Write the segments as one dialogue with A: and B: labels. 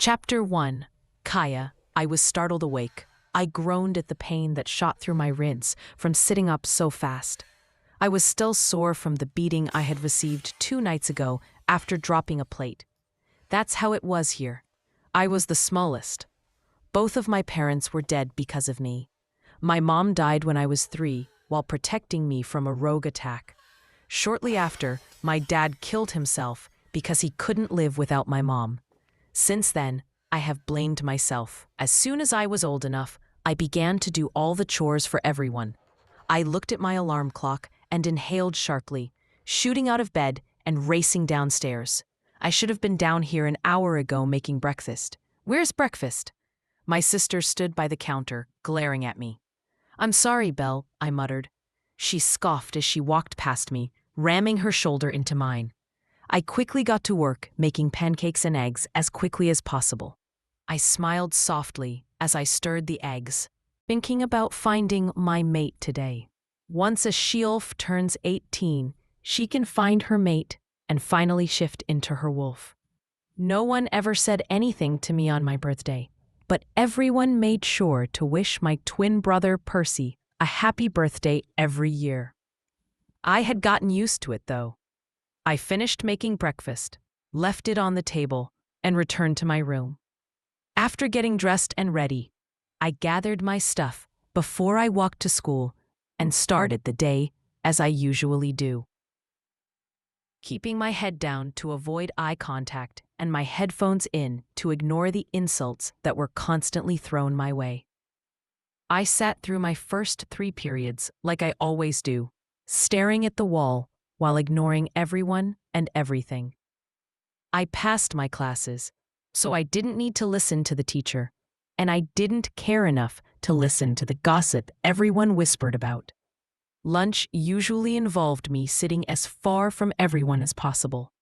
A: Chapter 1. Kaia. I was startled awake. I groaned at the pain that shot through my ribs from sitting up so fast. I was still sore from the beating I had received 2 nights ago after dropping a plate. That's how it was here. I was the smallest. Both of my parents were dead because of me. My mom died when I was 3 while protecting me from a rogue attack. Shortly after, my dad killed himself because he couldn't live without my mom. Since then, I have blamed myself. As soon as I was old enough, I began to do all the chores for everyone. I looked at my alarm clock and inhaled sharply, shooting out of bed and racing downstairs. I should have been down here an hour ago making breakfast. Where's breakfast? My sister stood by the counter, glaring at me. I'm sorry, Belle, I muttered. She scoffed as she walked past me, ramming her shoulder into mine. I quickly got to work, making pancakes and eggs as quickly as possible. I smiled softly as I stirred the eggs, thinking about finding my mate today. Once a she-wolf turns 18, she can find her mate and finally shift into her wolf. No one ever said anything to me on my birthday, but everyone made sure to wish my twin brother Percy a happy birthday every year. I had gotten used to it, though. I finished making breakfast, left it on the table, and returned to my room. After getting dressed and ready, I gathered my stuff before I walked to school and started the day as I usually do. Keeping my head down to avoid eye contact and my headphones in to ignore the insults that were constantly thrown my way. I sat through my first 3 periods like I always do, staring at the wall while ignoring everyone and everything. I passed my classes, so I didn't need to listen to the teacher, and I didn't care enough to listen to the gossip everyone whispered about. Lunch usually involved me sitting as far from everyone as possible,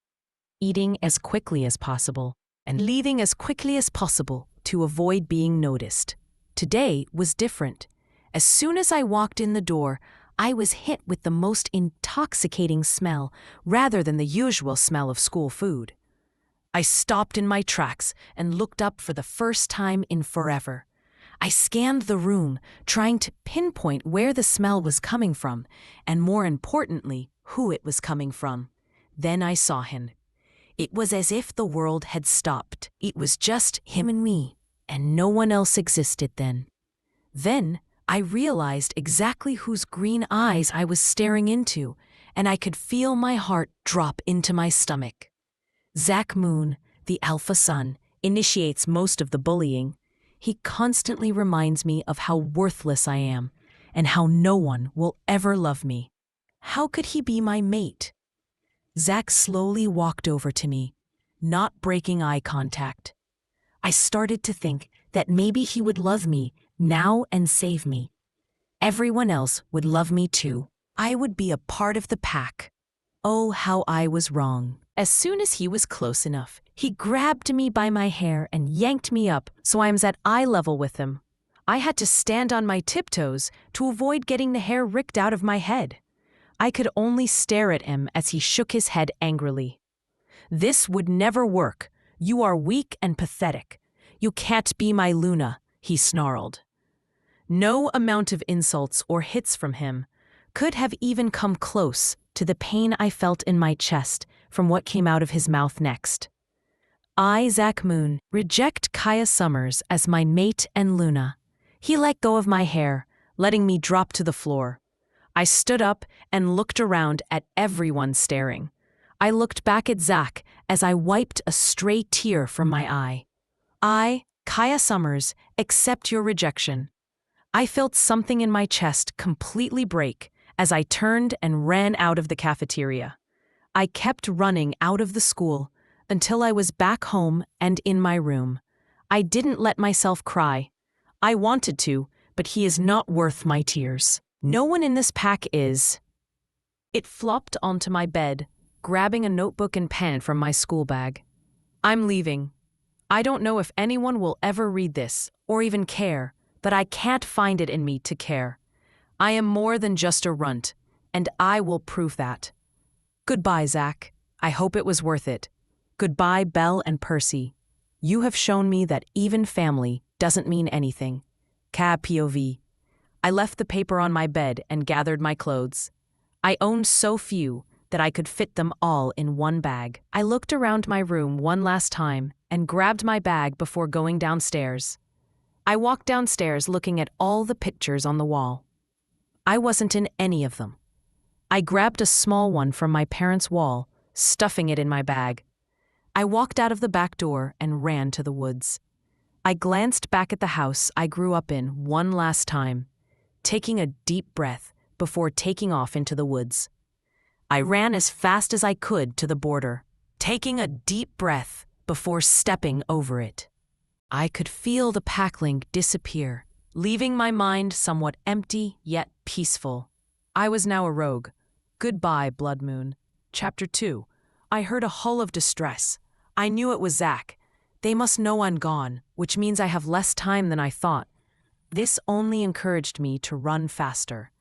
A: eating as quickly as possible, and leaving as quickly as possible to avoid being noticed. Today was different. As soon as I walked in the door, I was hit with the most intoxicating smell rather than the usual smell of school food. I stopped in my tracks and looked up for the first time in forever. I scanned the room, trying to pinpoint where the smell was coming from, and more importantly, who it was coming from. Then I saw him. It was as if the world had stopped. It was just him and me, and no one else existed then. Then I realized exactly whose green eyes I was staring into, and I could feel my heart drop into my stomach. Zach Moon, the alpha son, initiates most of the bullying. He constantly reminds me of how worthless I am, and how no one will ever love me. How could he be my mate? Zach slowly walked over to me, not breaking eye contact. I started to think that maybe he would love me now and save me. Everyone else would love me too. I would be a part of the pack. Oh, how I was wrong. As soon as he was close enough, he grabbed me by my hair and yanked me up so I was at eye level with him. I had to stand on my tiptoes to avoid getting the hair ripped out of my head. I could only stare at him as he shook his head angrily. This would never work. You are weak and pathetic. You can't be my Luna, he snarled. No amount of insults or hits from him could have even come close to the pain I felt in my chest from what came out of his mouth next. I, Zach Moon, reject Kaia Summers as my mate and Luna. He let go of my hair, letting me drop to the floor. I stood up and looked around at everyone staring. I looked back at Zach as I wiped a stray tear from my eye. I, Kaia Summers, accept your rejection. I felt something in my chest completely break as I turned and ran out of the cafeteria. I kept running out of the school until I was back home and in my room. I didn't let myself cry. I wanted to, but he is not worth my tears. No one in this pack is. It flopped onto my bed, grabbing a notebook and pen from my school bag. I'm leaving. I don't know if anyone will ever read this or even care, but I can't find it in me to care. I am more than just a runt, and I will prove that. Goodbye, Zach. I hope it was worth it. Goodbye, Belle and Percy. You have shown me that even family doesn't mean anything. Cab POV. I left the paper on my bed and gathered my clothes. I owned so few that I could fit them all in one bag. I looked around my room one last time and grabbed my bag before going downstairs. I walked downstairs looking at all the pictures on the wall. I wasn't in any of them. I grabbed a small one from my parents' wall, stuffing it in my bag. I walked out of the back door and ran to the woods. I glanced back at the house I grew up in one last time, taking a deep breath before taking off into the woods. I ran as fast as I could to the border, taking a deep breath before stepping over it. I could feel the packling disappear, leaving my mind somewhat empty yet peaceful. I was now a rogue. Goodbye, Blood Moon. Chapter 2. I heard a hull of distress. I knew it was Zach. They must know I'm gone, which means I have less time than I thought. This only encouraged me to run faster.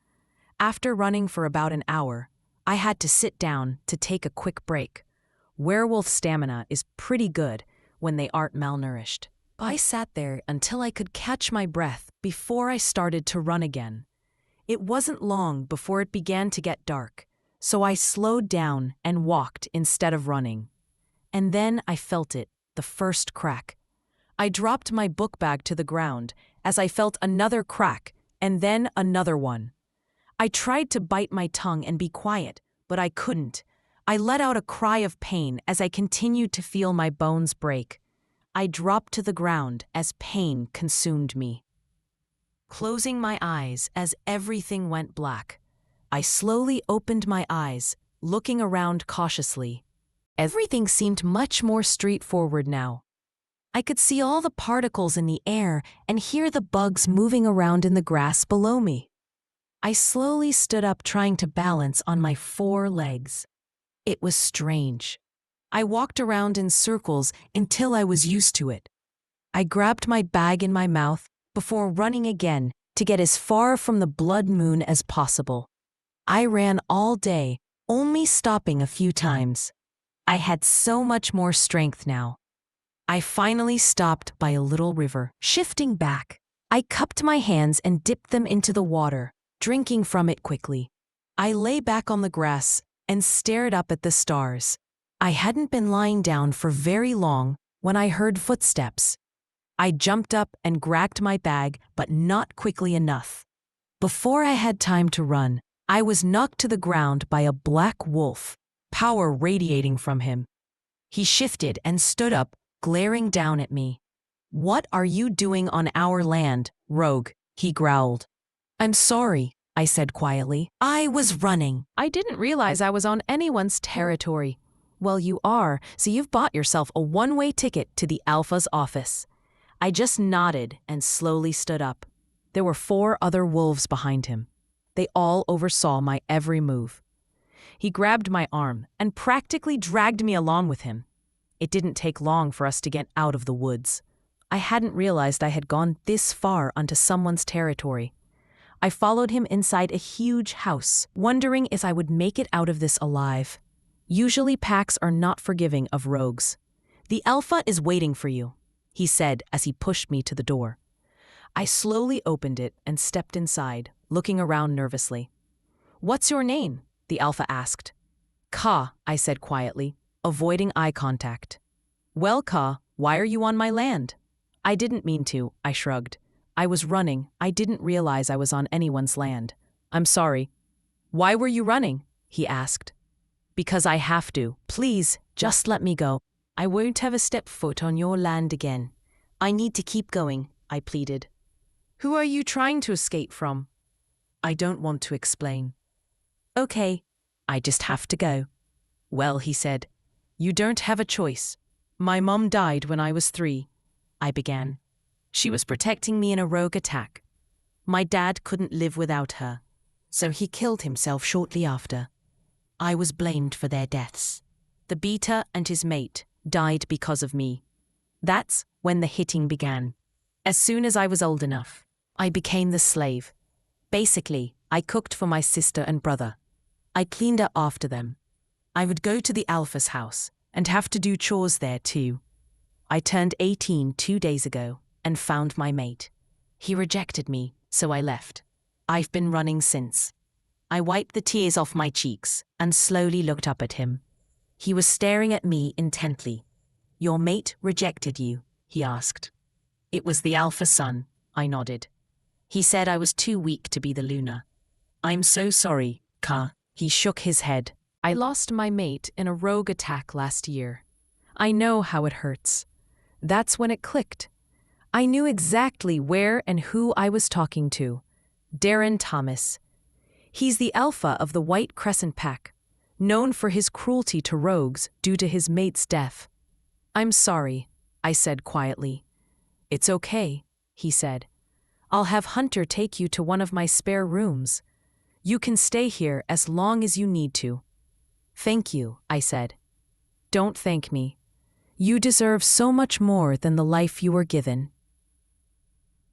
A: After running for about an hour, I had to sit down to take a quick break. Werewolf stamina is pretty good when they aren't malnourished. I sat there until I could catch my breath before I started to run again. It wasn't long before it began to get dark, so I slowed down and walked instead of running. And then I felt it, the first crack. I dropped my book bag to the ground as I felt another crack, and then another one. I tried to bite my tongue and be quiet, but I couldn't. I let out a cry of pain as I continued to feel my bones break. I dropped to the ground as pain consumed me. Closing my eyes as everything went black, I slowly opened my eyes, looking around cautiously. Everything seemed much more straightforward now. I could see all the particles in the air and hear the bugs moving around in the grass below me. I slowly stood up, trying to balance on my 4 legs. It was strange. I walked around in circles until I was used to it. I grabbed my bag in my mouth before running again to get as far from the blood moon as possible. I ran all day, only stopping a few times. I had so much more strength now. I finally stopped by a little river. Shifting back, I cupped my hands and dipped them into the water, drinking from it quickly. I lay back on the grass and stared up at the stars. I hadn't been lying down for very long when I heard footsteps. I jumped up and grabbed my bag, but not quickly enough. Before I had time to run, I was knocked to the ground by a black wolf, power radiating from him. He shifted and stood up, glaring down at me. "What are you doing on our land, rogue?" he growled. "I'm sorry," I said quietly. "I was running. I didn't realize I was on anyone's territory." "Well, you are, so you've bought yourself a one-way ticket to the Alpha's office." I just nodded and slowly stood up. There were 4 other wolves behind him. They all oversaw my every move. He grabbed my arm and practically dragged me along with him. It didn't take long for us to get out of the woods. I hadn't realized I had gone this far onto someone's territory. I followed him inside a huge house, wondering if I would make it out of this alive. Usually packs are not forgiving of rogues. "The Alpha is waiting for you," he said as he pushed me to the door. I slowly opened it and stepped inside, looking around nervously. "What's your name?" the Alpha asked. "Ka," I said quietly, avoiding eye contact. "Well, Ka, why are you on my land?" "I didn't mean to," I shrugged. "I was running. I didn't realize I was on anyone's land. I'm sorry." "Why were you running?" he asked. "Because I have to. Please, just let me go. I won't have a step foot on your land again. I need to keep going," I pleaded. "Who are you trying to escape from?" "I don't want to explain." "Okay, I just have to go." "Well," he said, "you don't have a choice. My mom died when I was 3, I began. "She was protecting me in a rogue attack. My dad couldn't live without her, so he killed himself shortly after. I was blamed for their deaths. The beater and his mate died because of me. That's when the hitting began. As soon as I was old enough, I became the slave. Basically, I cooked for my sister and brother. I cleaned up after them. I would go to the Alpha's house and have to do chores there too. I turned 18 2 days ago and found my mate. He rejected me, so I left. I've been running since. I wiped the tears off my cheeks and slowly looked up at him. He was staring at me intently. Your mate rejected you, he asked. It was the Alpha Sun, I nodded. He said I was too weak to be the Luna. I'm so sorry, Ka. He shook his head. I lost my mate in a rogue attack last year. I know how it hurts. That's when it clicked. I knew exactly where and who I was talking to. Darren Thomas. He's the alpha of the White Crescent Pack, known for his cruelty to rogues due to his mate's death. I'm sorry, I said quietly. It's okay, he said. I'll have Hunter take you to one of my spare rooms. You can stay here as long as you need to. Thank you, I said. Don't thank me. You deserve so much more than the life you were given.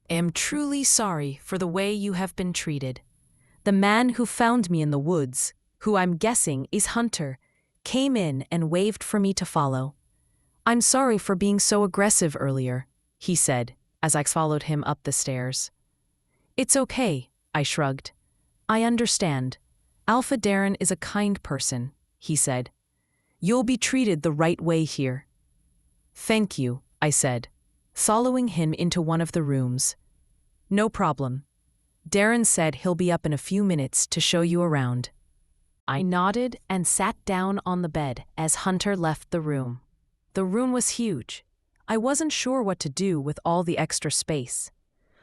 A: I am truly sorry for the way you have been treated. The man who found me in the woods, who I'm guessing is Hunter, came in and waved for me to follow. I'm sorry for being so aggressive earlier, he said, as I followed him up the stairs. It's okay, I shrugged. I understand. Alpha Darren is a kind person, he said. You'll be treated the right way here. Thank you, I said, following him into one of the rooms. No problem. Darren said he'll be up in a few minutes to show you around. I nodded and sat down on the bed as Hunter left the room. The room was huge. I wasn't sure what to do with all the extra space.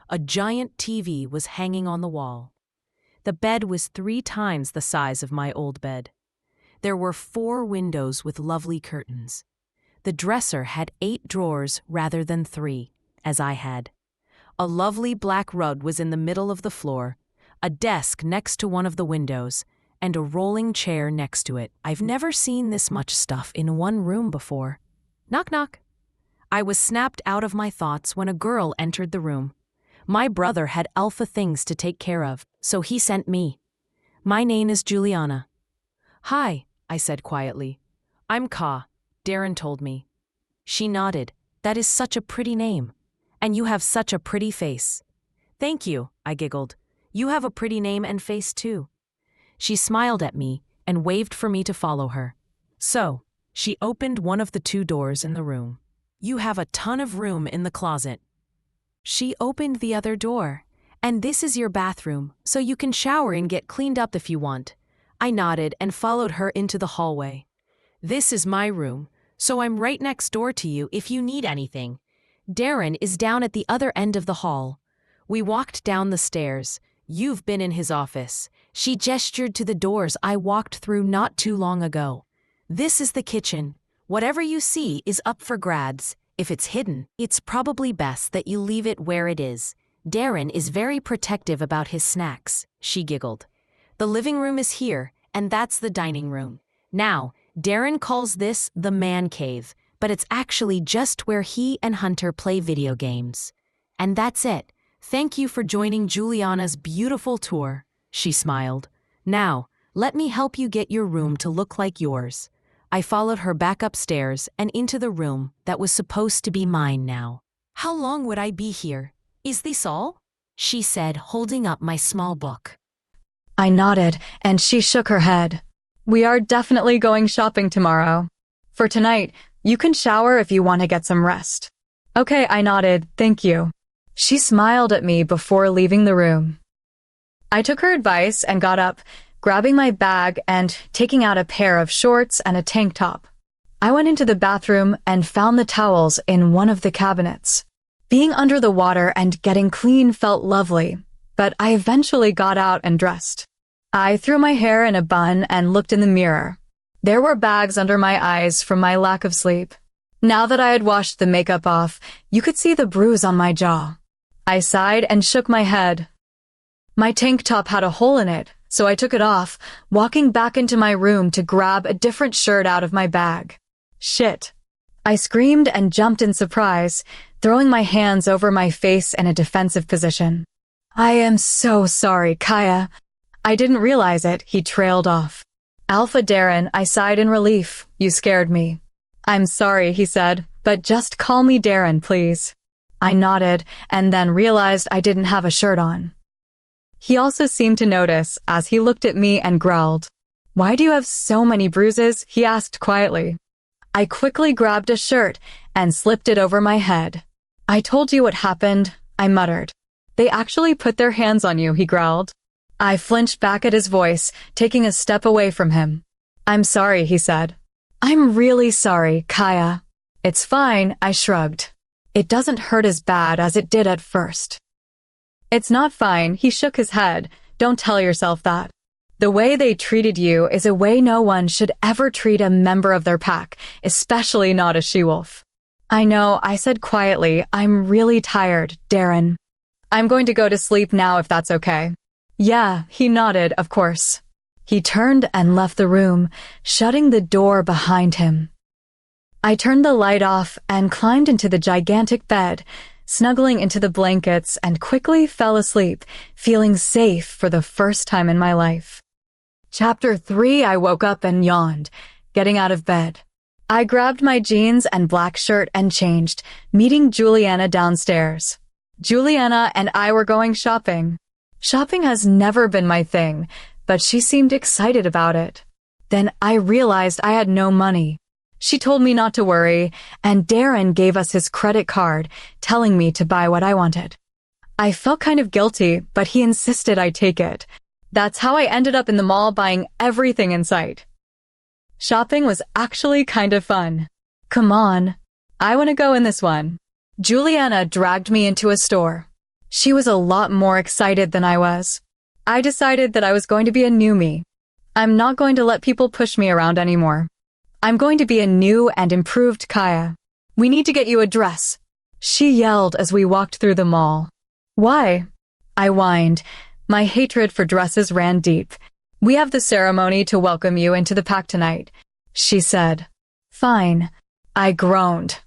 A: A giant TV was hanging on the wall. The bed was 3 times the size of my old bed. There were 4 windows with lovely curtains. The dresser had 8 drawers rather than 3, as I had. A lovely black rug was in the middle of the floor, a desk next to one of the windows, and a rolling chair next to it. I've never seen this much stuff in one room before. Knock, knock. I was snapped out of my thoughts when a girl entered the room. My brother had alpha things to take care of, so he sent me. My name is Juliana. Hi, I said quietly. I'm Ka, Darren told me. She nodded. That is such a pretty name. And you have such a pretty face. Thank you, I giggled. You have a pretty name and face too. She smiled at me and waved for me to follow her. So, she opened one of the 2 doors in the room. You have a ton of room in the closet. She opened the other door. And this is your bathroom, so you can shower and get cleaned up if you want. I nodded and followed her into the hallway. This is my room, so I'm right next door to you if you need anything. Darren is down at the other end of the hall. We walked down the stairs. You've been in his office. She gestured to the doors I walked through not too long ago. This is the kitchen. Whatever you see is up for grabs. If it's hidden, it's probably best that you leave it where it is. Darren is very protective about his snacks, she giggled. The living room is here, and that's the dining room. Now, Darren calls this the man cave, but it's actually just where he and Hunter play video games. And that's it. Thank you for joining Juliana's beautiful tour, she smiled. Now, let me help you get your room to look like yours. I followed her back upstairs and into the room that was supposed to be mine now. How long would I be here? Is this all? She said, holding up my small book.
B: I nodded, and she shook her head. We are definitely going shopping tomorrow. For tonight, you can shower if you want to get some rest. Okay, I nodded, thank you. She smiled at me before leaving the room. I took her advice and got up, grabbing my bag and taking out a pair of shorts and a tank top. I went into the bathroom and found the towels in one of the cabinets. Being under the water and getting clean felt lovely, but I eventually got out and dressed. I threw my hair in a bun and looked in the mirror. There were bags under my eyes from my lack of sleep. Now that I had washed the makeup off, you could see the bruise on my jaw. I sighed and shook my head. My tank top had a hole in it, so I took it off, walking back into my room to grab a different shirt out of my bag. Shit. I screamed and jumped in surprise, throwing my hands over my face in a defensive position. I am so sorry, Kaia. I didn't realize it, he trailed off. Alpha Darren, I sighed in relief. You scared me. I'm sorry, he said. but just call me Darren, please. I nodded and then realized I didn't have a shirt on. He also seemed to notice as he looked at me and growled. Why do you have so many bruises? He asked quietly. I quickly grabbed a shirt and slipped it over my head. I told you what happened, I muttered. They actually put their hands on you, he growled. I flinched back at his voice, taking a step away from him. I'm sorry, he said. I'm really sorry, Kaia. It's fine, I shrugged. It doesn't hurt as bad as it did at first. It's not fine, he shook his head. Don't tell yourself that. The way they treated you is a way no one should ever treat a member of their pack, especially not a she-wolf. I know, I said quietly, I'm really tired, Darren. I'm going to go to sleep now if that's okay. Yeah, he nodded, of course. He turned and left the room, shutting the door behind him. I turned the light off and climbed into the gigantic bed, snuggling into the blankets and quickly fell asleep, feeling safe for the first time in my life. Chapter 3, I woke up and yawned, getting out of bed. I grabbed my jeans and black shirt and changed, meeting Juliana downstairs. Juliana and I were going shopping. Shopping has never been my thing, but she seemed excited about it. Then I realized I had no money. She told me not to worry, and Darren gave us his credit card, telling me to buy what I wanted. I felt kind of guilty, but he insisted I take it. That's how I ended up in the mall buying everything in sight. Shopping was actually kind of fun. Come on, I want to go in this one. Juliana dragged me into a store. She was a lot more excited than I was. I decided that I was going to be a new me. I'm not going to let people push me around anymore. I'm going to be a new and improved Kaia. We need to get you a dress, she yelled as we walked through the mall. Why? I whined. My hatred for dresses ran deep. We have the ceremony to welcome you into the pack tonight, she said. Fine. I groaned.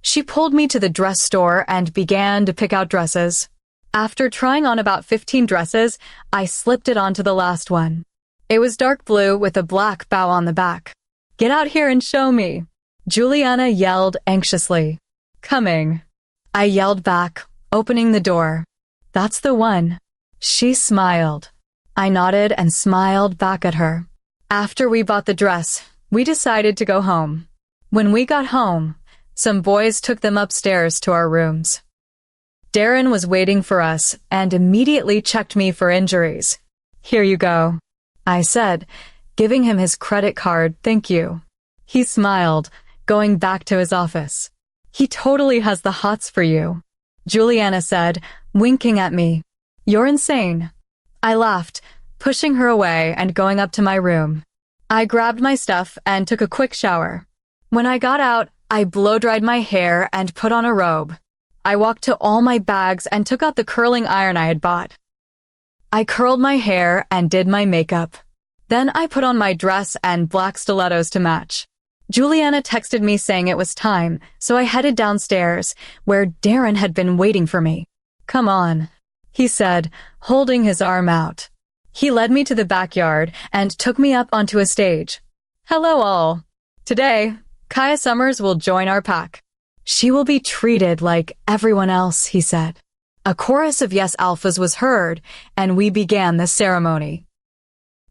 B: She pulled me to the dress store and began to pick out dresses. After trying on about 15 dresses, I slipped it onto the last one. It was dark blue with a black bow on the back. Get out here and show me, Juliana yelled anxiously. Coming. I yelled back, opening the door. That's the one. She smiled. I nodded and smiled back at her. After we bought the dress, we decided to go home. When we got home, some boys took them upstairs to our rooms. Darren was waiting for us and immediately checked me for injuries. Here you go, I said, giving him his credit card, thank you. He smiled, going back to his office. He totally has the hots for you, Juliana said, winking at me. You're insane. I laughed, pushing her away and going up to my room. I grabbed my stuff and took a quick shower. When I got out, I blow-dried my hair and put on a robe. I walked to all my bags and took out the curling iron I had bought. I curled my hair and did my makeup. Then I put on my dress and black stilettos to match. Juliana texted me saying it was time, so I headed downstairs, where Darren had been waiting for me. Come on, he said, holding his arm out. He led me to the backyard and took me up onto a stage. Hello all. Today, Kaia Summers will join our pack. She will be treated like everyone else, he said. A chorus of yes alphas was heard, and we began the ceremony.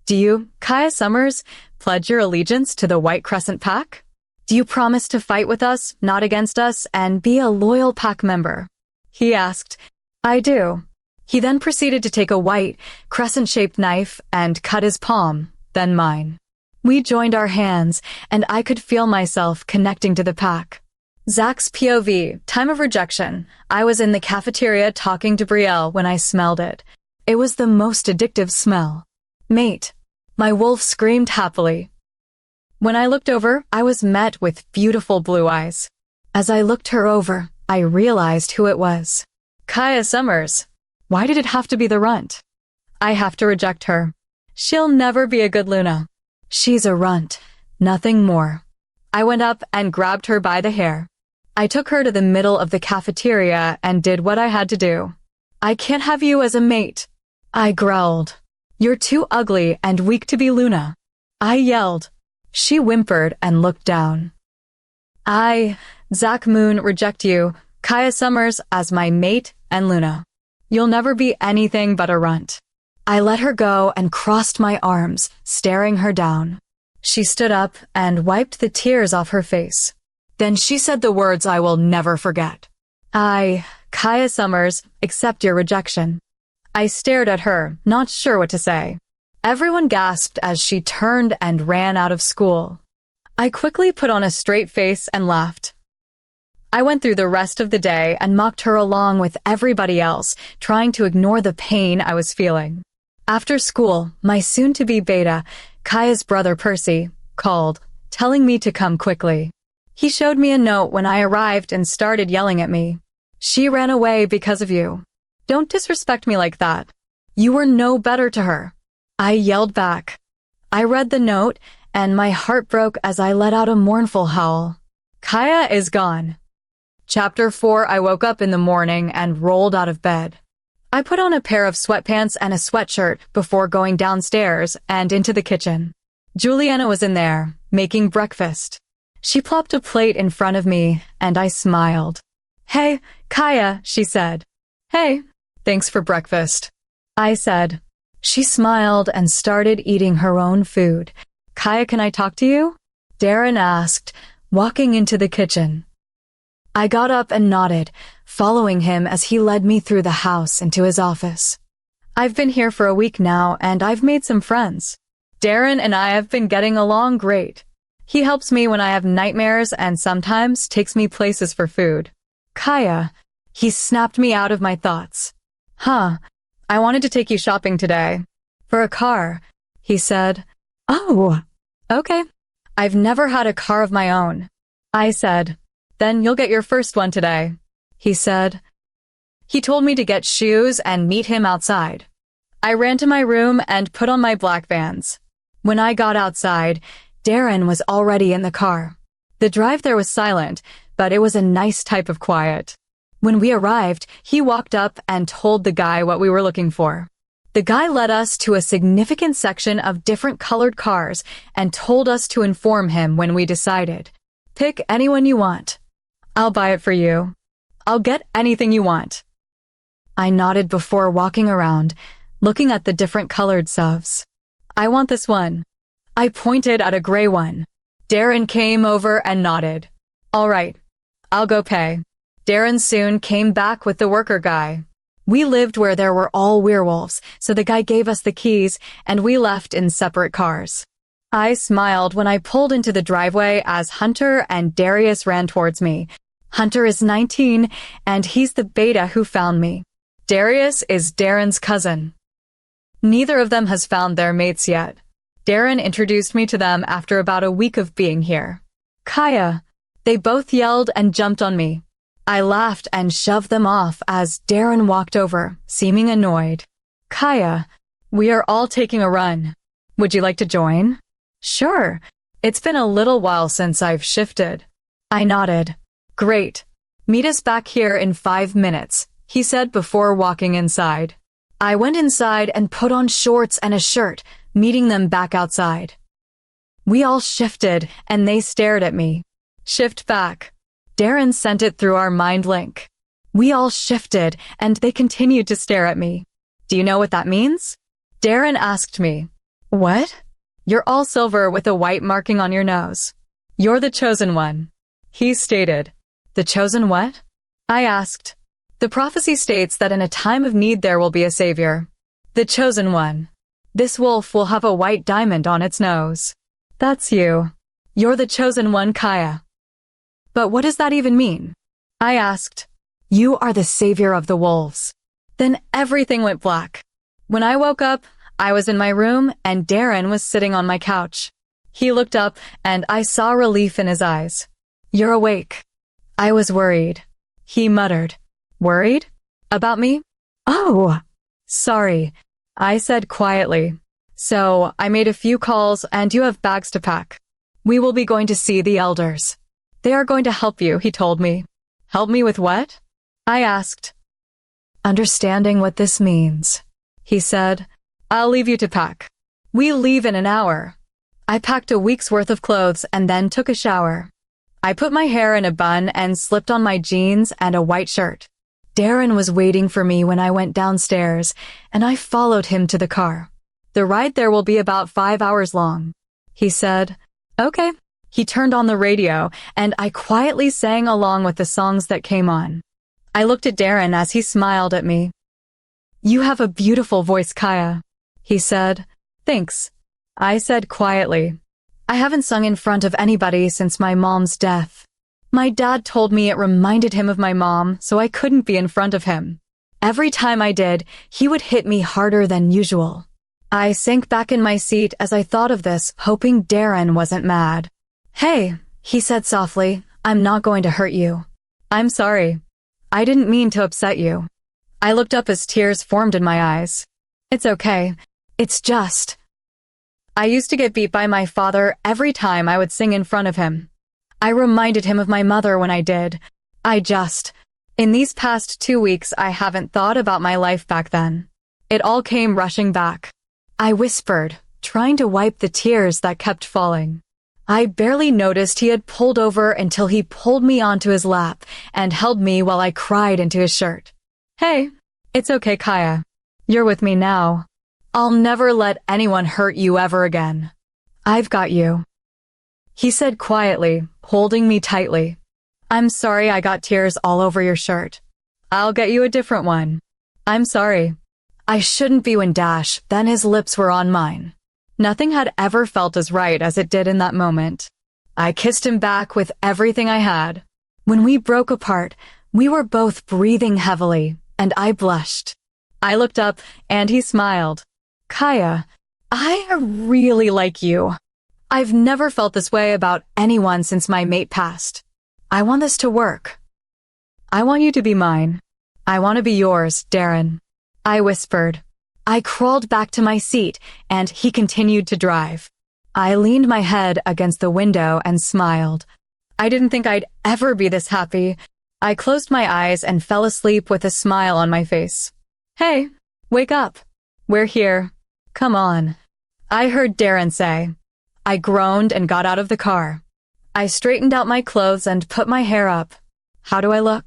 B: Do you, Kaia Summers, pledge your allegiance to the White Crescent Pack? Do you promise to fight with us, not against us, and be a loyal pack member? He asked. I do. He then proceeded to take a white, crescent-shaped knife and cut his palm, then mine. We joined our hands, and I could feel myself connecting to the pack. Zach's POV, time of rejection. I was in the cafeteria talking to Brielle when I smelled it. It was the most addictive smell. Mate. My wolf screamed happily. When I looked over, I was met with beautiful blue eyes. As I looked her over, I realized who it was. Kaia Summers. Why did it have to be the runt? I have to reject her. She'll never be a good Luna. She's a runt, nothing more. I went up and grabbed her by the hair. I took her to the middle of the cafeteria and did what I had to do. I can't have you as a mate. I growled. You're too ugly and weak to be Luna. I yelled. She whimpered and looked down. Zach Moon, reject you, Kaia Summers, as my mate and Luna. You'll never be anything but a runt. I let her go and crossed my arms, staring her down. She stood up and wiped the tears off her face. Then she said the words I will never forget. Kaia Summers, accept your rejection. I stared at her, not sure what to say. Everyone gasped as she turned and ran out of school. I quickly put on a straight face and laughed. I went through the rest of the day and mocked her along with everybody else, trying to ignore the pain I was feeling. After school, my soon-to-be beta, Kaia's brother Percy, called, telling me to come quickly. He showed me a note when I arrived and started yelling at me. She ran away because of you. Don't disrespect me like that. You were no better to her. I yelled back. I read the note, and my heart broke as I let out a mournful howl. Kaia is gone. Chapter 4. I woke up in the morning and rolled out of bed. I put on a pair of sweatpants and a sweatshirt before going downstairs and into the kitchen. Juliana was in there, making breakfast. She plopped a plate in front of me, and I smiled. Hey, Kaia, she said. Hey, thanks for breakfast, I said. She smiled and started eating her own food. Kaia, can I talk to you? Darren asked, walking into the kitchen. I got up and nodded, following him as he led me through the house into his office. I've been here for a week now, and I've made some friends. Darren and I have been getting along great. He helps me when I have nightmares and sometimes takes me places for food. Kaia, he snapped me out of my thoughts. I wanted to take you shopping today. For a car, he said. Oh, okay. I've never had a car of my own, I said. Then you'll get your first one today, he said. He told me to get shoes and meet him outside. I ran to my room and put on my black Vans. When I got outside, Darren was already in the car. The drive there was silent, but it was a nice type of quiet. When we arrived, he walked up and told the guy what we were looking for. The guy led us to a significant section of different colored cars and told us to inform him when we decided. Pick anyone you want. I'll buy it for you. I'll get anything you want. I nodded before walking around, looking at the different colored SUVs. I want this one. I pointed at a gray one. Darren came over and nodded. All right, I'll go pay. Darren soon came back with the worker guy. We lived where there were all werewolves, so the guy gave us the keys and we left in separate cars. I smiled when I pulled into the driveway as Hunter and Darius ran towards me. Hunter is 19, and he's the beta who found me. Darius is Darren's cousin. Neither of them has found their mates yet. Darren introduced me to them after about a week of being here. Kaia. They both yelled and jumped on me. I laughed and shoved them off as Darren walked over, seeming annoyed. Kaia, we are all taking a run. Would you like to join? Sure. It's been a little while since I've shifted. I nodded. Great. Meet us back here in 5 minutes, he said before walking inside. I went inside and put on shorts and a shirt, meeting them back outside. We all shifted, and they stared at me. Shift back. Darren sent it through our mind link. We all shifted, and they continued to stare at me. Do you know what that means? Darren asked me. What? You're all silver with a white marking on your nose. You're the chosen one. He stated. The chosen what? I asked. The prophecy states that in a time of need there will be a savior. The chosen one. This wolf will have a white diamond on its nose. That's you. You're the chosen one, Kaia. But what does that even mean? I asked. You are the savior of the wolves. Then everything went black. When I woke up, I was in my room and Darren was sitting on my couch. He looked up and I saw relief in his eyes. You're awake. I was worried. He muttered. Worried? About me? Oh, sorry, I said quietly. So I made a few calls and you have bags to pack. We will be going to see the elders. They are going to help you, he told me. Help me with what? I asked. Understanding what this means. He said, I'll leave you to pack. We leave in an hour. I packed a week's worth of clothes and then took a shower. I put my hair in a bun and slipped on my jeans and a white shirt. Darren was waiting for me when I went downstairs, and I followed him to the car. The ride there will be about 5 hours long. He said, "Okay." He turned on the radio, and I quietly sang along with the songs that came on. I looked at Darren as he smiled at me. "You have a beautiful voice, Kaia," he said. "Thanks," I said quietly. I haven't sung in front of anybody since my mom's death. My dad told me it reminded him of my mom, so I couldn't be in front of him. Every time I did, he would hit me harder than usual. I sank back in my seat as I thought of this, hoping Darren wasn't mad. "Hey," he said softly, "I'm not going to hurt you." "I'm sorry. I didn't mean to upset you." I looked up as tears formed in my eyes. "It's okay. It's just..." I used to get beat by my father every time I would sing in front of him. I reminded him of my mother when I did. In these past 2 weeks, I haven't thought about my life back then. It all came rushing back. I whispered, trying to wipe the tears that kept falling. I barely noticed he had pulled over until he pulled me onto his lap and held me while I cried into his shirt. "Hey, it's okay, Kaia. You're with me now. I'll never let anyone hurt you ever again. I've got you," he said quietly, holding me tightly. "I'm sorry I got tears all over your shirt. I'll get you a different one. I'm sorry. I shouldn't be." When then his lips were on mine. Nothing had ever felt as right as it did in that moment. I kissed him back with everything I had. When we broke apart, we were both breathing heavily, and I blushed. I looked up, and he smiled. "Kaia, I really like you. I've never felt this way about anyone since my mate passed. I want this to work. I want you to be mine. I want to be yours, Darren," I whispered. I crawled back to my seat, and he continued to drive. I leaned my head against the window and smiled. I didn't think I'd ever be this happy. I closed my eyes and fell asleep with a smile on my face. "Hey, wake up. We're here. Come on," I heard Darren say. I groaned and got out of the car. I straightened out my clothes and put my hair up. "How do I look?"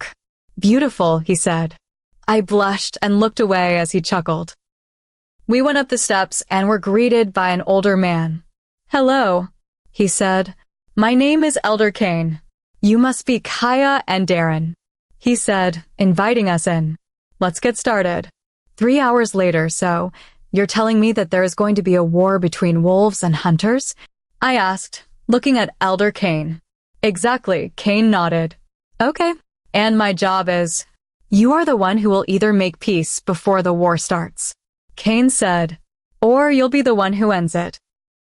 B: "Beautiful," he said. I blushed and looked away as he chuckled. We went up the steps and were greeted by an older man. "Hello," he said. "My name is Elder Kane. You must be Kaia and Darren," he said, inviting us in. "Let's get started." 3 hours later, "So, you're telling me that there is going to be a war between wolves and hunters?" I asked, looking at Elder Kane. "Exactly," Kane nodded. "Okay. And my job is..." "You are the one who will either make peace before the war starts," Kane said, "or you'll be the one who ends it."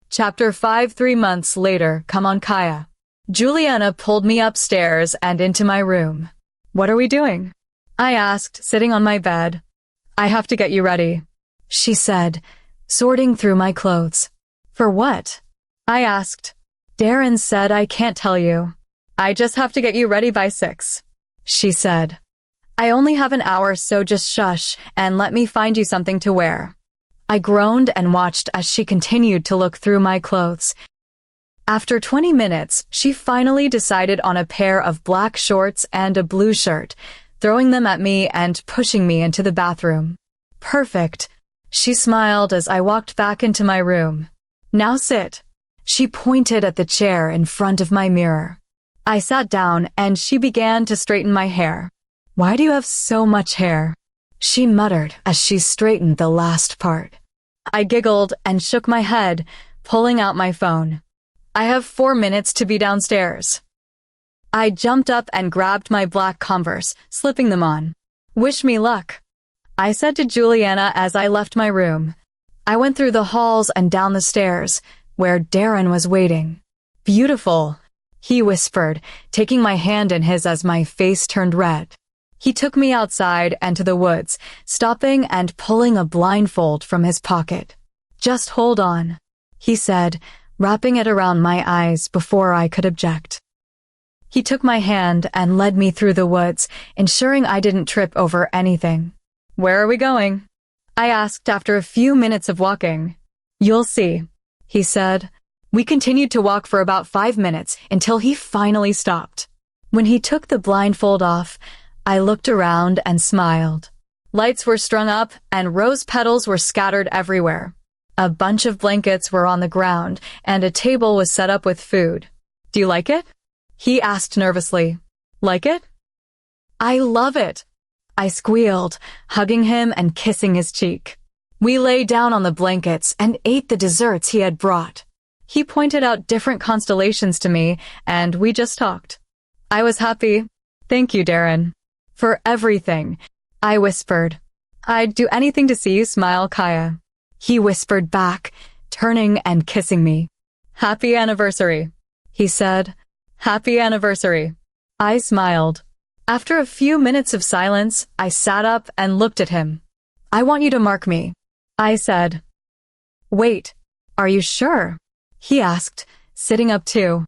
B: Chapter 5. 3 months later. Come on, Kaia. Juliana pulled me upstairs and into my room. "What are we doing?" I asked, sitting on my bed. "I have to get you ready," she said, sorting through my clothes. "For what?" I asked. "Darren said I can't tell you. I just have to get you ready by 6, she said. "I only have an hour, so just shush and let me find you something to wear." I groaned and watched as she continued to look through my clothes. After 20 minutes, she finally decided on a pair of black shorts and a blue shirt, throwing them at me and pushing me into the bathroom. "Perfect," she smiled as I walked back into my room. "Now sit." She pointed at the chair in front of my mirror. I sat down and she began to straighten my hair. "Why do you have so much hair?" she muttered as she straightened the last part. I giggled and shook my head, pulling out my phone. "I have 4 minutes to be downstairs." I jumped up and grabbed my black Converse, slipping them on. "Wish me luck," I said to Juliana as I left my room. I went through the halls and down the stairs, where Darren was waiting. "Beautiful," he whispered, taking my hand in his as my face turned red. He took me outside and to the woods, stopping and pulling a blindfold from his pocket. "Just hold on," he said, wrapping it around my eyes before I could object. He took my hand and led me through the woods, ensuring I didn't trip over anything. "Where are we going?" I asked after a few minutes of walking. "You'll see," he said. We continued to walk for about 5 minutes until he finally stopped. When he took the blindfold off, I looked around and smiled. Lights were strung up and rose petals were scattered everywhere. A bunch of blankets were on the ground and a table was set up with food. "Do you like it?" he asked nervously. "Like it?" "I love it," I squealed, hugging him and kissing his cheek. We lay down on the blankets and ate the desserts he had brought. He pointed out different constellations to me, and we just talked. I was happy. "Thank you, Darren. For everything," I whispered. "I'd do anything to see you smile, Kaia." He whispered back, turning and kissing me. "Happy anniversary," he said. "Happy anniversary." I smiled. After a few minutes of silence, I sat up and looked at him. "I want you to mark me," I said. "Wait, are you sure?" he asked, sitting up too.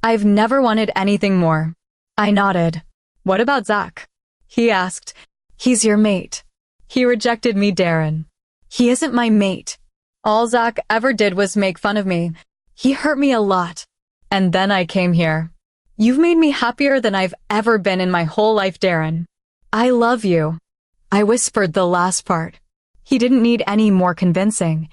B: "I've never wanted anything more." I nodded. "What about Zach?" he asked. "He's your mate." He rejected me, Darren. "He isn't my mate. All Zach ever did was make fun of me. He hurt me a lot. And then I came here. You've made me happier than I've ever been in my whole life, Darren. I love you." I whispered the last part. He didn't need any more convincing.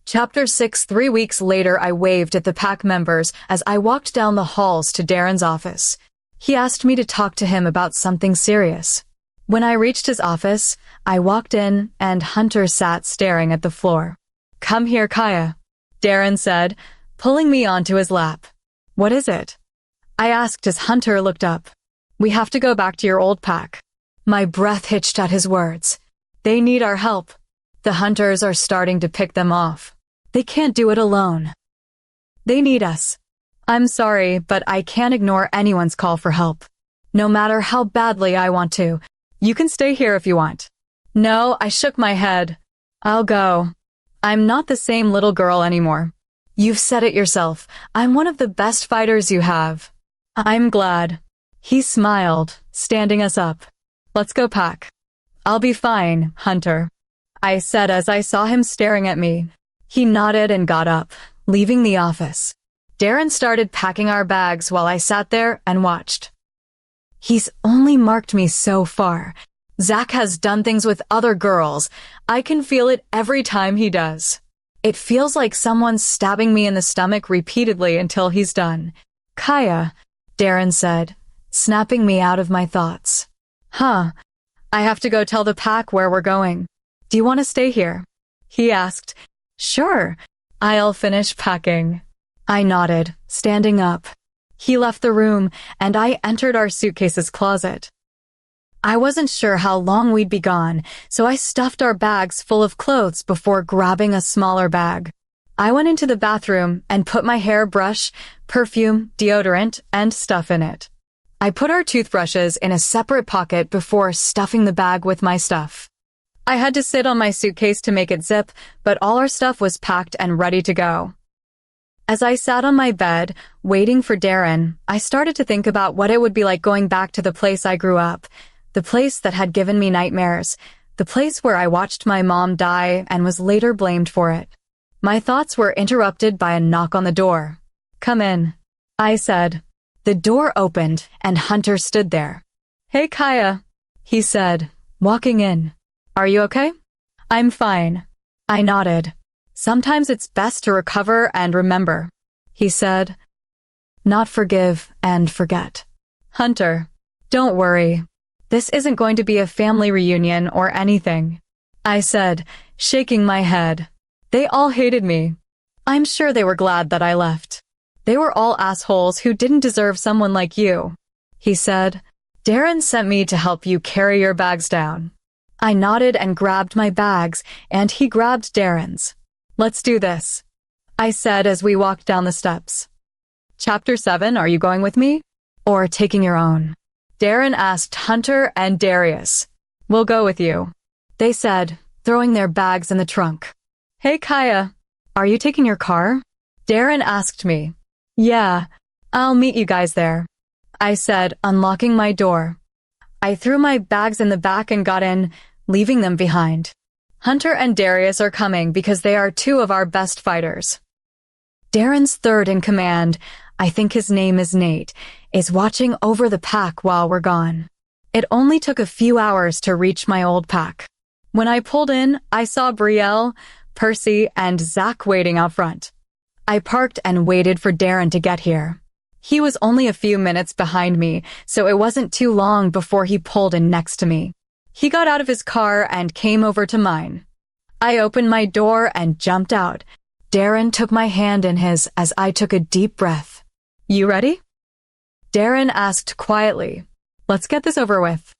B: Chapter 6. 3 weeks later, I waved at the pack members as I walked down the halls to Darren's office. He asked me to talk to him about something serious. When I reached his office, I walked in and Hunter sat staring at the floor. "Come here, Kaia," Darren said, pulling me onto his lap. "What is it?" I asked as Hunter looked up. "We have to go back to your old pack." My breath hitched at his words. "They need our help. The hunters are starting to pick them off. They can't do it alone. They need us. I'm sorry, but I can't ignore anyone's call for help. No matter how badly I want to. You can stay here if you want." "No," I shook my head. "I'll go. I'm not the same little girl anymore. You've said it yourself. I'm one of the best fighters you have." "I'm glad." He smiled, standing us up. "Let's go pack." "I'll be fine, Hunter," I said as I saw him staring at me. He nodded and got up, leaving the office. Darren started packing our bags while I sat there and watched. He's only marked me so far. Zach has done things with other girls. I can feel it every time he does. It feels like someone's stabbing me in the stomach repeatedly until he's done. "Kaia," Darren said, snapping me out of my thoughts. "Huh. I have to go tell the pack where we're going. Do you want to stay here?" he asked. "Sure. I'll finish packing." I nodded, standing up. He left the room, and I entered our suitcases closet. I wasn't sure how long we'd be gone, so I stuffed our bags full of clothes before grabbing a smaller bag. I went into the bathroom and put my hairbrush, perfume, deodorant, and stuff in it. I put our toothbrushes in a separate pocket before stuffing the bag with my stuff. I had to sit on my suitcase to make it zip, but all our stuff was packed and ready to go. As I sat on my bed, waiting for Darren, I started to think about what it would be like going back to the place I grew up, the place that had given me nightmares, the place where I watched my mom die and was later blamed for it. My thoughts were interrupted by a knock on the door. "Come in," I said. The door opened and Hunter stood there. "Hey, Kaia," he said, walking in. "Are you okay?" "I'm fine." I nodded. "Sometimes it's best to recover and remember," he said. "Not forgive and forget." "Hunter, don't worry. This isn't going to be a family reunion or anything," I said, shaking my head. "They all hated me. I'm sure they were glad that I left. They were all assholes who didn't deserve someone like you," he said. "Darren sent me to help you carry your bags down." I nodded and grabbed my bags, and he grabbed Darren's. "Let's do this," I said as we walked down the steps. Chapter 7. Are you going with me? Or taking your own? Darren asked Hunter and Darius. "We'll go with you," they said, throwing their bags in the trunk. "Hey, Kaia, are you taking your car?" Darren asked me. "Yeah, I'll meet you guys there," I said, unlocking my door. I threw my bags in the back and got in, leaving them behind. Hunter and Darius are coming because they are two of our best fighters. Darren's third in command, I think his name is Nate, is watching over the pack while we're gone. It only took a few hours to reach my old pack. When I pulled in, I saw Brielle, Percy, and Zach waiting out front. I parked and waited for Darren to get here. He was only a few minutes behind me, so it wasn't too long before he pulled in next to me. He got out of his car and came over to mine. I opened my door and jumped out. Darren took my hand in his as I took a deep breath. "You ready?" Darren asked quietly. "Let's get this over with."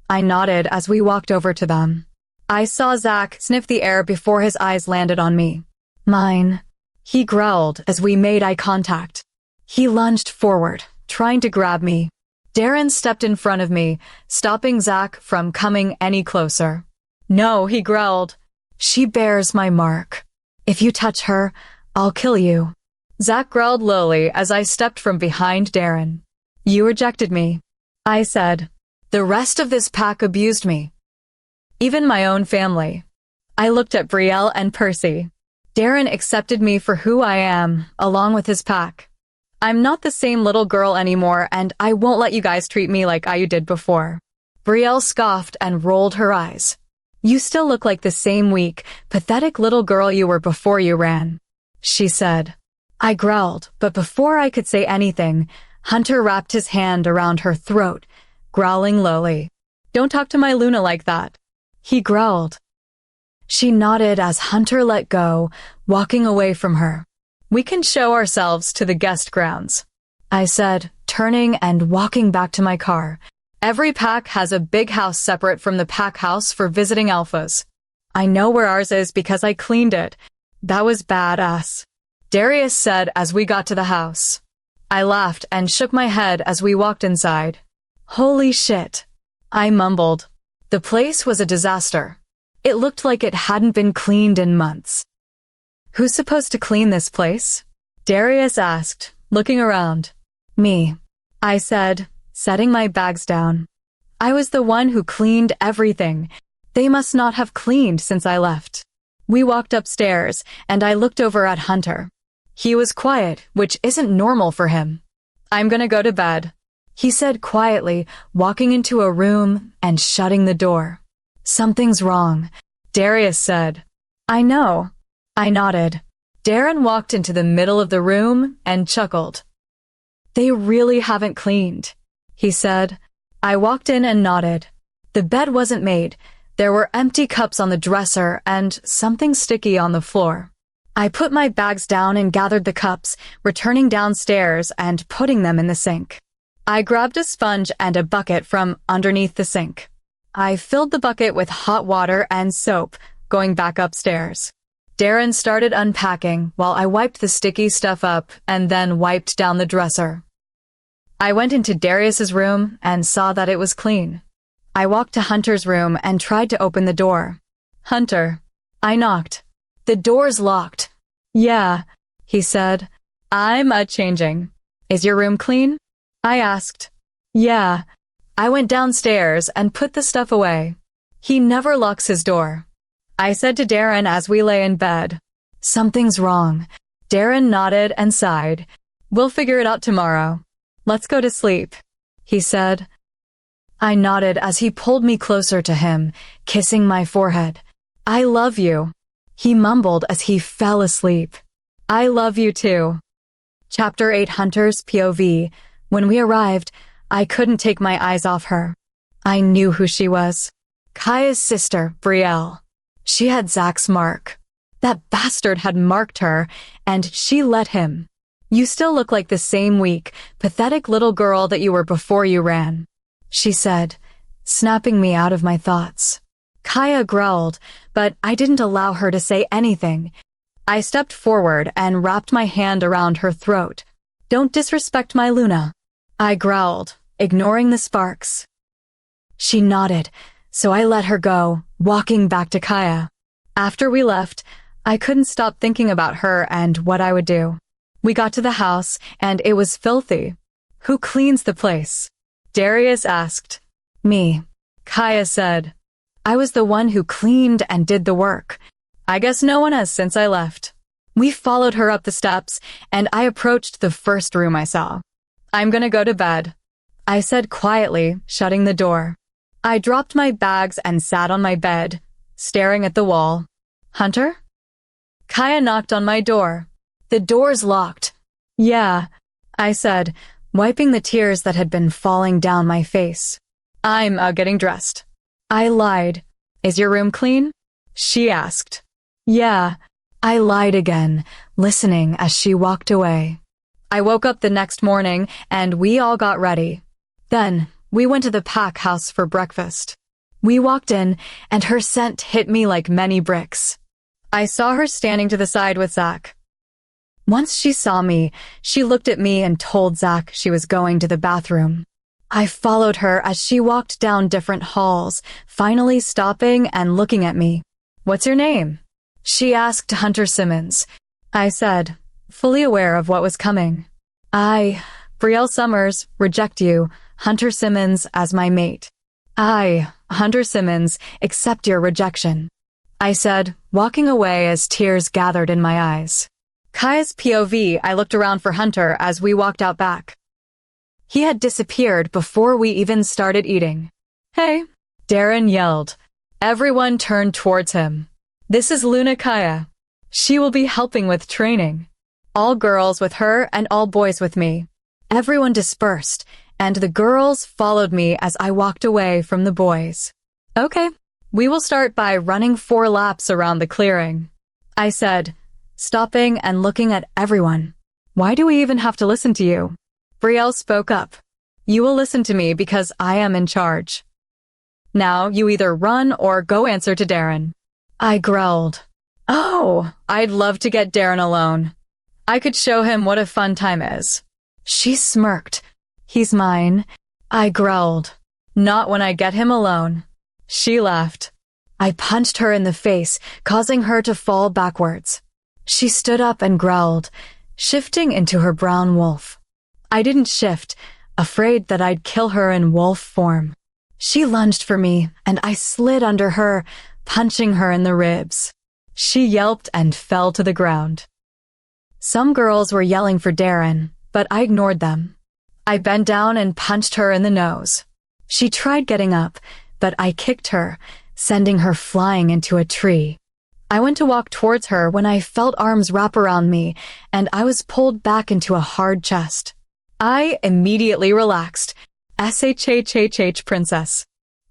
B: I nodded as we walked over to them. I saw Zach sniff the air before his eyes landed on me. "Mine," he growled as we made eye contact. He lunged forward, trying to grab me. Darren stepped in front of me, stopping Zach from coming any closer. "No," he growled. "She bears my mark. If you touch her, I'll kill you." Zach growled lowly as I stepped from behind Darren. "You rejected me," I said. "The rest of this pack abused me. Even my own family." I looked at Brielle and Percy. Darren accepted me for who I am, along with his pack. "I'm not the same little girl anymore, and I won't let you guys treat me like I did before." Brielle scoffed and rolled her eyes. "You still look like the same weak, pathetic little girl you were before you ran," she said. I growled, but before I could say anything, Hunter wrapped his hand around her throat, growling lowly. "Don't talk to my Luna like that," he growled. She nodded as Hunter let go, walking away from her. "We can show ourselves to the guest grounds," I said, turning and walking back to my car. "Every pack has a big house separate from the pack house for visiting alphas. I know where ours is because I cleaned it. That was badass," Darius said as we got to the house. I laughed and shook my head as we walked inside. "Holy shit," I mumbled. The place was a disaster. It looked like it hadn't been cleaned in months. "Who's supposed to clean this place?" Darius asked, looking around. "Me," I said, setting my bags down. I was the one who cleaned everything. They must not have cleaned since I left. We walked upstairs, and I looked over at Hunter. He was quiet, which isn't normal for him. "I'm gonna go to bed," he said quietly, walking into a room and shutting the door. "Something's wrong," Darius said. "I know." I nodded. Darren walked into the middle of the room and chuckled. "They really haven't cleaned," he said. I walked in and nodded. The bed wasn't made. There were empty cups on the dresser and something sticky on the floor. I put my bags down and gathered the cups, returning downstairs and putting them in the sink. I grabbed a sponge and a bucket from underneath the sink. I filled the bucket with hot water and soap, going back upstairs. Darren started unpacking while I wiped the sticky stuff up and then wiped down the dresser. I went into Darius's room and saw that it was clean. I walked to Hunter's room and tried to open the door. "Hunter," I knocked. "The door's locked." "Yeah," he said. "I'm changing. Is your room clean?" I asked. "Yeah." I went downstairs and put the stuff away. He never locks his door. I said to Darren as we lay in bed. "Something's wrong." Darren nodded and sighed. "We'll figure it out tomorrow. Let's go to sleep," he said. I nodded as he pulled me closer to him, kissing my forehead. "I love you," he mumbled as he fell asleep. "I love you too." Chapter 8, Hunter's POV. When we arrived, I couldn't take my eyes off her. I knew who she was. Kaia's sister, Brielle. She had Zach's mark. That bastard had marked her, and she let him. "You still look like the same weak, pathetic little girl that you were before you ran," she said, snapping me out of my thoughts. Kaia growled, but I didn't allow her to say anything. I stepped forward and wrapped my hand around her throat. "Don't disrespect my Luna," I growled, ignoring the sparks. She nodded, so I let her go, walking back to Kaia. After we left, I couldn't stop thinking about her and what I would do. We got to the house, and it was filthy. "Who cleans the place?" Darius asked. "Me," Kaia said. "I was the one who cleaned and did the work. I guess no one has since I left." We followed her up the steps, and I approached the first room I saw. "I'm gonna go to bed," I said quietly, shutting the door. I dropped my bags and sat on my bed, staring at the wall. "Hunter?" Kaia knocked on my door. "The door's locked." "Yeah," I said, wiping the tears that had been falling down my face. "I'm getting dressed." I lied. "Is your room clean?" she asked. "Yeah." I lied again, listening as she walked away. I woke up the next morning and we all got ready. Then, we went to the pack house for breakfast. We walked in and her scent hit me like many bricks. I saw her standing to the side with Zach. Once she saw me, she looked at me and told Zach she was going to the bathroom. I followed her as she walked down different halls, finally stopping and looking at me. "What's your name?" she asked Hunter Simmons. I said, fully aware of what was coming. "I, Kaia Summers, reject you, Hunter Simmons, as my mate. I, Hunter Simmons, accept your rejection," I said, walking away as tears gathered in my eyes. Kaia's POV, I looked around for Hunter as we walked out back. He had disappeared before we even started eating. "Hey," Darren yelled. Everyone turned towards him. "This is Luna Kaia. She will be helping with training." All girls with her and all boys with me. Everyone dispersed, and the girls followed me as I walked away from the boys. "Okay, we will start by running 4 laps around the clearing," I said, stopping and looking at everyone. "Why do we even have to listen to you?" Brielle spoke up. "You will listen to me because I am in charge. Now you either run or go answer to Darren." I growled. "Oh, I'd love to get Darren alone. I could show him what a fun time is." She smirked. "He's mine." I growled. "Not when I get him alone." She laughed. I punched her in the face, causing her to fall backwards. She stood up and growled, shifting into her brown wolf. I didn't shift, afraid that I'd kill her in wolf form. She lunged for me, and I slid under her, punching her in the ribs. She yelped and fell to the ground. Some girls were yelling for Darren, but I ignored them. I bent down and punched her in the nose. She tried getting up, but I kicked her, sending her flying into a tree. I went to walk towards her when I felt arms wrap around me, and I was pulled back into a hard chest. I immediately relaxed. SHHHH, princess.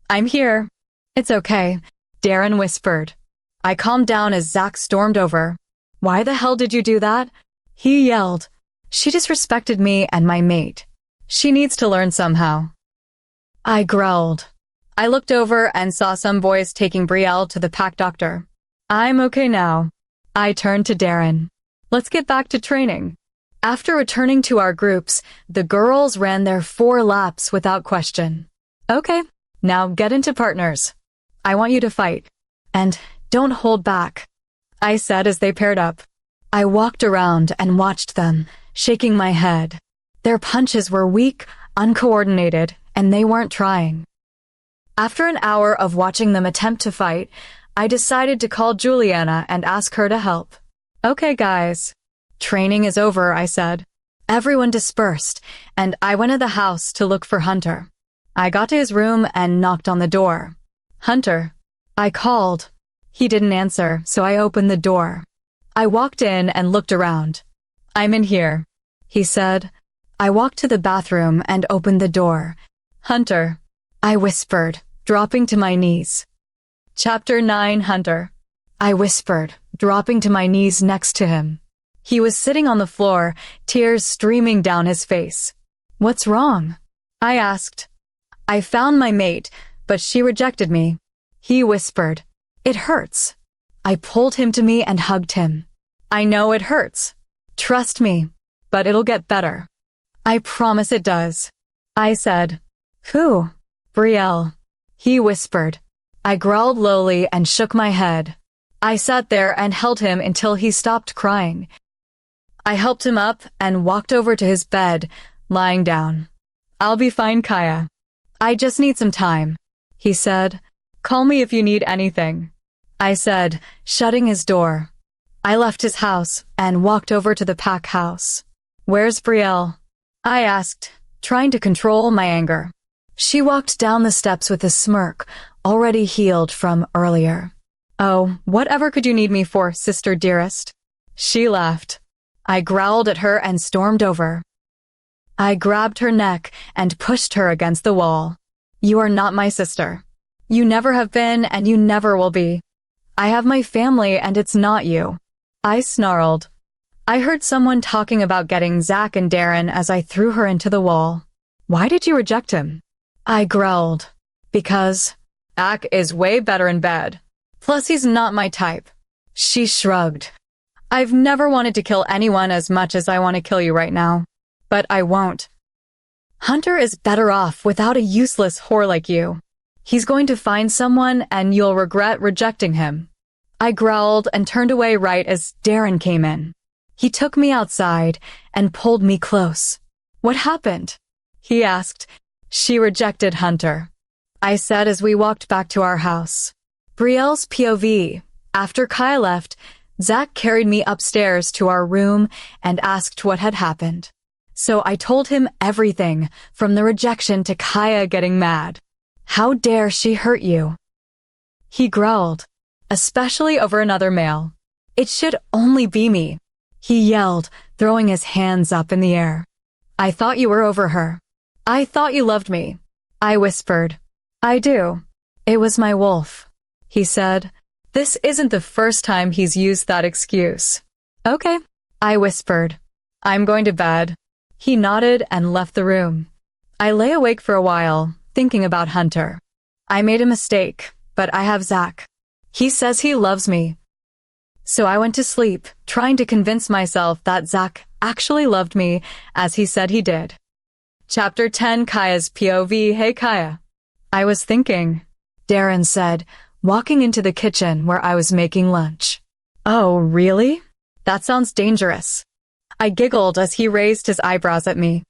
B: "I'm here." "It's okay," Darren whispered. I calmed down as Zach stormed over. "Why the hell did you do that?" he yelled. "She disrespected me and my mate. She needs to learn somehow." I growled. I looked over and saw some boys taking Brielle to the pack doctor. "I'm okay now." I turned to Darren. "Let's get back to training." After returning to our groups, the girls ran their 4 laps without question. "Okay, now get into partners. I want you to fight. And don't hold back," I said as they paired up. I walked around and watched them, shaking my head. Their punches were weak, uncoordinated, and they weren't trying. After an hour of watching them attempt to fight, I decided to call Juliana and ask her to help. "Okay, guys. Training is over," I said. Everyone dispersed, and I went to the house to look for Hunter. I got to his room and knocked on the door. "Hunter," I called. He didn't answer, so I opened the door. I walked in and looked around. "I'm in here," he said. I walked to the bathroom and opened the door. "Hunter," I whispered, dropping to my knees. Chapter 9, Hunter. I whispered, dropping to my knees next to him. He was sitting on the floor, tears streaming down his face. "What's wrong?" I asked. "I found my mate, but she rejected me," he whispered. "It hurts." I pulled him to me and hugged him. "I know it hurts. Trust me, but it'll get better." "I promise it does," I said. "Who?" "Brielle," he whispered. I growled lowly and shook my head. I sat there and held him until he stopped crying. I helped him up and walked over to his bed, lying down. "I'll be fine, Kaia. I just need some time," he said. "Call me if you need anything," I said, shutting his door. I left his house and walked over to the pack house. "Where's Brielle?" I asked, trying to control my anger. She walked down the steps with a smirk, already healed from earlier. "Oh, whatever could you need me for, sister dearest?" She laughed. I growled at her and stormed over. I grabbed her neck and pushed her against the wall. "You are not my sister. You never have been and you never will be. I have my family and it's not you." I snarled. I heard someone talking about getting Zach and Darren as I threw her into the wall. "Why did you reject him?" I growled. "Because Zach is way better in bed. Plus he's not my type." She shrugged. "I've never wanted to kill anyone as much as I want to kill you right now. But I won't. Hunter is better off without a useless whore like you. He's going to find someone and you'll regret rejecting him." I growled and turned away right as Darren came in. He took me outside and pulled me close. "What happened?" he asked. "She rejected Hunter," I said as we walked back to our house. Brielle's POV. After Kaia left, Zach carried me upstairs to our room and asked what had happened. So I told him everything, from the rejection to Kaia getting mad. "How dare she hurt you?" He growled, especially over another male. "It should only be me," he yelled, throwing his hands up in the air. "I thought you were over her." "I thought you loved me," I whispered. "I do. It was my wolf," he said. This isn't the first time he's used that excuse. "Okay," I whispered. "I'm going to bed." He nodded and left the room. I lay awake for a while, thinking about Hunter. I made a mistake, but I have Zach. He says he loves me. So I went to sleep, trying to convince myself that Zach actually loved me, as he said he did. Chapter 10, Kaia's POV. "Hey, Kaia." "I was thinking," Darren said, walking into the kitchen where I was making lunch. "Oh, really? That sounds dangerous." I giggled as he raised his eyebrows at me.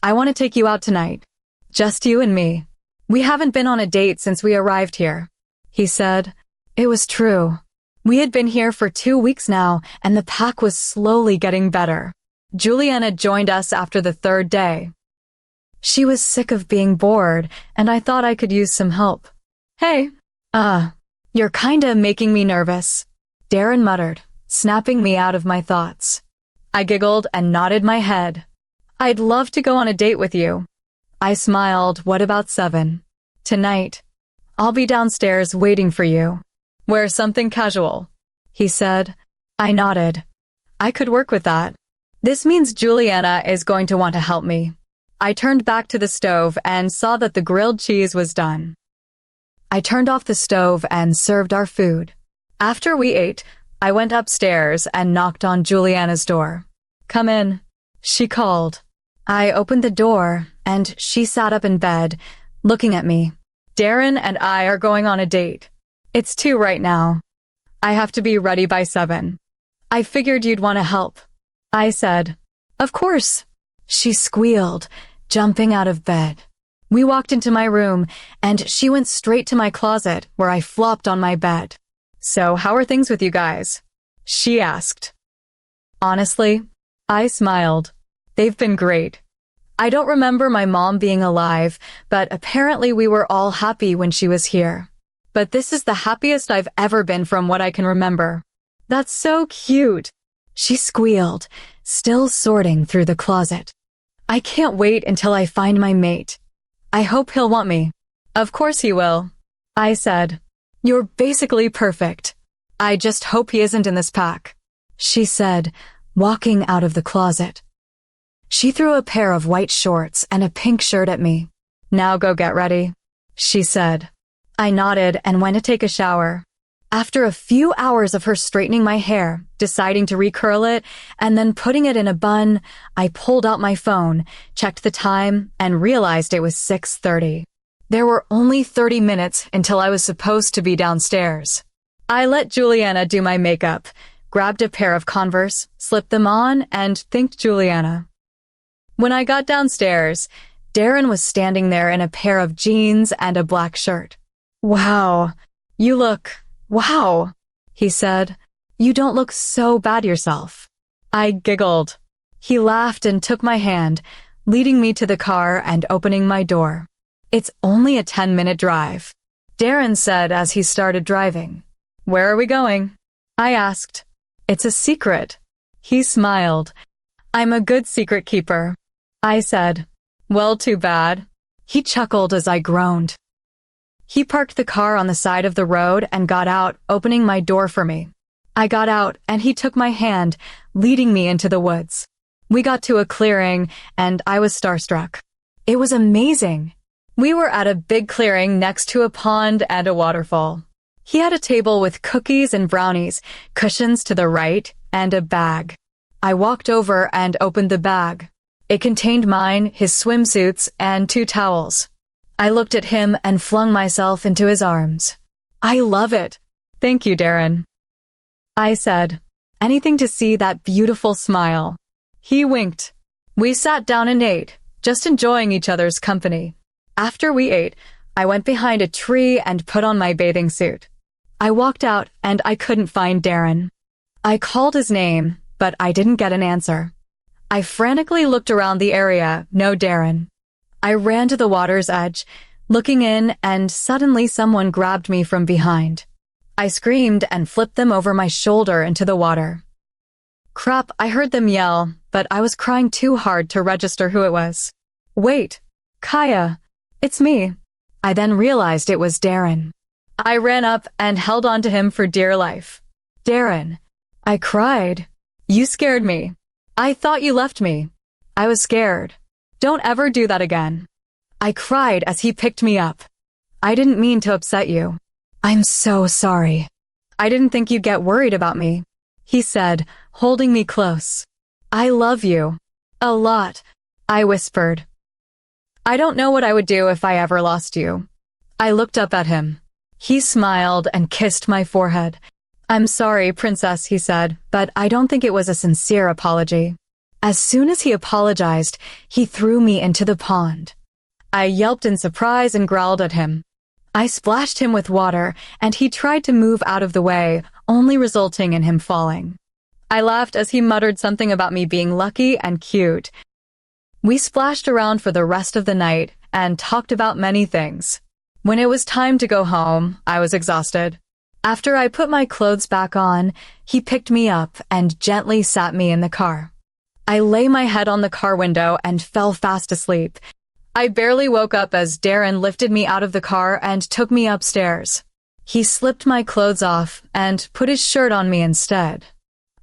B: "I want to take you out tonight. Just you and me. We haven't been on a date since we arrived here," he said. It was true. We had been here for 2 weeks now, and the pack was slowly getting better. Juliana joined us after the 3rd day. She was sick of being bored, and I thought I could use some help. "Hey, you're kinda making me nervous," Darren muttered, snapping me out of my thoughts. I giggled and nodded my head. "I'd love to go on a date with you." I smiled. "What about 7? Tonight. I'll be downstairs waiting for you. Wear something casual," he said. I nodded. I could work with that. This means Juliana is going to want to help me. I turned back to the stove and saw that the grilled cheese was done. I turned off the stove and served our food. After we ate, I went upstairs and knocked on Juliana's door. "Come in," she called. I opened the door, and she sat up in bed, looking at me. "Darren and I are going on a date. It's 2 right now. I have to be ready by 7. I figured you'd want to help," I said. "Of course," she squealed, jumping out of bed. We walked into my room, and she went straight to my closet, where I flopped on my bed. "So, how are things with you guys?" she asked. Honestly, I smiled. They've been great. I don't remember my mom being alive, but apparently we were all happy when she was here. But this is the happiest I've ever been from what I can remember. "That's so cute," she squealed, still sorting through the closet. "I can't wait until I find my mate. I hope he'll want me." "Of course he will," I said. "You're basically perfect. I just hope he isn't in this pack," she said, walking out of the closet. She threw a pair of white shorts and a pink shirt at me. "Now go get ready," she said. I nodded and went to take a shower. After a few hours of her straightening my hair, deciding to recurl it, and then putting it in a bun, I pulled out my phone, checked the time, and realized it was 6:30. There were only 30 minutes until I was supposed to be downstairs. I let Juliana do my makeup, grabbed a pair of Converse, slipped them on, and thanked Juliana. When I got downstairs, Darren was standing there in a pair of jeans and a black shirt. "Wow, you look... wow," he said. You don't look so bad yourself." I giggled. He laughed and took my hand, leading me to the car and opening my door. "It's only a 10-minute drive," Darren said as he started driving. "Where are we going?" I asked. "It's a secret." He smiled. "I'm a good secret keeper," I said. "Well, too bad." He chuckled as I groaned. He parked the car on the side of the road and got out, opening my door for me. I got out and he took my hand, leading me into the woods. We got to a clearing and I was starstruck. It was amazing. We were at a big clearing next to a pond and a waterfall. He had a table with cookies and brownies, cushions to the right, and a bag. I walked over and opened the bag. It contained mine, his swimsuits, and 2 towels. I looked at him and flung myself into his arms. "I love it." "Thank you, Darren," I said. Anything to see that beautiful smile. He winked. We sat down and ate, just enjoying each other's company. After we ate, I went behind a tree and put on my bathing suit. I walked out and I couldn't find Darren. I called his name, but I didn't get an answer. I frantically looked around the area, no Darren. I ran to the water's edge, looking in, and suddenly someone grabbed me from behind. I screamed and flipped them over my shoulder into the water. Crap, I heard them yell, but I was crying too hard to register who it was. "Wait, Kaia, it's me." I then realized it was Darren. I ran up and held on to him for dear life. "Darren," I cried. "You scared me. I thought you left me. I was scared. Don't ever do that again." I cried as he picked me up. "I didn't mean to upset you. I'm so sorry. I didn't think you'd get worried about me," he said, holding me close. "I love you. A lot," I whispered. "I don't know what I would do if I ever lost you." I looked up at him. He smiled and kissed my forehead. "I'm sorry, princess," he said, but I don't think it was a sincere apology. As soon as he apologized, he threw me into the pond. I yelped in surprise and growled at him. I splashed him with water, and he tried to move out of the way, only resulting in him falling. I laughed as he muttered something about me being lucky and cute. We splashed around for the rest of the night and talked about many things. When it was time to go home, I was exhausted. After I put my clothes back on, he picked me up and gently sat me in the car. I lay my head on the car window and fell fast asleep. I barely woke up as Darren lifted me out of the car and took me upstairs. He slipped my clothes off and put his shirt on me instead.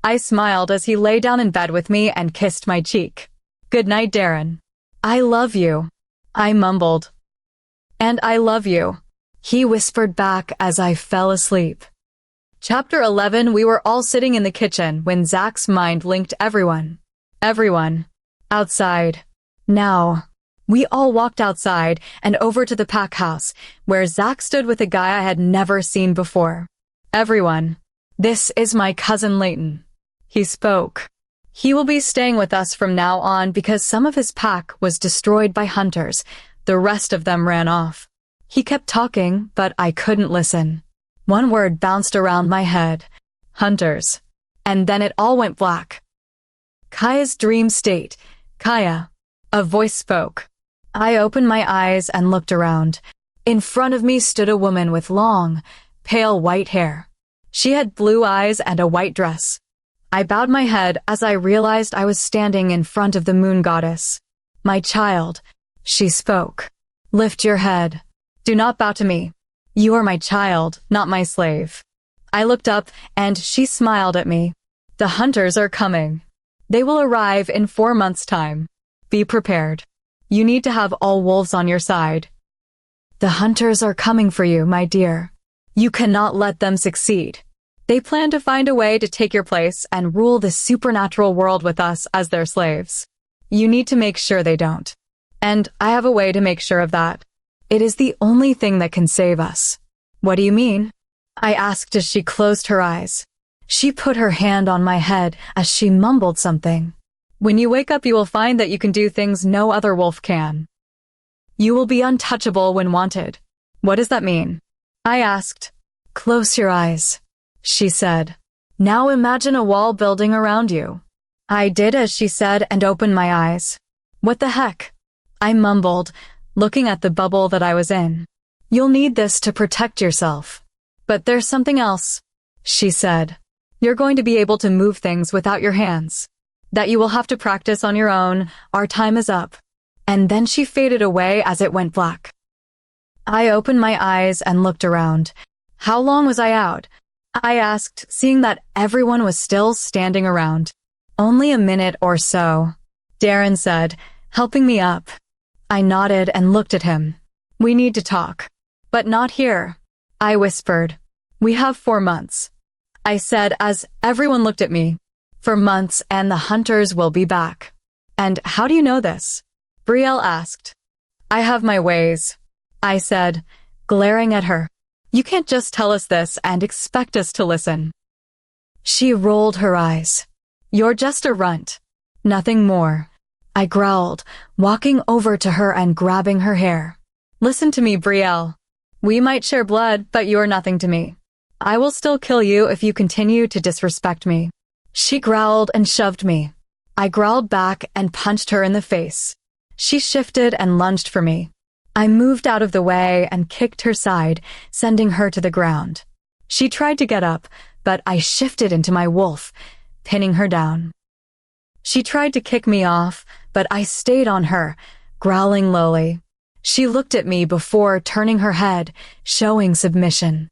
B: I smiled as he lay down in bed with me and kissed my cheek. "Good night, Darren." "I love you," I mumbled. "And I love you," he whispered back as I fell asleep. Chapter 11. We were all sitting in the kitchen when Zach's mind linked everyone. Everyone. Outside. Now. We all walked outside and over to the pack house, where Zach stood with a guy I had never seen before. "Everyone. This is my cousin Leighton." He spoke. "He will be staying with us from now on because some of his pack was destroyed by hunters. The rest of them ran off." He kept talking, but I couldn't listen. One word bounced around my head. Hunters. And then it all went black. "Kaia's dream state. Kaia." A voice spoke. I opened my eyes and looked around. In front of me stood a woman with long, pale white hair. She had blue eyes and a white dress. I bowed my head as I realized I was standing in front of the moon goddess. "My child," she spoke. "Lift your head. Do not bow to me. You are my child, not my slave." I looked up and she smiled at me. "The hunters are coming. They will arrive in 4 months' time. Be prepared. You need to have all wolves on your side. The hunters are coming for you, my dear. You cannot let them succeed. They plan to find a way to take your place and rule this supernatural world with us as their slaves. You need to make sure they don't. And I have a way to make sure of that. It is the only thing that can save us." "What do you mean?" I asked as she closed her eyes. She put her hand on my head as she mumbled something. "When you wake up, you will find that you can do things no other wolf can. You will be untouchable when wanted." "What does that mean?" I asked. "Close your eyes," she said. Now imagine a wall building around you. I did as she said and opened my eyes. What the heck? I mumbled, looking at the bubble that I was in. You'll need this to protect yourself. But there's something else, she said. You're going to be able to move things without your hands. That you will have to practice on your own. Our time is up. And then she faded away as it went black. I opened my eyes and looked around. How long was I out? I asked, seeing that everyone was still standing around. Only a minute or so, Darren said, helping me up. I nodded and looked at him. We need to talk. But not here, I whispered. We have 4 months, I said as everyone looked at me. 4 months and the hunters will be back. And how do you know this? Brielle asked. I have my ways, I said, glaring at her. You can't just tell us this and expect us to listen. She rolled her eyes. You're just a runt. Nothing more, I growled, walking over to her and grabbing her hair. Listen to me, Brielle. We might share blood, but you're nothing to me. I will still kill you if you continue to disrespect me. She growled and shoved me. I growled back and punched her in the face. She shifted and lunged for me. I moved out of the way and kicked her side, sending her to the ground. She tried to get up, but I shifted into my wolf, pinning her down. She tried to kick me off, but I stayed on her, growling lowly. She looked at me before turning her head, showing submission.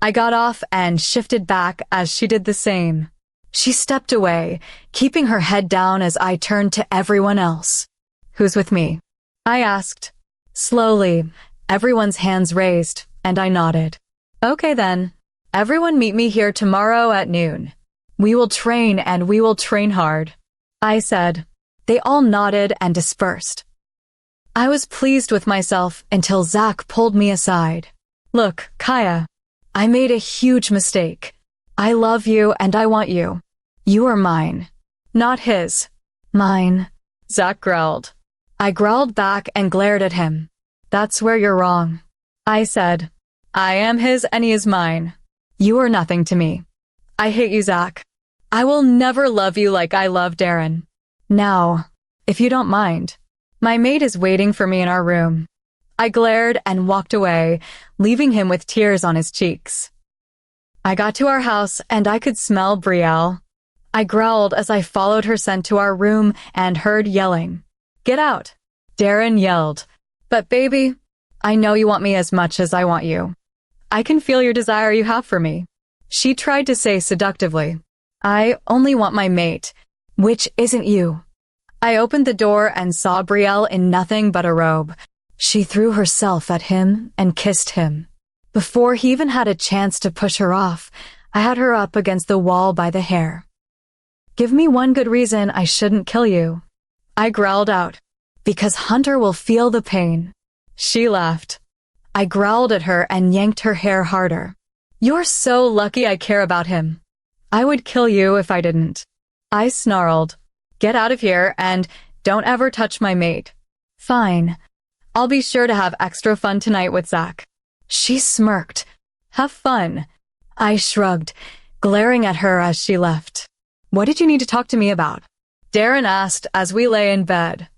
B: I got off and shifted back as she did the same. She stepped away, keeping her head down as I turned to everyone else. Who's with me? I asked. Slowly, everyone's hands raised, and I nodded. Okay then. Everyone meet me here tomorrow at noon. We will train and we will train hard, I said. They all nodded and dispersed. I was pleased with myself until Zach pulled me aside. Look, Kaia, I made a huge mistake. I love you and I want you. You are mine. Not his. Mine, Zach growled. I growled back and glared at him. That's where you're wrong, I said. I am his and he is mine. You are nothing to me. I hate you, Zach. I will never love you like I love Darren. Now, if you don't mind, my mate is waiting for me in our room. I glared and walked away, leaving him with tears on his cheeks. I got to our house and I could smell Brielle. I growled as I followed her scent to our room and heard yelling. Get out, Darren yelled. But baby, I know you want me as much as I want you. I can feel your desire you have for me, she tried to say seductively. I only want my mate, which isn't you. I opened the door and saw Brielle in nothing but a robe. She threw herself at him and kissed him. Before he even had a chance to push her off, I had her up against the wall by the hair. Give me one good reason I shouldn't kill you, I growled out. Because Hunter will feel the pain. She laughed. I growled at her and yanked her hair harder. You're so lucky I care about him. I would kill you if I didn't. I snarled. Get out of here and don't ever touch my mate. Fine. I'll be sure to have extra fun tonight with Zach. She smirked. Have fun. I shrugged, glaring at her as she left. What did you need to talk to me about? Darren asked as we lay in bed.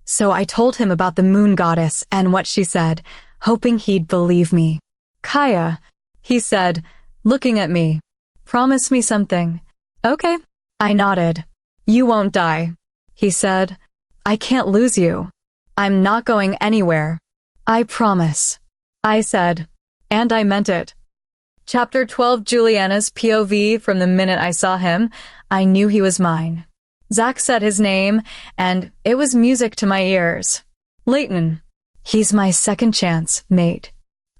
B: So I told him about the moon goddess and what she said, hoping he'd believe me. Kaia, he said, looking at me. Promise me something. Okay. I nodded. You won't die, he said. I can't lose you. I'm not going anywhere. I promise, I said. And I meant it. Chapter 12. Juliana's POV. From the minute I saw him, I knew he was mine. Zach said his name, and it was music to my ears. Leighton. He's my second chance, mate.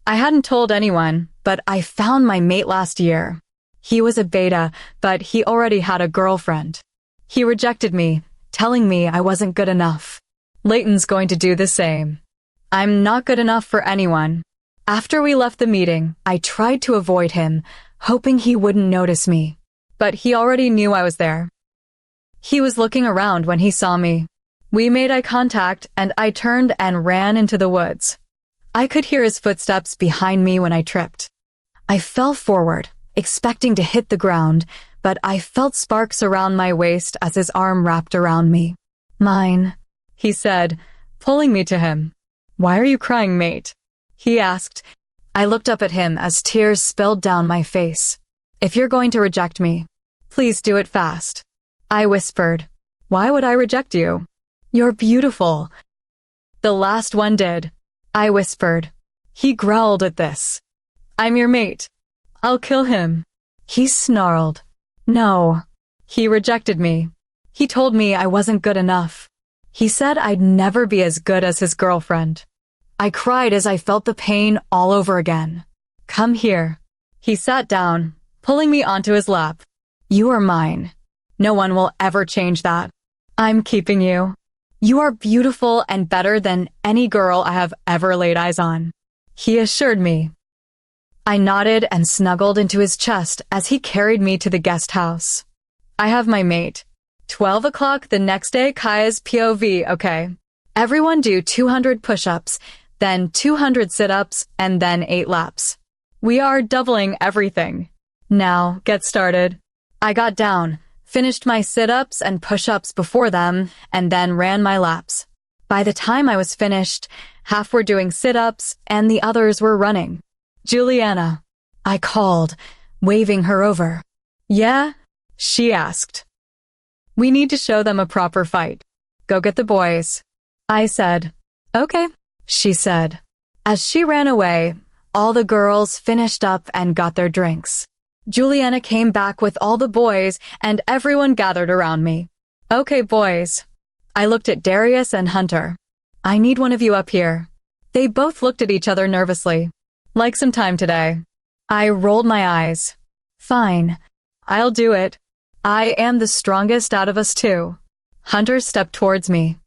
B: I hadn't told anyone, but I found my mate last year. He was a beta, but he already had a girlfriend. He rejected me, telling me I wasn't good enough. Leighton's going to do the same. I'm not good enough for anyone. After we left the meeting, I tried to avoid him, hoping he wouldn't notice me. But he already knew I was there. He was looking around when he saw me. We made eye contact, and I turned and ran into the woods. I could hear his footsteps behind me when I tripped. I fell forward, expecting to hit the ground, but I felt sparks around my waist as his arm wrapped around me. Mine, he said, pulling me to him. Why are you crying, mate? He asked. I looked up at him as tears spilled down my face. If you're going to reject me, please do it fast. I whispered. Why would I reject you? You're beautiful. The last one did. I whispered. He growled at this. I'm your mate. I'll kill him. He snarled. No. He rejected me. He told me I wasn't good enough. He said I'd never be as good as his girlfriend. I cried as I felt the pain all over again. Come here. He sat down, pulling me onto his lap. You are mine. No one will ever change that. I'm keeping you. You are beautiful and better than any girl I have ever laid eyes on, he assured me. I nodded and snuggled into his chest as he carried me to the guest house. I have my mate. 12 o'clock the next day, Kaia's POV, okay? Everyone do 200 push-ups, then 200 sit-ups, and then 8 laps. We are doubling everything. Now, get started. I got down, finished my sit-ups and push-ups before them, and then ran my laps. By the time I was finished, half were doing sit-ups and the others were running. Juliana, I called, waving her over. Yeah? She asked. We need to show them a proper fight. Go get the boys. I said. Okay, she said. As she ran away, all the girls finished up and got their drinks. Juliana came back with all the boys and everyone gathered around me. Okay, boys. I looked at Darius and Hunter. I need one of you up here. They both looked at each other nervously. Like some time today. I rolled my eyes. Fine. I'll do it. I am the strongest out of us two. Hunter stepped towards me.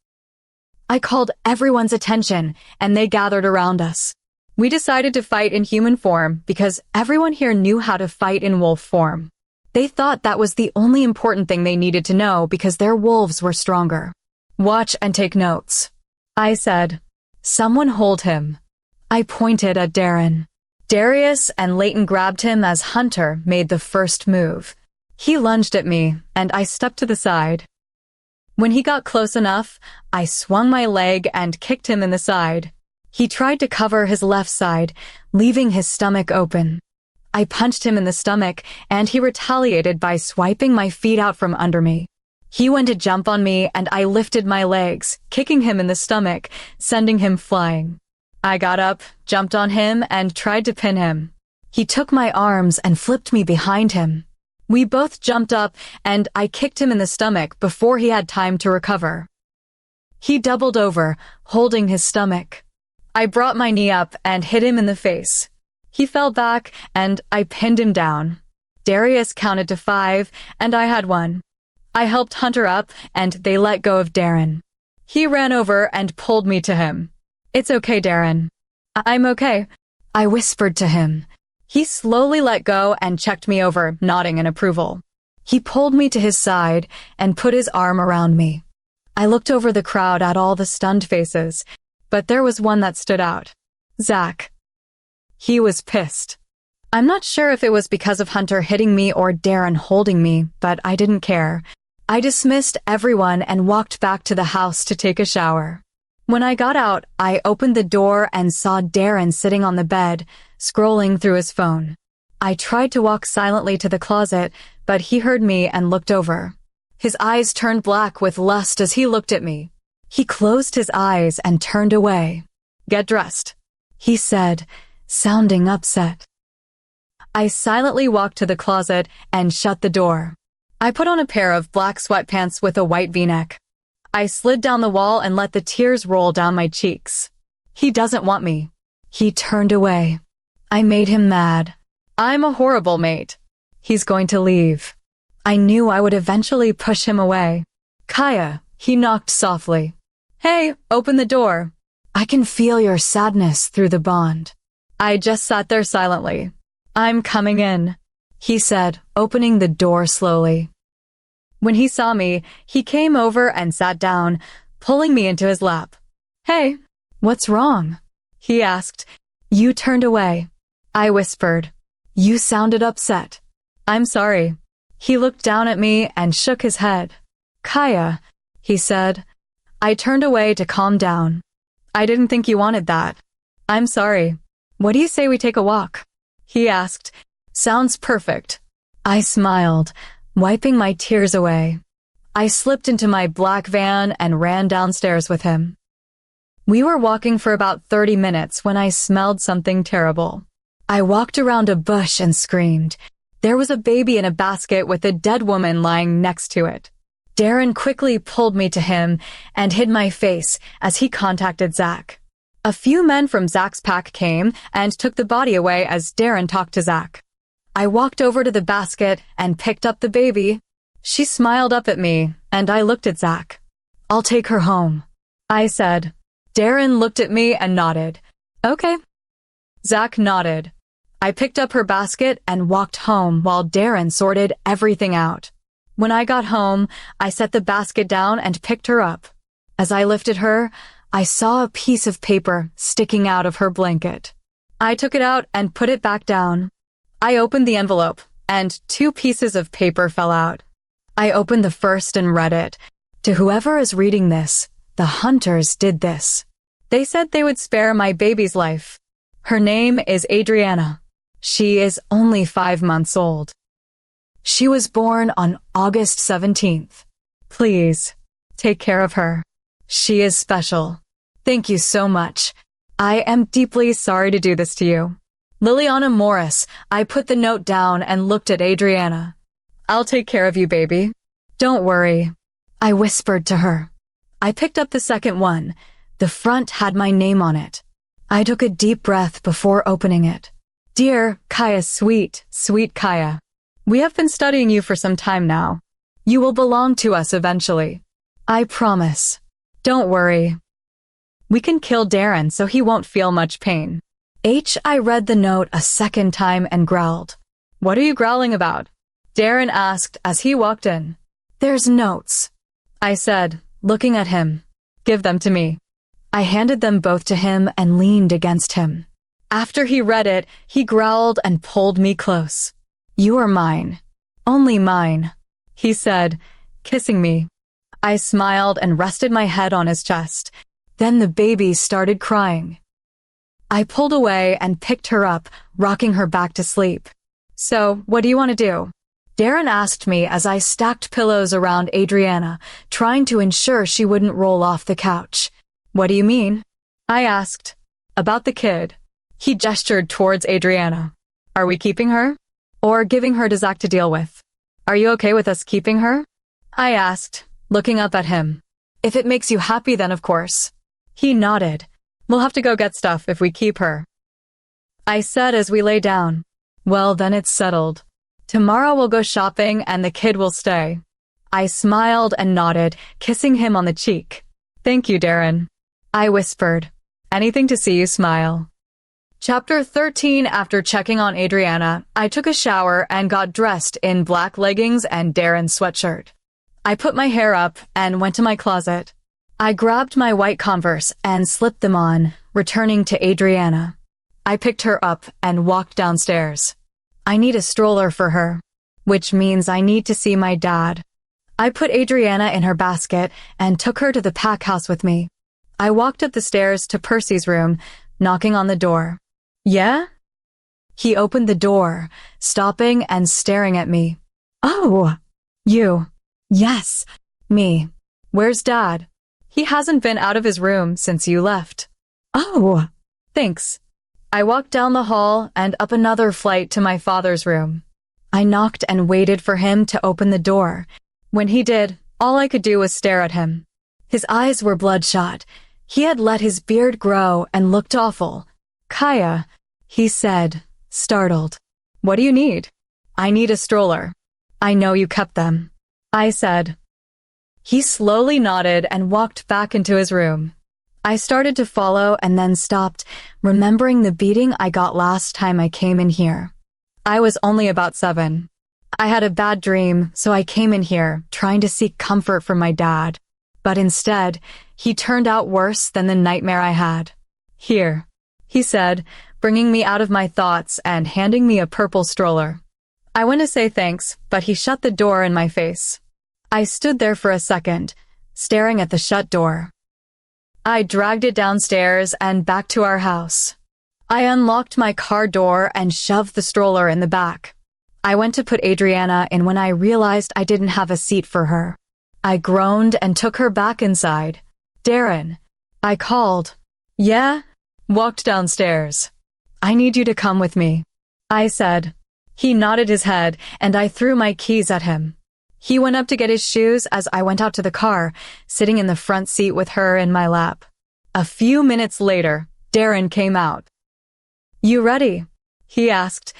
B: I called everyone's attention and they gathered around us. We decided to fight in human form because everyone here knew how to fight in wolf form. They thought that was the only important thing they needed to know because their wolves were stronger. Watch and take notes. I said. Someone hold him. I pointed at Darren. Darius and Leighton grabbed him as Hunter made the first move. He lunged at me, and I stepped to the side. When he got close enough, I swung my leg and kicked him in the side. He tried to cover his left side, leaving his stomach open. I punched him in the stomach, and he retaliated by swiping my feet out from under me. He went to jump on me, and I lifted my legs, kicking him in the stomach, sending him flying. I got up, jumped on him, and tried to pin him. He took my arms and flipped me behind him. We both jumped up, and I kicked him in the stomach before he had time to recover. He doubled over, holding his stomach. I brought my knee up and hit him in the face. He fell back, and I pinned him down. Darius counted to 5, and I had 1. I helped Hunter up, and they let go of Darren. He ran over and pulled me to him. It's okay, Darren. I'm okay, I whispered to him. He slowly let go and checked me over, nodding in approval. He pulled me to his side and put his arm around me. I looked over the crowd at all the stunned faces, but there was one that stood out. Zach. He was pissed. I'm not sure if it was because of Hunter hitting me or Darren holding me, but I didn't care. I dismissed everyone and walked back to the house to take a shower. When I got out, I opened the door and saw Darren sitting on the bed, scrolling through his phone. I tried to walk silently to the closet, but he heard me and looked over. His eyes turned black with lust as he looked at me. He closed his eyes and turned away. Get dressed, he said, sounding upset. I silently walked to the closet and shut the door. I put on a pair of black sweatpants with a white V-neck. I slid down the wall and let the tears roll down my cheeks. He doesn't want me. He turned away. I made him mad. I'm a horrible mate. He's going to leave. I knew I would eventually push him away. Kaia, he knocked softly. Hey, open the door. I can feel your sadness through the bond. I just sat there silently. I'm coming in, he said, opening the door slowly. When he saw me, he came over and sat down, pulling me into his lap. Hey, what's wrong? He asked. You turned away. I whispered. You sounded upset. I'm sorry. He looked down at me and shook his head. Kaia, he said. I turned away to calm down. I didn't think you wanted that. I'm sorry. What do you say we take a walk? He asked. Sounds perfect. I smiled, wiping my tears away. I slipped into my black van and ran downstairs with him. We were walking for about 30 minutes when I smelled something terrible. I walked around a bush and screamed. There was a baby in a basket with a dead woman lying next to it. Darren quickly pulled me to him and hid my face as he contacted Zach. A few men from Zach's pack came and took the body away as Darren talked to Zach. I walked over to the basket and picked up the baby. She smiled up at me, and I looked at Zach. I'll take her home, I said. Darren looked at me and nodded. Okay. Zach nodded. I picked up her basket and walked home while Darren sorted everything out. When I got home, I set the basket down and picked her up. As I lifted her, I saw a piece of paper sticking out of her blanket. I took it out and put it back down. I opened the envelope, and 2 pieces of paper fell out. I opened the first and read it. To whoever is reading this, the hunters did this. They said they would spare my baby's life. Her name is Adriana. She is only 5 months old. She was born on August 17th. Please, take care of her. She is special. Thank you so much. I am deeply sorry to do this to you. Liliana Morris. I put the note down and looked at Adriana. I'll take care of you, baby. Don't worry, I whispered to her. I picked up the second one. The front had my name on it. I took a deep breath before opening it. Dear Kaia, sweet Kaia. We have been studying you for some time now. You will belong to us eventually. I promise. Don't worry. We can kill Darren so he won't feel much pain. I read the note a second time and growled. What are you growling about? Darren asked as he walked in. There's notes, I said, looking at him. Give them to me. I handed them both to him and leaned against him. After he read it, he growled and pulled me close. You are mine. Only mine, he said, kissing me. I smiled and rested my head on his chest. Then the baby started crying. I pulled away and picked her up, rocking her back to sleep. So, what do you want to do? Darren asked me as I stacked pillows around Adriana, trying to ensure she wouldn't roll off the couch. What do you mean? I asked. About the kid. He gestured towards Adriana. Are we keeping her? Or giving her to Zach to deal with? Are you okay with us keeping her? I asked, looking up at him. If it makes you happy, then of course. He nodded. We'll have to go get stuff if we keep her. I said as we lay down. Well, then it's settled. Tomorrow we'll go shopping and the kid will stay. I smiled and nodded, kissing him on the cheek. Thank you, Darren. I whispered. Anything to see you smile. Chapter 13. After checking on Adriana, I took a shower and got dressed in black leggings and Darren's sweatshirt. I put my hair up and went to my closet. I grabbed my white Converse and slipped them on, returning to Adriana. I picked her up and walked downstairs. I need a stroller for her, which means I need to see my dad. I put Adriana in her basket and took her to the pack house with me. I walked up the stairs to Percy's room, knocking on the door. Yeah? He opened the door, stopping and staring at me. Oh, you. Yes, me. Where's Dad? He hasn't been out of his room since you left. Oh, thanks. I walked down the hall and up another flight to my father's room. I knocked and waited for him to open the door. When he did, all I could do was stare at him. His eyes were bloodshot. He had let his beard grow and looked awful. Kaia, he said, startled. What do you need? I need a stroller. I know you kept them, I said. He slowly nodded and walked back into his room. I started to follow and then stopped, remembering the beating I got last time I came in here. I was only about 7. I had a bad dream, so I came in here, trying to seek comfort from my dad. But instead, he turned out worse than the nightmare I had. Here, he said, bringing me out of my thoughts and handing me a purple stroller. I went to say thanks, but he shut the door in my face. I stood there for a second, staring at the shut door. I dragged it downstairs and back to our house. I unlocked my car door and shoved the stroller in the back. I went to put Adriana in when I realized I didn't have a seat for her. I groaned and took her back inside. Darren, I called. Yeah? Walked downstairs. I need you to come with me, I said. He nodded his head and I threw my keys at him. He went up to get his shoes as I went out to the car, sitting in the front seat with her in my lap. A few minutes later, Darren came out. You ready? He asked.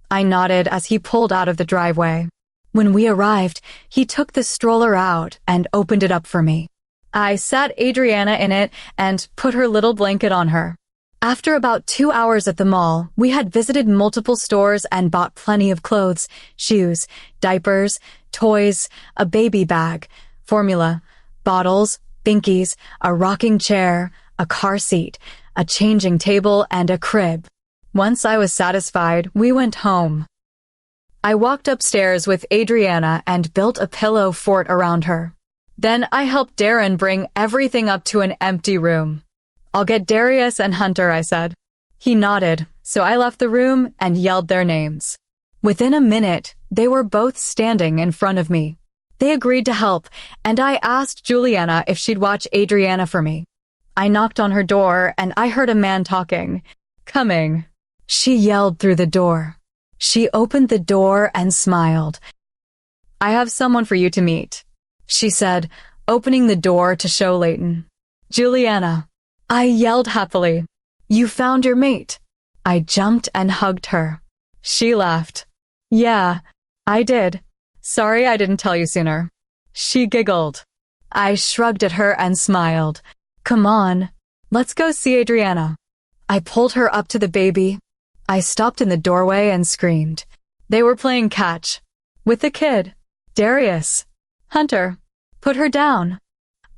B: I nodded as he pulled out of the driveway. When we arrived, he took the stroller out and opened it up for me. I sat Adriana in it and put her little blanket on her. After about 2 hours at the mall, we had visited multiple stores and bought plenty of clothes, shoes, diapers, toys, a baby bag, formula, bottles, binkies, a rocking chair, a car seat, a changing table, and a crib. Once I was satisfied, we went home. I walked upstairs with Adriana and built a pillow fort around her. Then I helped Darren bring everything up to an empty room. I'll get Darius and Hunter, I said. He nodded, so I left the room and yelled their names. Within a minute, they were both standing in front of me. They agreed to help, and I asked Juliana if she'd watch Adriana for me. I knocked on her door, and I heard a man talking. Coming. She yelled through the door. She opened the door and smiled. I have someone for you to meet, she said, opening the door to show Leighton. Juliana. I yelled happily. You found your mate. I jumped and hugged her. She laughed. Yeah, I did. Sorry I didn't tell you sooner. She giggled. I shrugged at her and smiled. Come on, let's go see Adriana. I pulled her up to the baby. I stopped in the doorway and screamed. They were playing catch. With the kid. Darius. Hunter. Put her down.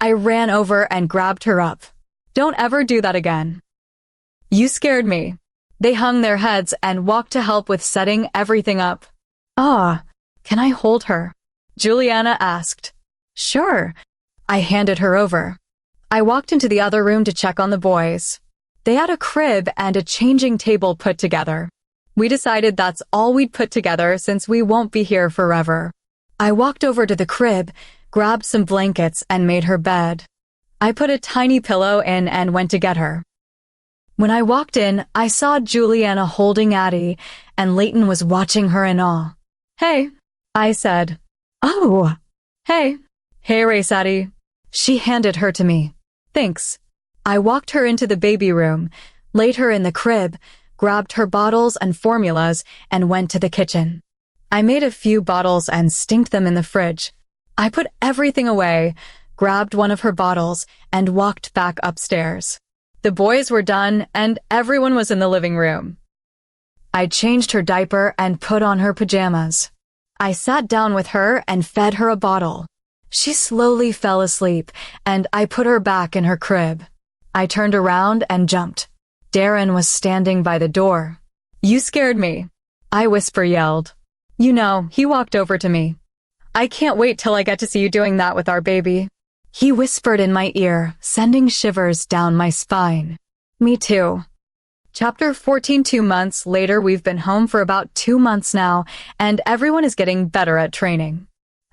B: I ran over and grabbed her up. Don't ever do that again. You scared me. They hung their heads and walked to help with setting everything up. Can I hold her? Juliana asked. Sure. I handed her over. I walked into the other room to check on the boys. They had a crib and a changing table put together. We decided that's all we'd put together since we won't be here forever. I walked over to the crib, grabbed some blankets, and made her bed. I put a tiny pillow in and went to get her. When I walked in, I saw Juliana holding Addie, and Leighton was watching her in awe. Hey, I said. Oh, hey. Hey, Race Addie. She handed her to me. Thanks. I walked her into the baby room, laid her in the crib, grabbed her bottles and formulas, and went to the kitchen. I made a few bottles and stinked them in the fridge. I put everything away, grabbed one of her bottles, and walked back upstairs. The boys were done, and everyone was in the living room. I changed her diaper and put on her pajamas. I sat down with her and fed her a bottle. She slowly fell asleep, and I put her back in her crib. I turned around and jumped. Darren was standing by the door. You scared me, I whisper-yelled. You know, he walked over to me. I can't wait till I get to see you doing that with our baby. He whispered in my ear, sending shivers down my spine. Me too. Chapter 14. 2 months later, we've been home for about 2 months now, and everyone is getting better at training.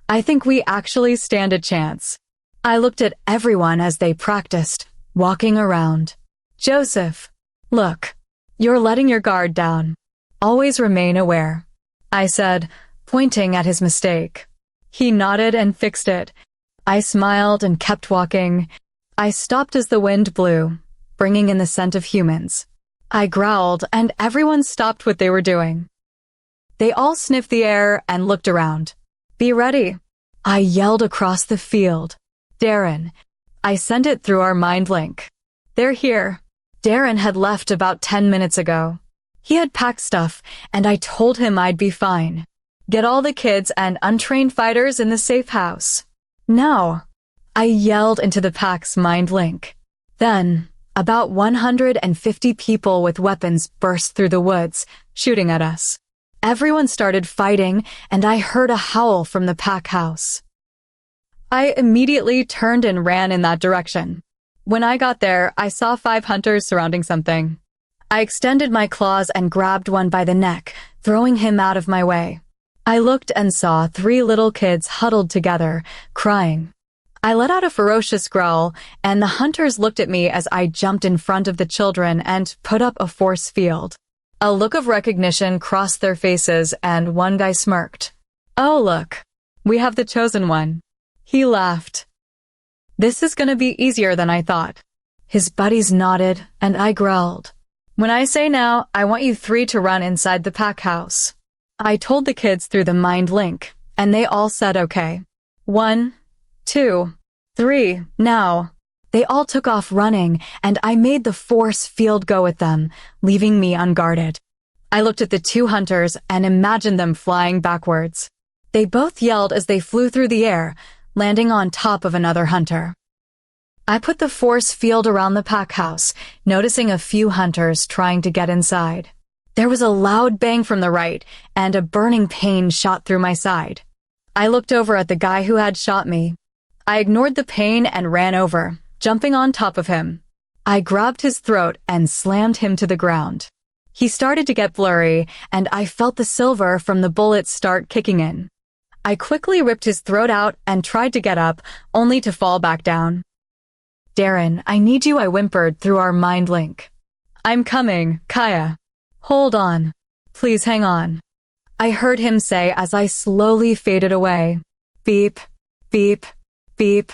B: I think we actually stand a chance. I looked at everyone as they practiced, walking around. Joseph, look, you're letting your guard down. Always remain aware, I said, pointing at his mistake. He nodded and fixed it. I smiled and kept walking. I stopped as the wind blew, bringing in the scent of humans. I growled, and everyone stopped what they were doing. They all sniffed the air and looked around. Be ready, I yelled across the field. Darren, I sent it through our mind link. They're here. Darren had left about 10 minutes ago. He had packed stuff, and I told him I'd be fine. Get all the kids and untrained fighters in the safe house. No, I yelled into the pack's mind link. Then, About 150 people with weapons burst through the woods, shooting at us. Everyone started fighting, and I heard a howl from the pack house. I immediately turned and ran in that direction. When I got there, I saw 5 hunters surrounding something. I extended my claws and grabbed one by the neck, throwing him out of my way. I looked and saw 3 little kids huddled together, crying. I let out a ferocious growl, and the hunters looked at me as I jumped in front of the children and put up a force field. A look of recognition crossed their faces, and one guy smirked. "Oh, look, we have the chosen one." He laughed. "This is gonna be easier than I thought." His buddies nodded, and I growled. "When I say now, I want you 3 to run inside the pack house." I told the kids through the mind link, and they all said okay. 1, 2, 3, now. They all took off running, and I made the force field go with them, leaving me unguarded. I looked at the 2 hunters and imagined them flying backwards. They both yelled as they flew through the air, landing on top of another hunter. I put the force field around the pack house, noticing a few hunters trying to get inside. There was a loud bang from the right, and a burning pain shot through my side. I looked over at the guy who had shot me. I ignored the pain and ran over, jumping on top of him. I grabbed his throat and slammed him to the ground. He started to get blurry, and I felt the silver from the bullets start kicking in. I quickly ripped his throat out and tried to get up, only to fall back down. "Darren, I need you," I whimpered through our mind link. "I'm coming, Kaia. Hold on. Please hang on," I heard him say as I slowly faded away. Beep, beep, beep.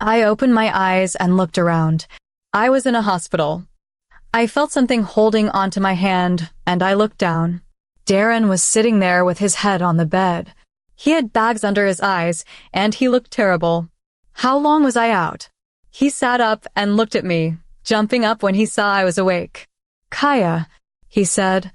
B: I opened my eyes and looked around. I was in a hospital. I felt something holding onto my hand, and I looked down. Darren was sitting there with his head on the bed. He had bags under his eyes, and he looked terrible. How long was I out? He sat up and looked at me, jumping up when he saw I was awake. "Kaia," he said.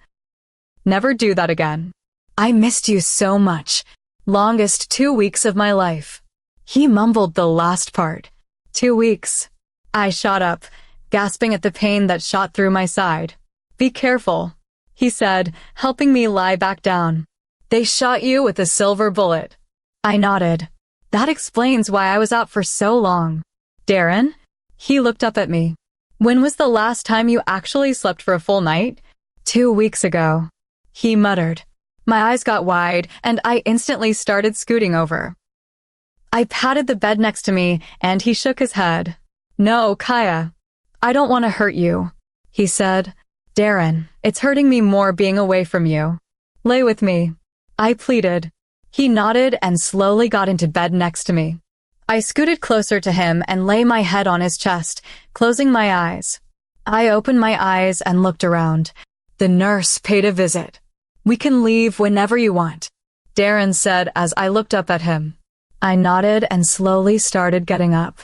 B: "Never do that again. I missed you so much. Longest 2 weeks of my life." He mumbled the last part. 2 weeks. I shot up, gasping at the pain that shot through my side. "Be careful," he said, helping me lie back down. "They shot you with a silver bullet." I nodded. That explains why I was out for so long. "Darren?" He looked up at me. "When was the last time you actually slept for a full night?" 2 weeks ago," he muttered. My eyes got wide, and I instantly started scooting over. I patted the bed next to me, and he shook his head. "No, Kaia. I don't want to hurt you," he said. "Darren, it's hurting me more being away from you. Lay with me," I pleaded. He nodded and slowly got into bed next to me. I scooted closer to him and lay my head on his chest, closing my eyes. I opened my eyes and looked around. The nurse paid a visit. "We can leave whenever you want," Darren said as I looked up at him. I nodded and slowly started getting up.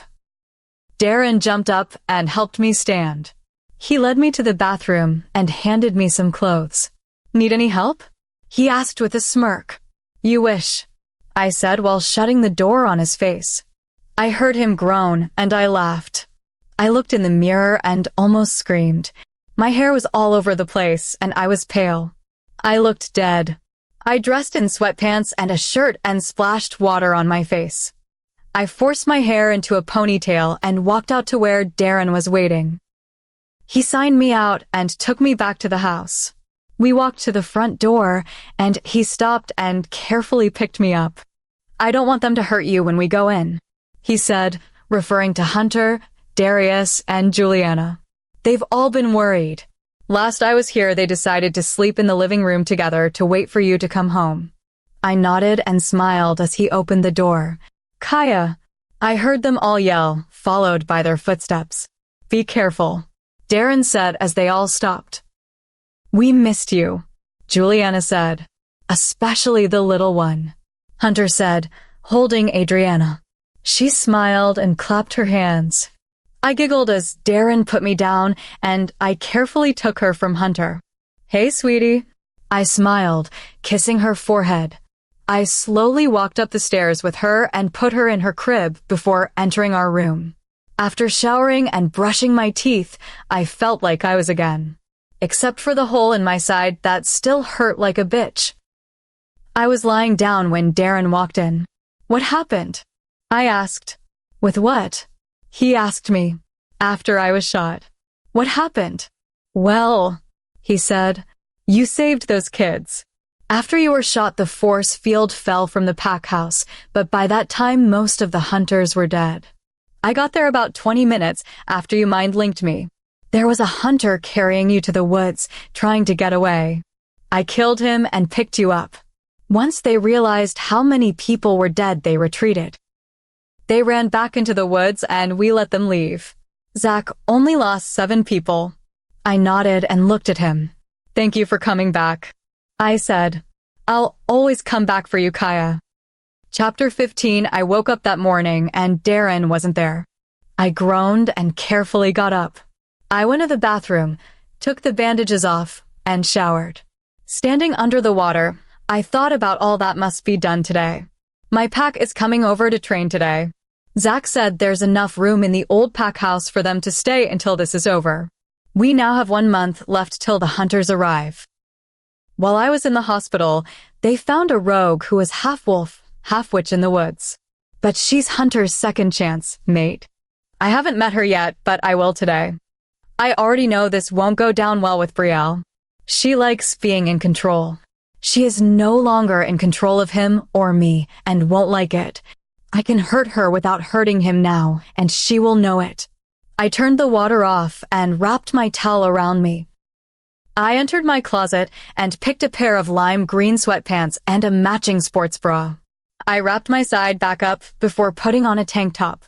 B: Darren jumped up and helped me stand. He led me to the bathroom and handed me some clothes. "Need any help?" he asked with a smirk. "You wish," I said while shutting the door on his face. I heard him groan, and I laughed. I looked in the mirror and almost screamed. My hair was all over the place, and I was pale. I looked dead. I dressed in sweatpants and a shirt and splashed water on my face. I forced my hair into a ponytail and walked out to where Darren was waiting. He signed me out and took me back to the house. We walked to the front door, and he stopped and carefully picked me up. "I don't want them to hurt you when we go in," he said, referring to Hunter, Darius, and Juliana. "They've all been worried. Last I was here, they decided to sleep in the living room together to wait for you to come home." I nodded and smiled as he opened the door. "Kaia," I heard them all yell, followed by their footsteps. "Be careful," Darren said as they all stopped. "We missed you," Juliana said. "Especially the little one," Hunter said, holding Adriana. She smiled and clapped her hands. I giggled as Darren put me down, and I carefully took her from Hunter. "Hey, sweetie," I smiled, kissing her forehead. I slowly walked up the stairs with her and put her in her crib before entering our room. After showering and brushing my teeth, I felt like I was again. Except for the hole in my side that still hurt like a bitch. I was lying down when Darren walked in. What happened? I asked. With what? He asked me. After I was shot. What happened? Well, he said, you saved those kids. After you were shot, the force field fell from the pack house, but by that time most of the hunters were dead. I got there about 20 minutes after you mind-linked me. There was a hunter carrying you to the woods, trying to get away. I killed him and picked you up. Once they realized how many people were dead, they retreated. They ran back into the woods and we let them leave. Zach only lost 7 people. I nodded and looked at him. Thank you for coming back. I said, I'll always come back for you, Kaia. Chapter 15. I woke up that morning and Darren wasn't there. I groaned and carefully got up. I went to the bathroom, took the bandages off, and showered. Standing under the water, I thought about all that must be done today. My pack is coming over to train today. Zach said there's enough room in the old pack house for them to stay until this is over. We now have 1 month left till the hunters arrive. While I was in the hospital, they found a rogue who was half wolf, half witch in the woods. But she's Hunter's second chance, mate. I haven't met her yet, but I will today. I already know this won't go down well with Brielle. She likes being in control. She is no longer in control of him or me and won't like it. I can hurt her without hurting him now, and she will know it. I turned the water off and wrapped my towel around me. I entered my closet and picked a pair of lime green sweatpants and a matching sports bra. I wrapped my side back up before putting on a tank top.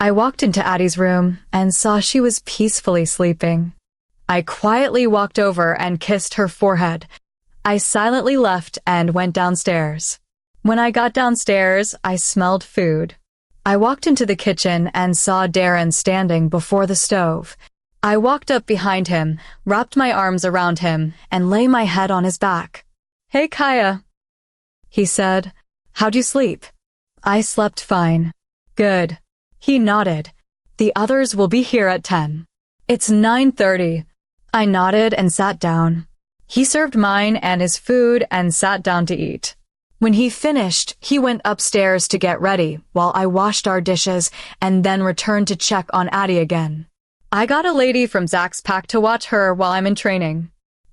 B: I walked into Addie's room and saw she was peacefully sleeping. I quietly walked over and kissed her forehead. I silently left and went downstairs. When I got downstairs, I smelled food. I walked into the kitchen and saw Darren standing before the stove. I walked up behind him, wrapped my arms around him, and lay my head on his back. Hey, Kaia, he said. How'd you sleep? I slept fine. Good. He nodded. The others will be here at 10. It's 9:30. I nodded and sat down. He served mine and his food and sat down to eat. When he finished, he went upstairs to get ready while I washed our dishes and then returned to check on Addie again. I got a lady from Zach's pack to watch her while I'm in training.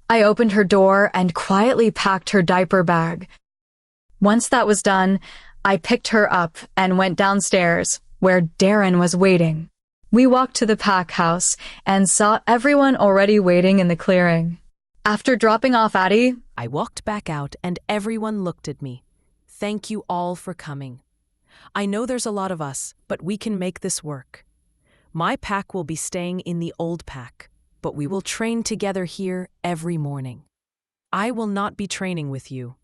B: I opened her door and quietly packed her diaper bag. Once that was done, I picked her up and went downstairs, where Darren was waiting. We walked to the pack house and saw everyone already waiting in the clearing. After dropping off Addie,
A: I walked back out and everyone looked at me. Thank you all for coming. I know there's a lot of us, but we can make this work. My pack will be staying in the old pack, but we will train together here every morning. I will not be training with you.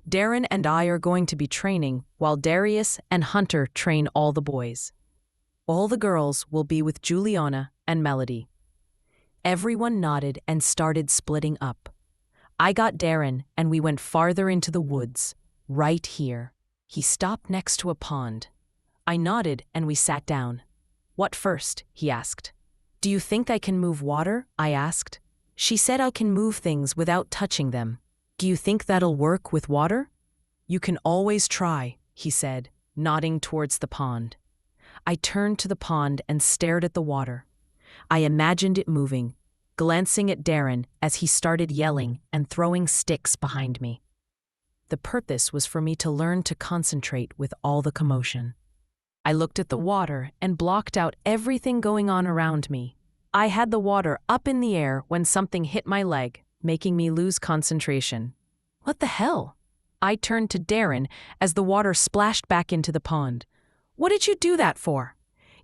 A: Darren and I are going to be training while Darius and Hunter train all the boys. All the girls will be with Juliana and Melody. Everyone nodded and started splitting up. I got Darren and we went farther into the woods, right here. He stopped next to a pond. I nodded and we sat down. What first? He asked. Do you think I can move water? I asked. She said I can move things without touching them. Do you think that'll work with water? You can always try, he said, nodding towards the pond. I turned to the pond and stared at the water. I imagined it moving, glancing at Darren as he started yelling and throwing sticks behind me. The purpose was for me to learn to concentrate with all the commotion. I looked at the water and blocked out everything going on around me. I had the water up in the air when something hit my leg, making me lose concentration. What the hell? I turned to Darren as the water splashed back into the pond. What did you do that for?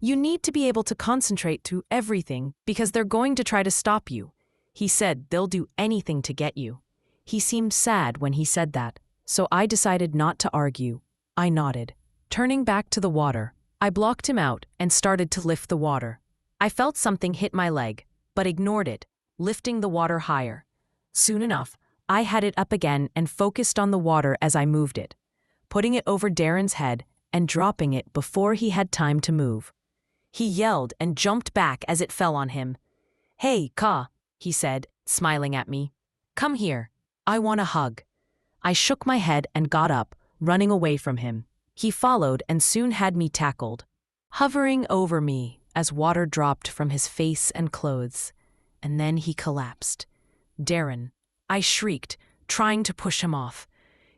A: You need to be able to concentrate to everything because they're going to try to stop you. He said they'll do anything to get you. He seemed sad when he said that, so I decided not to argue. I nodded. Turning back to the water, I blocked him out and started to lift the water. I felt something hit my leg, but ignored it, lifting the water higher. Soon enough, I had it up again and focused on the water as I moved it, putting it over Darren's head and dropping it before he had time to move. He yelled and jumped back as it fell on him. "Hey, Ka," he said, smiling at me. "Come here. I want a hug." I shook my head and got up, running away from him. He followed and soon had me tackled, hovering over me as water dropped from his face and clothes. And then he collapsed. "Darren," I shrieked, trying to push him off.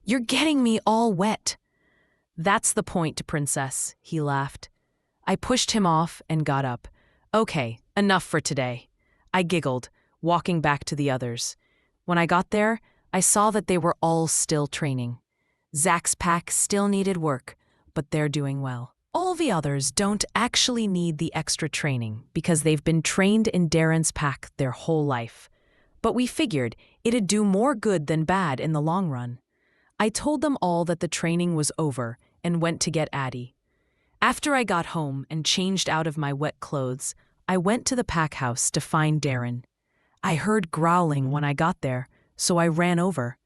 A: "You're getting me all wet." "That's the point, princess," he laughed. I pushed him off and got up. "Okay, enough for today." I giggled, walking back to the others. When I got there, I saw that they were all still training. Zach's pack still needed work, but they're doing well. All the others don't actually need the extra training because they've been trained in Darren's pack their whole life. But we figured it'd do more good than bad in the long run. I told them all that the training was over and went to get Addie. After I got home and changed out of my wet clothes, I went to the pack house to find Darren. I heard growling when I got there, so I ran over.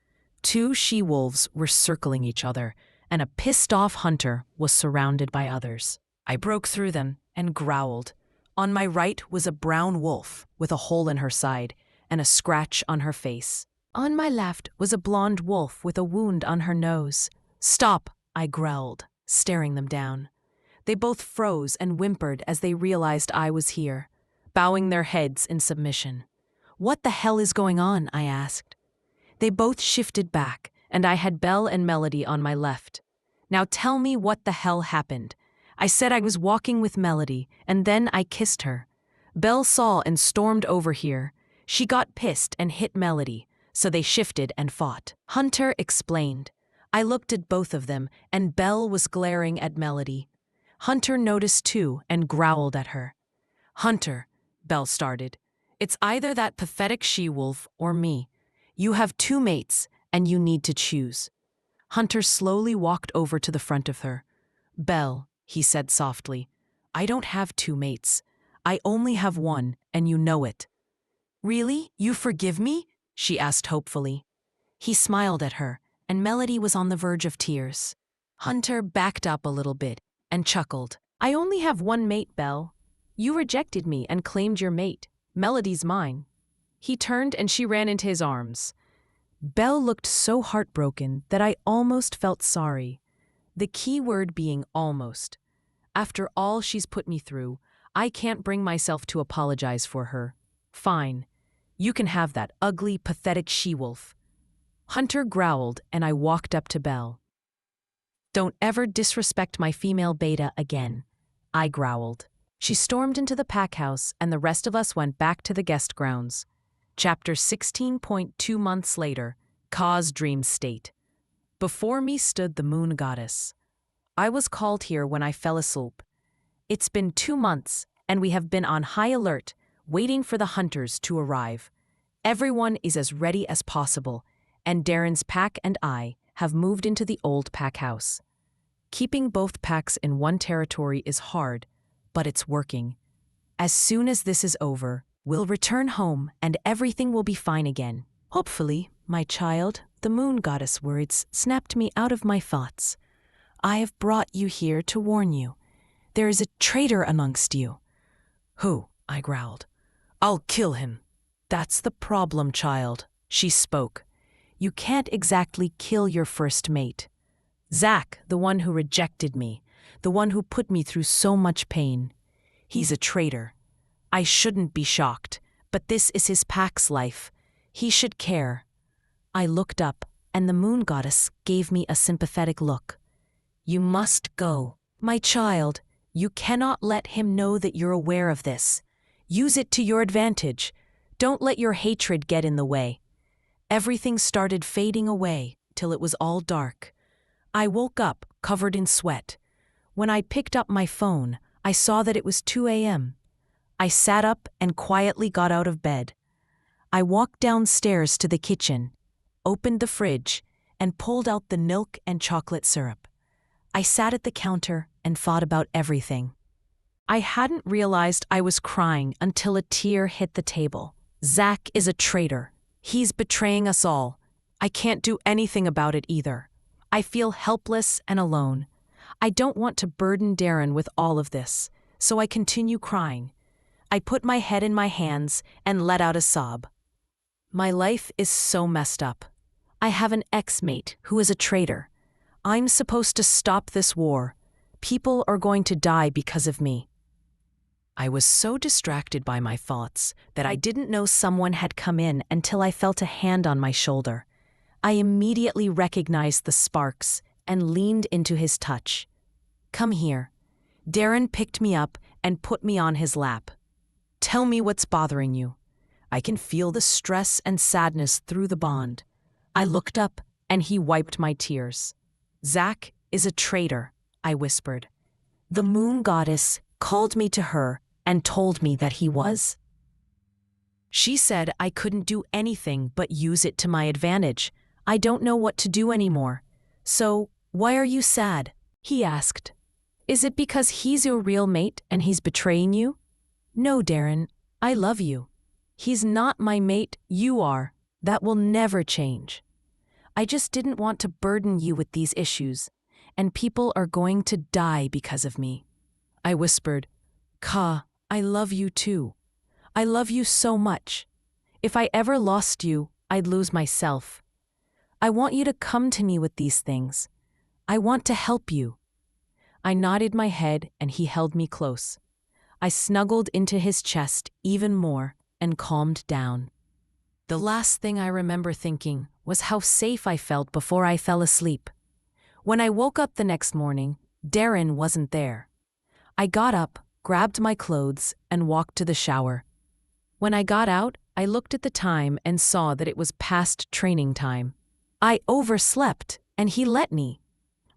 A: 2 she-wolves were circling each other, and a pissed-off hunter was surrounded by others. I broke through them and growled. On my right was a brown wolf with a hole in her side and a scratch on her face. On my left was a blonde wolf with a wound on her nose. "Stop," I growled, staring them down. They both froze and whimpered as they realized I was here, bowing their heads in submission. "What the hell is going on?" I asked. They both shifted back, and I had Belle and Melody on my left. "Now tell me what the hell happened." I said I was walking with Melody, and then I kissed her. Belle saw and stormed over here. She got pissed and hit Melody, so they shifted and fought. Hunter explained. I looked at both of them, and Belle was glaring at Melody. Hunter noticed too and growled at her. "Hunter," Belle started, "it's either that pathetic she-wolf or me. You have 2 mates, and you need to choose." Hunter slowly walked over to the front of her. "Belle," he said softly, "I don't have 2 mates. I only have 1, and you know it." "Really? You forgive me?" she asked hopefully. He smiled at her, and Melody was on the verge of tears. Hunter backed up a little bit and chuckled. "I only have 1 mate, Belle. You rejected me and claimed your mate. Melody's mine." He turned and she ran into his arms. Belle looked so heartbroken that I almost felt sorry. The key word being almost. After all she's put me through, I can't bring myself to apologize for her. "Fine. You can have that ugly, pathetic she-wolf." Hunter growled and I walked up to Belle. "Don't ever disrespect my female beta again," I growled. She stormed into the pack house and the rest of us went back to the guest grounds. Chapter 16.2 months later, Ka's dream state. Before me stood the moon goddess. I was called here when I fell asleep. It's been 2 months and we have been on high alert, waiting for the hunters to arrive. Everyone is as ready as possible, and Darren's pack and I have moved into the old pack house. Keeping both packs in one territory is hard, but it's working. As soon as this is over, we'll return home and everything will be fine again. Hopefully, my child, the moon goddess words snapped me out of my thoughts. I have brought you here to warn you. There is a traitor amongst you. "Who?" I growled. "I'll kill him." "That's the problem, child," she spoke. "You can't exactly kill your first mate. Zach, the one who rejected me, the one who put me through so much pain. He's a traitor. I shouldn't be shocked, but this is his pack's life. He should care." I looked up, and the moon goddess gave me a sympathetic look. "You must go. My child, you cannot let him know that you're aware of this. Use it to your advantage. Don't let your hatred get in the way." Everything started fading away till it was all dark. I woke up, covered in sweat. When I picked up my phone, I saw that it was 2 a.m. I sat up and quietly got out of bed. I walked downstairs to the kitchen, opened the fridge, and pulled out the milk and chocolate syrup. I sat at the counter and thought about everything. I hadn't realized I was crying until a tear hit the table. Zach is a traitor. He's betraying us all. I can't do anything about it either. I feel helpless and alone. I don't want to burden Darren with all of this, so I continue crying. I put my head in my hands and let out a sob. My life is so messed up. I have an ex-mate who is a traitor. I'm supposed to stop this war. People are going to die because of me. I was so distracted by my thoughts that I didn't know someone had come in until I felt a hand on my shoulder. I immediately recognized the sparks and leaned into his touch. "Come here." Darren picked me up and put me on his lap. "Tell me what's bothering you." I can feel the stress and sadness through the bond. I looked up and he wiped my tears. "Zach is a traitor," I whispered. "The moon goddess called me to her and told me that he was. She said I couldn't do anything but use it to my advantage. I don't know what to do anymore. So, why are you sad?" he asked. "Is it because he's your real mate and he's betraying you?" "No, Darren, I love you. He's not my mate, you are. That will never change. I just didn't want to burden you with these issues, and people are going to die because of me." I whispered, "Ka, I love you too. I love you so much. If I ever lost you, I'd lose myself. I want you to come to me with these things. I want to help you." I nodded my head and he held me close. I snuggled into his chest even more and calmed down. The last thing I remember thinking was how safe I felt before I fell asleep. When I woke up the next morning, Darren wasn't there. I got up, grabbed my clothes, and walked to the shower. When I got out, I looked at the time and saw that it was past training time. I overslept, and he let me.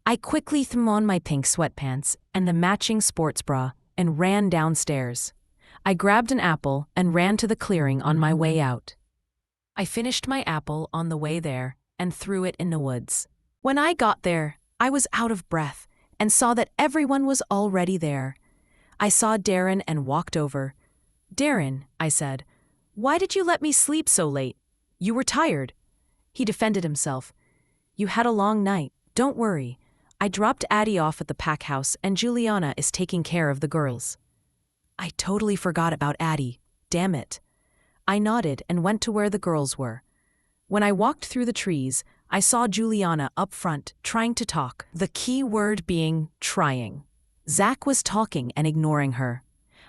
A: I quickly threw on my pink sweatpants and the matching sports bra and ran downstairs. I grabbed an apple and ran to the clearing on my way out. I finished my apple on the way there and threw it in the woods. When I got there, I was out of breath and saw that everyone was already there. I saw Darren and walked over. "Darren," I said, "why did you let me sleep so late? You were tired." He defended himself. "You had a long night. Don't worry. I dropped Addie off at the pack house and Juliana is taking care of the girls." I totally forgot about Addie. Damn it. I nodded and went to where the girls were. When I walked through the trees, I saw Juliana up front trying to talk, the key word being trying. Zach was talking and ignoring her.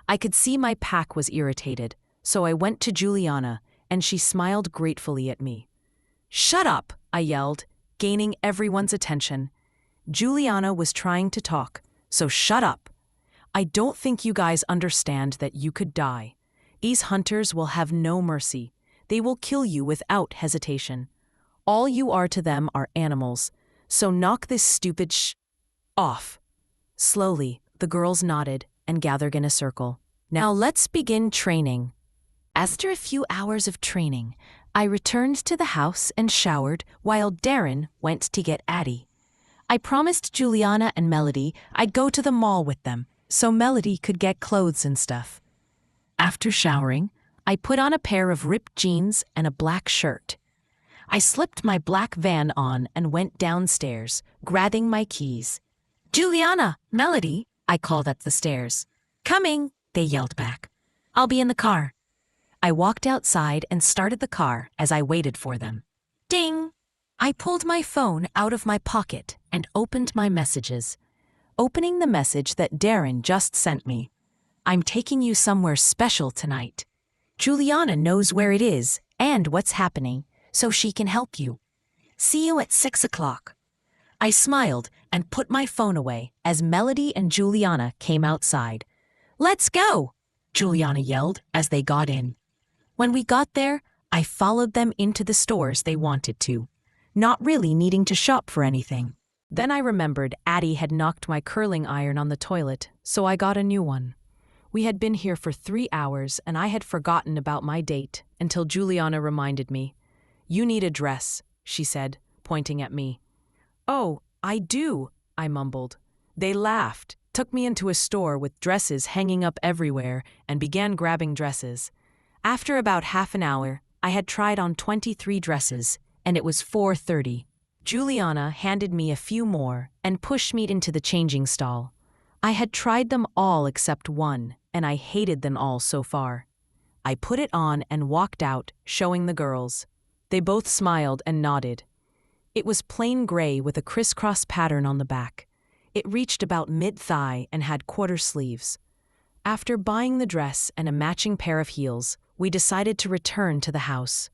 A: I could see my pack was irritated, so I went to Juliana and she smiled gratefully at me. "Shut up," I yelled, gaining everyone's attention. Juliana was trying to talk, so shut up. "I don't think you guys understand that you could die. These hunters will have no mercy. They will kill you without hesitation. All you are to them are animals, so knock this stupid off." Slowly, the girls nodded and gathered in a circle. "Now let's begin training." After a few hours of training, I returned to the house and showered while Darren went to get Addie. I promised Juliana and Melody I'd go to the mall with them, so Melody could get clothes and stuff. After showering, I put on a pair of ripped jeans and a black shirt. I slipped my black van on and went downstairs, grabbing my keys. "Juliana, Melody," I called up the stairs. "Coming," they yelled back. "I'll be in the car." I walked outside and started the car as I waited for them. Ding! I pulled my phone out of my pocket and opened my messages. Opening the message that Darren just sent me. "I'm taking you somewhere special tonight. Juliana knows where it is and what's happening, so she can help you. See you at 6 o'clock. I smiled and put my phone away as Melody and Juliana came outside. "Let's go!" Juliana yelled as they got in. When we got there, I followed them into the stores they wanted to, not really needing to shop for anything. Then I remembered Addie had knocked my curling iron on the toilet, so I got a new one. We had been here for 3 hours and I had forgotten about my date until Juliana reminded me. "You need a dress," she said, pointing at me. "Oh, I do," I mumbled. They laughed, took me into a store with dresses hanging up everywhere, and began grabbing dresses. After about half an hour, I had tried on 23 dresses, and it was 4:30. Juliana handed me a few more and pushed me into the changing stall. I had tried them all except one, and I hated them all so far. I put it on and walked out, showing the girls. They both smiled and nodded. It was plain gray with a crisscross pattern on the back. It reached about mid-thigh and had quarter sleeves. After buying the dress and a matching pair of heels, we decided to return to the house.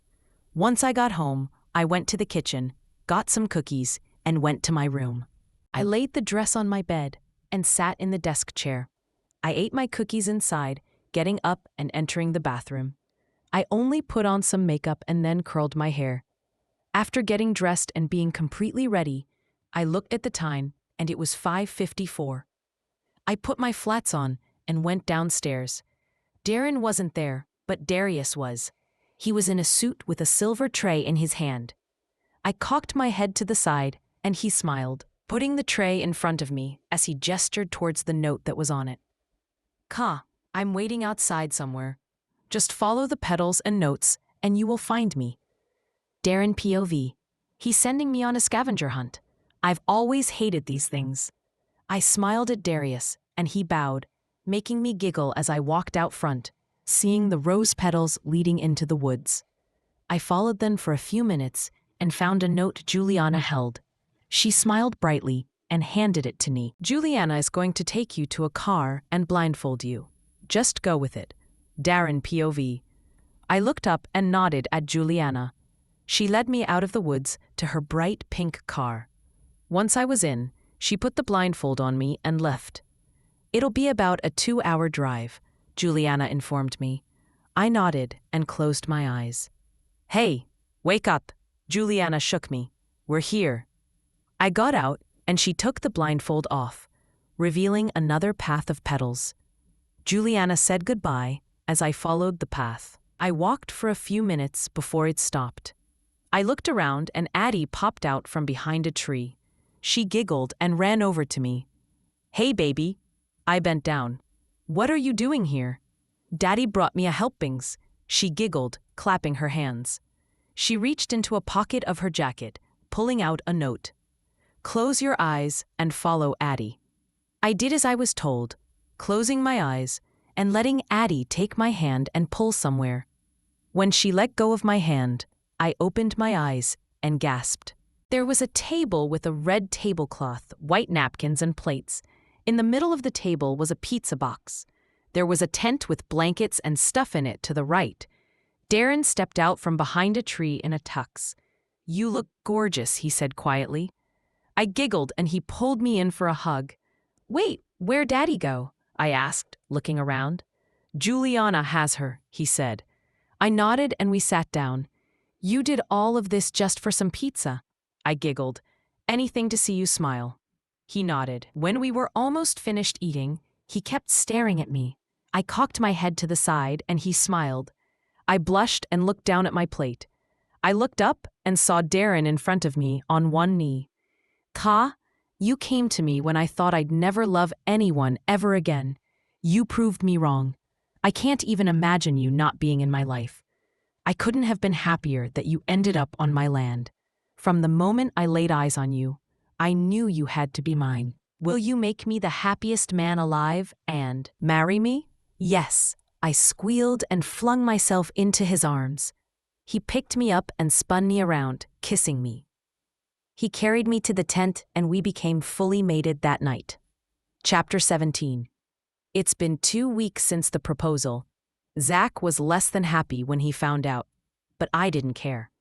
A: Once I got home, I went to the kitchen, got some cookies, and went to my room. I laid the dress on my bed and sat in the desk chair. I ate my cookies inside, getting up and entering the bathroom. I only put on some makeup and then curled my hair. After getting dressed and being completely ready, I looked at the time, and it was 5:54. I put my flats on and went downstairs. Darren wasn't there, but Darius was. He was in a suit with a silver tray in his hand. I cocked my head to the side, and he smiled, putting the tray in front of me as he gestured towards the note that was on it. "Ka, I'm waiting outside somewhere. Just follow the petals and notes, and you will find me." Darren POV. He's sending me on a scavenger hunt. I've always hated these things. I smiled at Darius, and he bowed, making me giggle as I walked out front, seeing the rose petals leading into the woods. I followed them for a few minutes and found a note Juliana held. She smiled brightly and handed it to me. "Juliana is going to take you to a car and blindfold you. Just go with it. Darren POV." I looked up and nodded at Juliana. She led me out of the woods to her bright pink car. Once I was in, she put the blindfold on me and left. "It'll be about a 2-hour drive," Juliana informed me. I nodded and closed my eyes. "Hey, wake up," Juliana shook me. "We're here." I got out, and she took the blindfold off, revealing another path of petals. Juliana said goodbye as I followed the path. I walked for a few minutes before it stopped. I looked around and Addie popped out from behind a tree. She giggled and ran over to me. "Hey, baby." I bent down. "What are you doing here?" "Daddy brought me a helpings," she giggled, clapping her hands. She reached into a pocket of her jacket, pulling out a note. "Close your eyes and follow Addie." I did as I was told, closing my eyes and letting Addie take my hand and pull somewhere. When she let go of my hand, I opened my eyes and gasped. There was a table with a red tablecloth, white napkins and plates. In the middle of the table was a pizza box. There was a tent with blankets and stuff in it to the right. Darren stepped out from behind a tree in a tux. "You look gorgeous," he said quietly. I giggled and he pulled me in for a hug. "Wait, where'd Daddy go?" I asked, looking around. "Juliana has her," he said. I nodded and we sat down. "You did all of this just for some pizza?" I giggled. "Anything to see you smile." He nodded. When we were almost finished eating, he kept staring at me. I cocked my head to the side and he smiled. I blushed and looked down at my plate. I looked up and saw Darren in front of me on one knee. "Ka, you came to me when I thought I'd never love anyone ever again. You proved me wrong. I can't even imagine you not being in my life. I couldn't have been happier that you ended up on my land. From the moment I laid eyes on you, I knew you had to be mine. Will you make me the happiest man alive and marry me?" "Yes," I squealed and flung myself into his arms. He picked me up and spun me around, kissing me. He carried me to the tent and we became fully mated that night. Chapter 17. It's been 2 weeks since the proposal. Zach was less than happy when he found out, but I didn't care.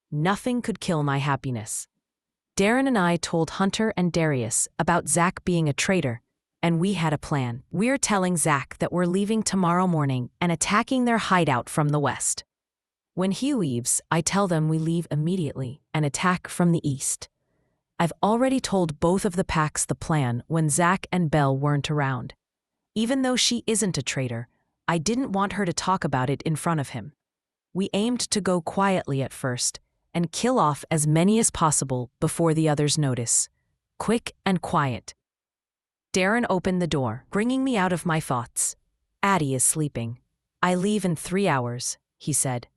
A: Nothing could kill my happiness. Darren and I told Hunter and Darius about Zach being a traitor, and we had a plan. We're telling Zach that we're leaving tomorrow morning and attacking their hideout from the west. When he leaves, I tell them we leave immediately and attack from the east. I've already told both of the packs the plan when Zach and Belle weren't around. Even though she isn't a traitor, I didn't want her to talk about it in front of him. We aimed to go quietly at first and kill off as many as possible before the others notice. Quick and quiet. Darren opened the door, bringing me out of my thoughts. "Addie is sleeping. I leave in 3 hours," he said.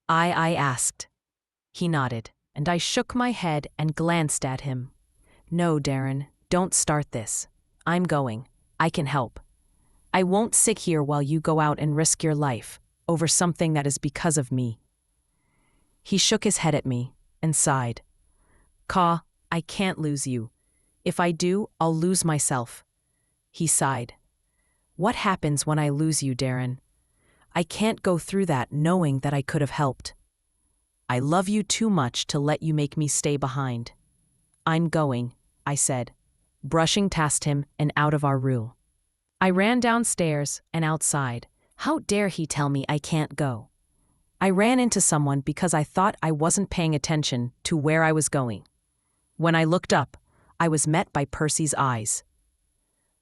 A: I asked. He nodded, and I shook my head and glanced at him. "No, Darren, don't start this. I'm going. I can help. I won't sit here while you go out and risk your life over something that is because of me." He shook his head at me and sighed. "Ka, I can't lose you. If I do, I'll lose myself." He sighed. "What happens when I lose you, Darren? I can't go through that knowing that I could have helped. I love you too much to let you make me stay behind." "I'm going," I said, brushing past him and out of our room. I ran downstairs and outside. How dare he tell me I can't go? I ran into someone because I thought I wasn't paying attention to where I was going. When I looked up, I was met by Percy's eyes.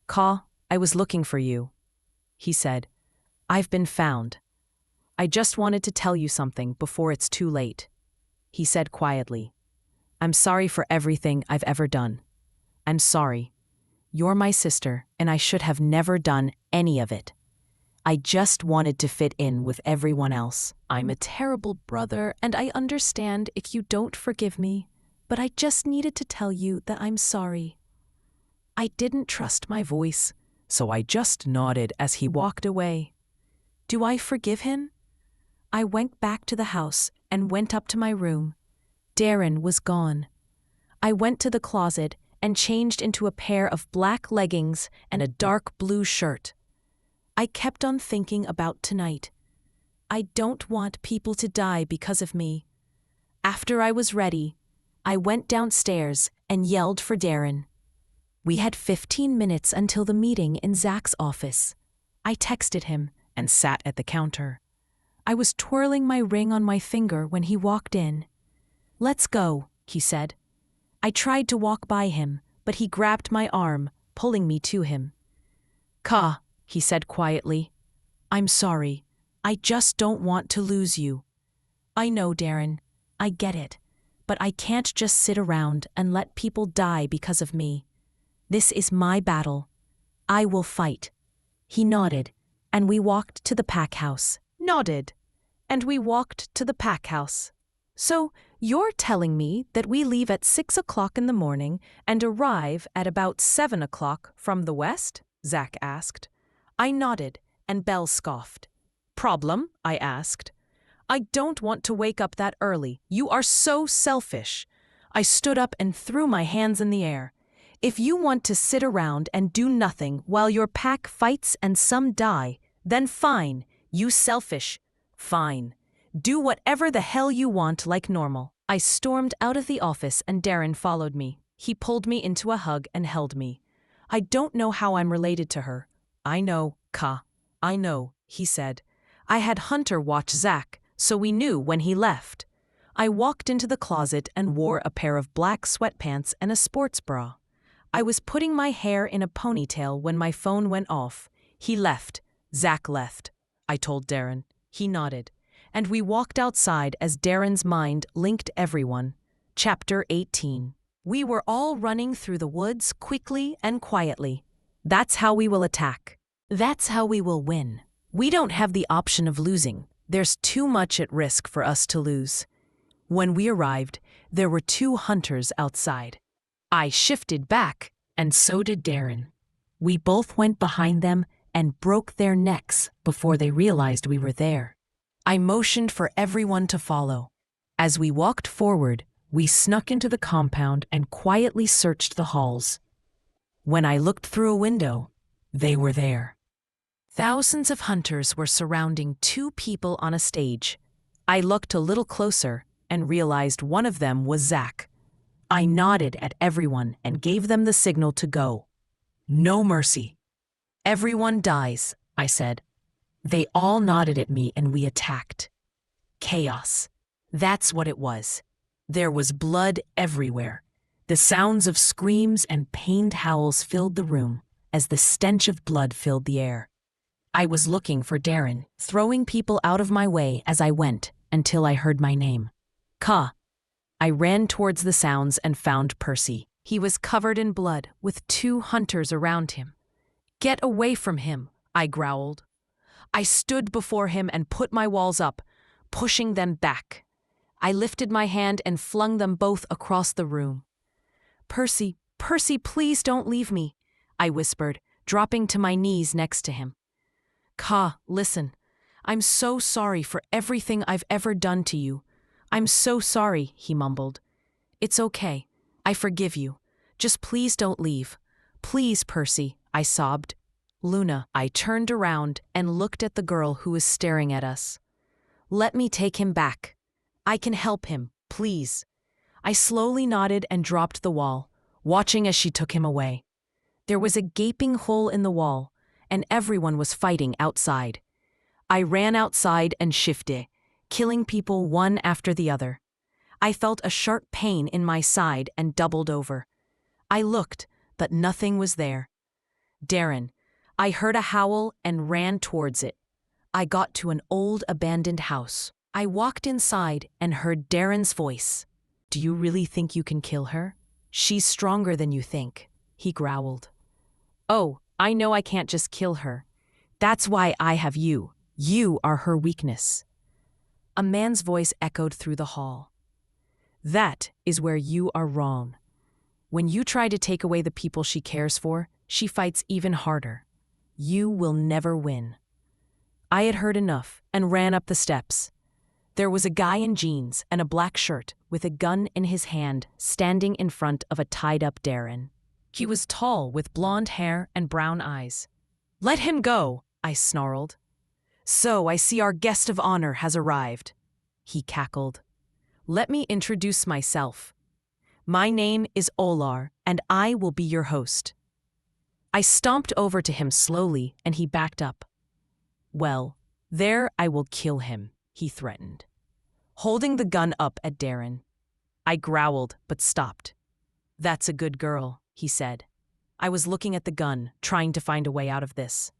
A: "Ka, I was looking for you," he said. "I've been found. I just wanted to tell you something before it's too late," he said quietly. "I'm sorry for everything I've ever done. I'm sorry. You're my sister, and I should have never done any of it. I just wanted to fit in with everyone else. I'm a terrible brother, and I understand if you don't forgive me, but I just needed to tell you that I'm sorry." I didn't trust my voice, so I just nodded as he walked away. Do I forgive him? I went back to the house and went up to my room. Darren was gone. I went to the closet and changed into a pair of black leggings and a dark blue shirt. I kept on thinking about tonight. I don't want people to die because of me. After I was ready, I went downstairs and yelled for Darren. We had 15 minutes until the meeting in Zach's office. I texted him and sat at the counter. I was twirling my ring on my finger when he walked in. "Let's go," he said. I tried to walk by him, but he grabbed my arm, pulling me to him. "Ka," he said quietly. "I'm sorry. I just don't want to lose you." "I know, Darren. I get it. But I can't just sit around and let people die because of me. This is my battle. I will fight." He nodded, and we walked to the pack house. "So, you're telling me that we leave at 6 o'clock in the morning and arrive at about 7 o'clock from the west?" Zach asked. I nodded, and Belle scoffed. "Problem?" I asked. "I don't want to wake up that early. You are so selfish." I stood up and threw my hands in the air. "If you want to sit around and do nothing while your pack fights and some die, then fine, you selfish. Fine. Do whatever the hell you want like normal." I stormed out of the office and Darren followed me. He pulled me into a hug and held me. "I don't know how I'm related to her." "I know, Ka. I know," he said. "I had Hunter watch Zach, so we knew when he left." I walked into the closet and wore a pair of black sweatpants and a sports bra. I was putting my hair in a ponytail when my phone went off. "He left. Zach left," I told Darren. He nodded, and we walked outside as Darren's mind linked everyone. Chapter 18. We were all running through the woods quickly and quietly. That's how we will attack. That's how we will win. We don't have the option of losing. There's too much at risk for us to lose. When we arrived, there were 2 hunters outside. I shifted back, and so did Darren. We both went behind them and broke their necks before they realized we were there. I motioned for everyone to follow. As we walked forward, we snuck into the compound and quietly searched the halls. When I looked through a window, they were there. Thousands of hunters were surrounding 2 people on a stage. I looked a little closer and realized one of them was Zach. I nodded at everyone and gave them the signal to go. "No mercy. Everyone dies," I said. They all nodded at me and we attacked. Chaos. That's what it was. There was blood everywhere. The sounds of screams and pained howls filled the room as the stench of blood filled the air. I was looking for Darren, throwing people out of my way as I went until I heard my name. Ka. I ran towards the sounds and found Percy. He was covered in blood with 2 hunters around him. "Get away from him," I growled. I stood before him and put my walls up, pushing them back. I lifted my hand and flung them both across the room. Percy, please don't leave me," I whispered, dropping to my knees next to him. Ka, listen. I'm so sorry for everything I've ever done to you. I'm so sorry, he mumbled. It's okay. I forgive you. Just please don't leave. Please, Percy, I sobbed. Luna, I turned around and looked at the girl who was staring at us. Let me take him back. I can help him, please. I slowly nodded and dropped the wall, watching as she took him away. There was a gaping hole in the wall, and everyone was fighting outside. I ran outside and shifted, killing people one after the other. I felt a sharp pain in my side and doubled over. I looked, but nothing was there. Darren, I heard a howl and ran towards it. I got to an old abandoned house. I walked inside and heard Darren's voice. Do you really think you can kill her? She's stronger than you think, he growled. Oh, I know I can't just kill her. That's why I have you. You are her weakness. A man's voice echoed through the hall. That is where you are wrong. When you try to take away the people she cares for, she fights even harder. You will never win. I had heard enough and ran up the steps. There was a guy in jeans and a black shirt with a gun in his hand standing in front of a tied-up Darren. He was tall with blonde hair and brown eyes. Let him go, I snarled. So I see our guest of honor has arrived, he cackled. Let me introduce myself. My name is Olar, and I will be your host. I stomped over to him slowly, and he backed up. Well, there I will kill him, he threatened, holding the gun up at Darren. I growled, but stopped. That's a good girl, he said. I was looking at the gun, trying to find a way out of this.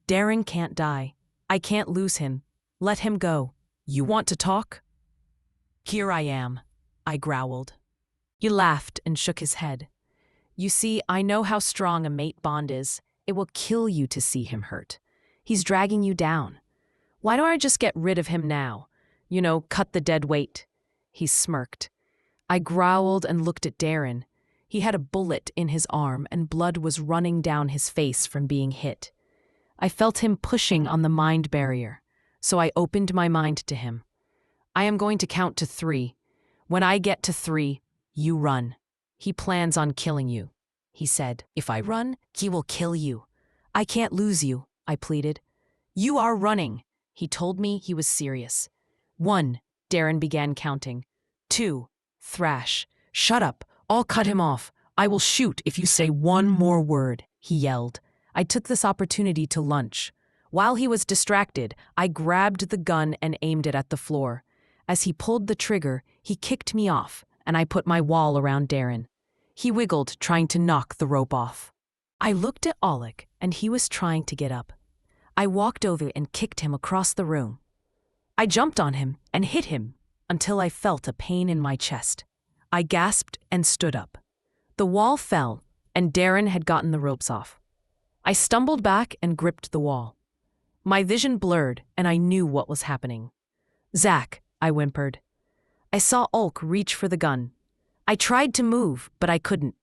A: Darren can't die. I can't lose him. Let him go. You want to talk? Here I am, I growled. He laughed and shook his head. You see, I know how strong a mate bond is. It will kill you to see him hurt. He's dragging you down. Why don't I just get rid of him now? Cut the dead weight. He smirked. I growled and looked at Darren. He had a bullet in his arm and blood was running down his face from being hit. I felt him pushing on the mind barrier, so I opened my mind to him. I am going to count to 3. When I get to 3, you run. He plans on killing you, he said. If I run, he will kill you. I can't lose you, I pleaded. You are running. He told me he was serious. 1, Darren began counting. 2, Thrash. Shut up. I'll cut him off. I will shoot if you say one more word, he yelled. I took this opportunity to lunge. While he was distracted, I grabbed the gun and aimed it at the floor. As he pulled the trigger, he kicked me off, and I put my wall around Darren. He wiggled, trying to knock the rope off. I looked at Oleg, and he was trying to get up. I walked over and kicked him across the room. I jumped on him and hit him until I felt a pain in my chest. I gasped and stood up. The wall fell, and Darren had gotten the ropes off. I stumbled back and gripped the wall. My vision blurred, and I knew what was happening. Zach, I whimpered. I saw Ulk reach for the gun. I tried to move, but I couldn't.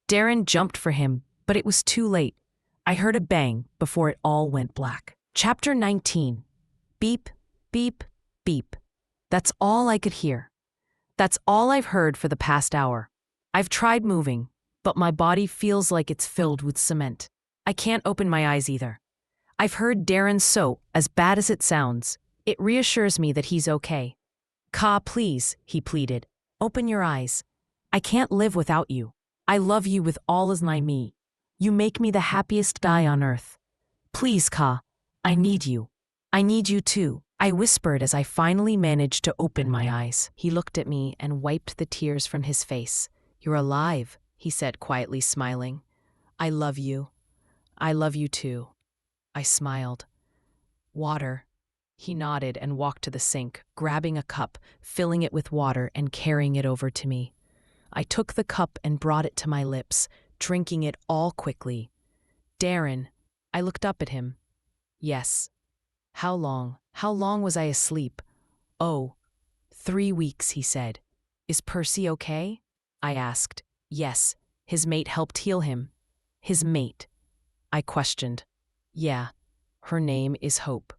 A: Darren jumped for him, but it was too late. I heard a bang before it all went black. Chapter 19. Beep, beep, beep. That's all I could hear. That's all I've heard for the past hour. I've tried moving, but my body feels like it's filled with cement. I can't open my eyes either. I've heard Darren so, as bad as it sounds. It reassures me that he's okay. Ka, please, he pleaded. Open your eyes. I can't live without you. I love you with all as my me. You make me the happiest guy on earth. Please, Ka, I need you. I need you too, I whispered as I finally managed to open my eyes. He looked at me and wiped the tears from his face. You're alive, he said, quietly smiling. I love you. I love you too. I smiled. Water. He nodded and walked to the sink, grabbing a cup, filling it with water, and carrying it over to me. I took the cup and brought it to my lips, drinking it all quickly. Darren, I looked up at him. Yes. How long? How long was I asleep? Oh, 3 weeks, he said. Is Percy okay? I asked. Yes. His mate helped heal him. His mate. I questioned. Yeah, her name is Hope.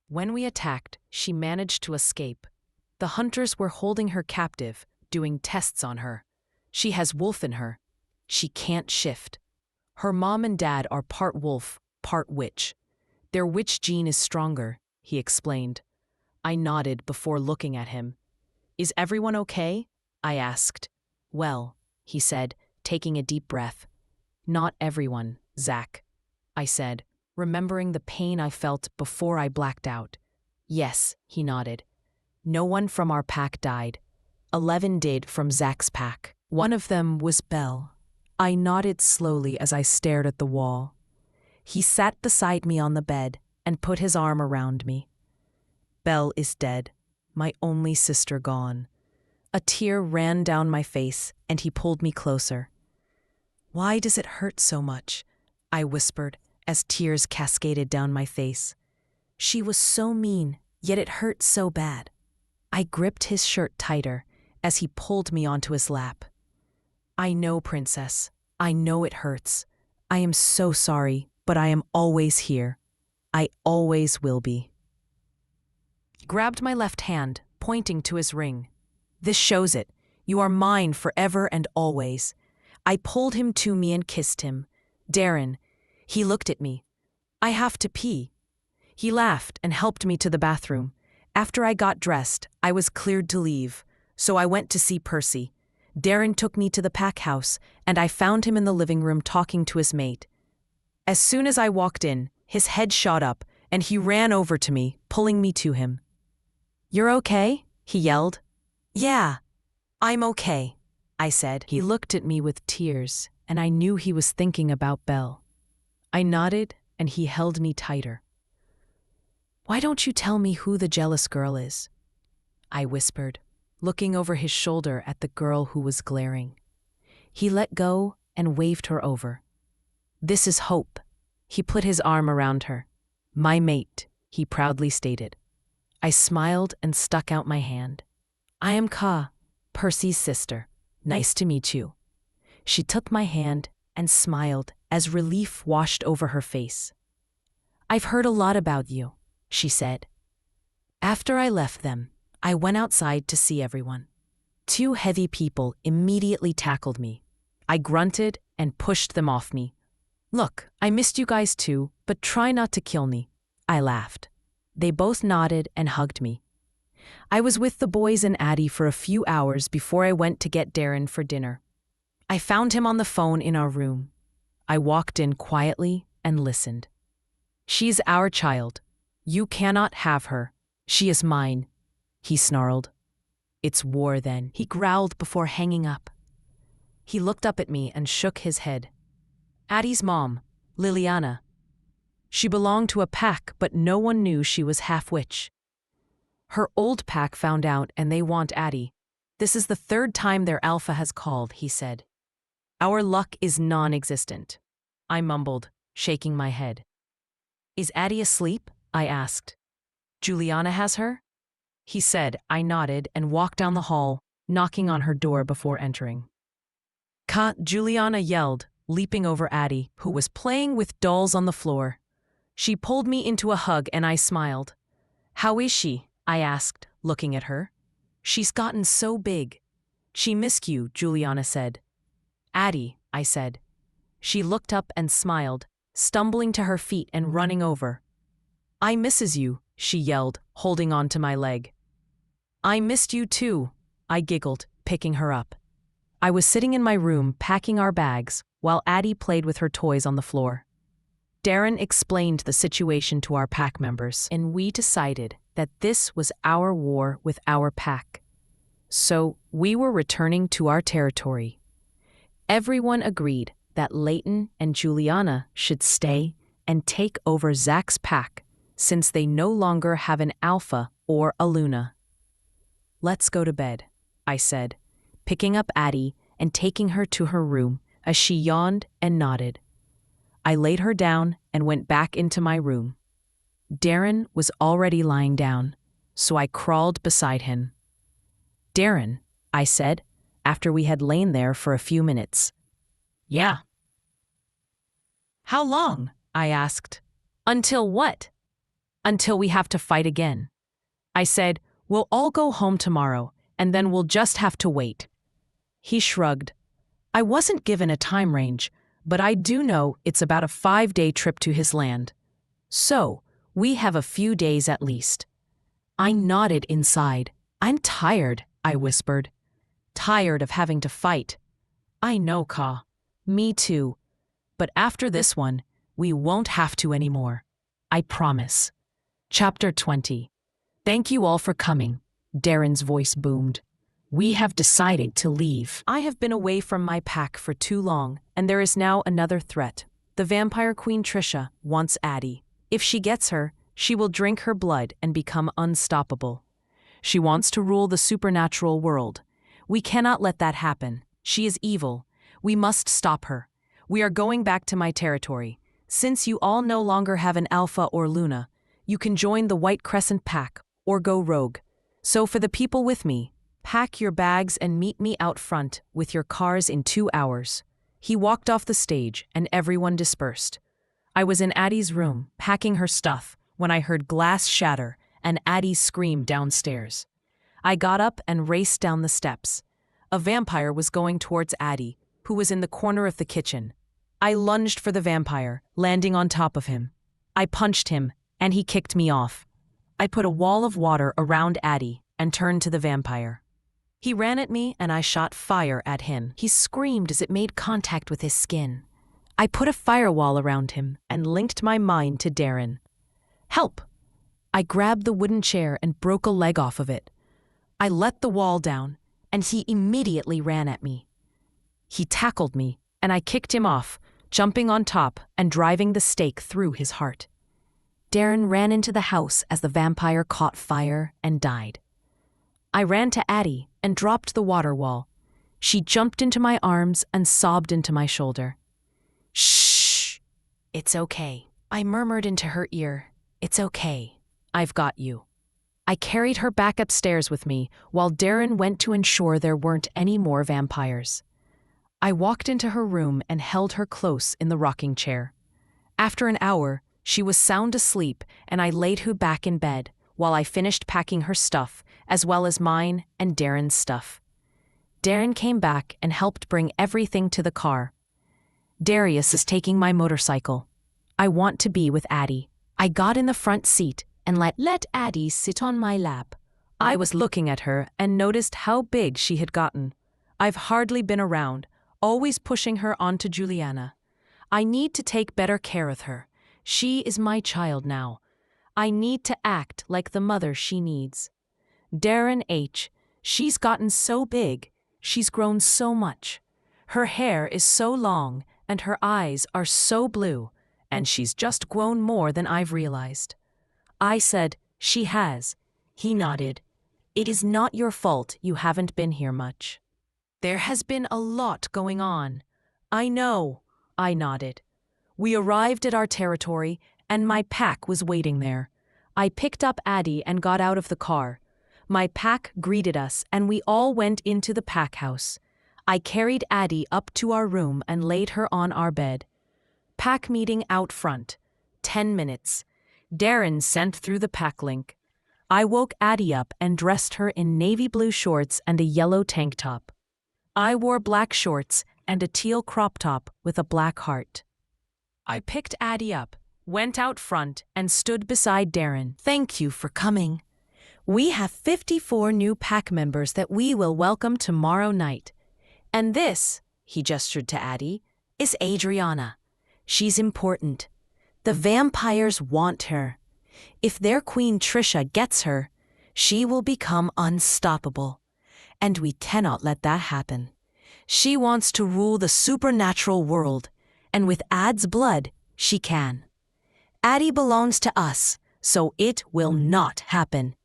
A: When we attacked, she managed to escape. The hunters were holding her captive, doing tests on her. She has wolf in her. She can't shift. Her mom and dad are part wolf, part witch. Their witch gene is stronger, he explained. I nodded before looking at him. Is everyone okay? I asked. Well, he said, taking a deep breath. Not everyone, Zach, I said, remembering the pain I felt before I blacked out. Yes, he nodded. No one from our pack died. 11 did from Zach's pack. One of them was Belle. I nodded slowly as I stared at the wall. He sat beside me on the bed and put his arm around me. Belle is dead, my only sister gone. A tear ran down my face and he pulled me closer. Why does it hurt so much? I whispered as tears cascaded down my face. She was so mean, yet it hurt so bad. I gripped his shirt tighter as he pulled me onto his lap. I know, Princess. I know it hurts. I am so sorry, but I am always here. I always will be. He grabbed my left hand, pointing to his ring. This shows it. You are mine forever and always. I pulled him to me and kissed him. Darren. He looked at me. I have to pee. He laughed and helped me to the bathroom. After I got dressed, I was cleared to leave, so I went to see Percy. Darren took me to the pack house, and I found him in the living room talking to his mate. As soon as I walked in, his head shot up, and he ran over to me, pulling me to him. You're okay? He yelled. Yeah, I'm okay, I said. He looked at me with tears, and I knew he was thinking about Belle. I nodded, and he held me tighter. Why don't you tell me who the jealous girl is? I whispered, looking over his shoulder at the girl who was glaring. He let go and waved her over. This is Hope. He put his arm around her. My mate, he proudly stated. I smiled and stuck out my hand. I am Ka, Percy's sister. Nice to meet you. She took my hand and smiled as relief washed over her face. I've heard a lot about you, she said. After I left them, I went outside to see everyone. 2 heavy people immediately tackled me. I grunted and pushed them off me. Look, I missed you guys too, but try not to kill me. I laughed. They both nodded and hugged me. I was with the boys and Addie for a few hours before I went to get Darren for dinner. I found him on the phone in our room. I walked in quietly and listened. She's our child. You cannot have her. She is mine, he snarled. It's war then, he growled before hanging up. He looked up at me and shook his head. Addie's mom, Liliana. She belonged to a pack, but no one knew she was half-witch. Her old pack found out and they want Addie. This is the 3rd time their alpha has called, he said. Our luck is non-existent. I mumbled, shaking my head. Is Addie asleep? I asked. Juliana has her? He said. I nodded and walked down the hall, knocking on her door before entering. Juliana yelled, leaping over Addie, who was playing with dolls on the floor. She pulled me into a hug and I smiled. How is she? I asked, looking at her. She's gotten so big. She missed you, Juliana said. Addie, I said. She looked up and smiled, stumbling to her feet and running over. I misses you, she yelled, holding on to my leg. I missed you too, I giggled, picking her up. I was sitting in my room packing our bags while Addie played with her toys on the floor. Darren explained the situation to our pack members, and we decided that this was our war with our pack. So we were returning to our territory. Everyone agreed that Leighton and Juliana should stay and take over Zach's pack since they no longer have an Alpha or a Luna. Let's go to bed, I said, picking up Addie and taking her to her room as she yawned and nodded. I laid her down and went back into my room. Darren was already lying down, so I crawled beside him. Darren, I said, after we had lain there for a few minutes. Yeah. How long? I asked. Until what? Until we have to fight again. I said, we'll all go home tomorrow, and then we'll just have to wait. He shrugged. I wasn't given a time range, but I do know it's about a 5-day trip to his land. So, we have a few days at least. I nodded inside. I'm tired, I whispered. Tired of having to fight. I know, Ka. Me too. But after this one, we won't have to anymore. I promise. Chapter 20. Thank you all for coming, Darren's voice boomed. We have decided to leave. I have been away from my pack for too long, and there is now another threat. The vampire queen Trisha wants Addie. If she gets her, she will drink her blood and become unstoppable. She wants to rule the supernatural world. We cannot let that happen. She is evil. We must stop her. We are going back to my territory. Since you all no longer have an Alpha or Luna, you can join the White Crescent pack or go rogue. So for the people with me, pack your bags and meet me out front with your cars in 2 hours. He walked off the stage and everyone dispersed. I was in Addie's room, packing her stuff, when I heard glass shatter and Addie's scream downstairs. I got up and raced down the steps. A vampire was going towards Addie, who was in the corner of the kitchen. I lunged for the vampire, landing on top of him. I punched him, and he kicked me off. I put a wall of water around Addie and turned to the vampire. He ran at me, and I shot fire at him. He screamed as it made contact with his skin. I put a firewall around him and linked my mind to Darren. Help! I grabbed the wooden chair and broke a leg off of it. I let the wall down, and he immediately ran at me. He tackled me, and I kicked him off, jumping on top and driving the stake through his heart. Darren ran into the house as the vampire caught fire and died. I ran to Addie and dropped the water wall. She jumped into my arms and sobbed into my shoulder. Shh! It's okay. I murmured into her ear. It's okay. I've got you. I carried her back upstairs with me while Darren went to ensure there weren't any more vampires. I walked into her room and held her close in the rocking chair. After an hour, she was sound asleep and I laid her back in bed while I finished packing her stuff, as well as mine and Darren's stuff. Darren came back and helped bring everything to the car. Darius is taking my motorcycle. I want to be with Addie. I got in the front seat and let Addie sit on my lap. I was looking at her and noticed how big she had gotten. I've hardly been around, always pushing her onto Juliana. I need to take better care of her. She is my child now. I need to act like the mother she needs. Darren H., she's gotten so big. She's grown so much. Her hair is so long and her eyes are so blue, and she's just grown more than I've realized. I said, she has. He nodded. It is not your fault you haven't been here much. There has been a lot going on. I know, I nodded. We arrived at our territory, and my pack was waiting there. I picked up Addie and got out of the car. My pack greeted us, and we all went into the pack house. I carried Addie up to our room and laid her on our bed. Pack meeting out front. 10 minutes. Darren sent through the pack link. I woke Addie up and dressed her in navy blue shorts and a yellow tank top. I wore black shorts and a teal crop top with a black heart. I picked Addie up, went out front, and stood beside Darren. Thank you for coming. We have 54 new pack members that we will welcome tomorrow night. And this, he gestured to Addie, is Adriana. She's important. The vampires want her. If their queen Trisha gets her, she will become unstoppable. And we cannot let that happen. She wants to rule the supernatural world, and with Ad's blood, she can. Addie belongs to us, so it will not happen.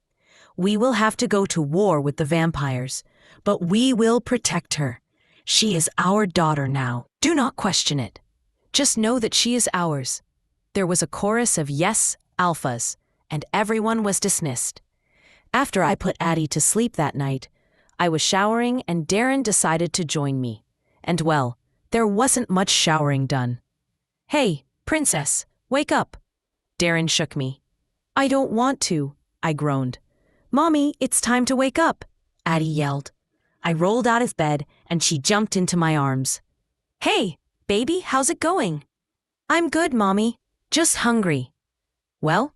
A: We will have to go to war with the vampires, but we will protect her. She is our daughter now. Do not question it. Just know that she is ours. There was a chorus of yes, alphas, and everyone was dismissed. After I put Addie to sleep that night, I was showering and Darren decided to join me. And well, there wasn't much showering done. Hey, Princess, wake up. Darren shook me. I don't want to, I groaned. Mommy, it's time to wake up, Addie yelled. I rolled out of bed and she jumped into my arms. Hey, baby, how's it going? I'm good, Mommy. Just hungry. Well,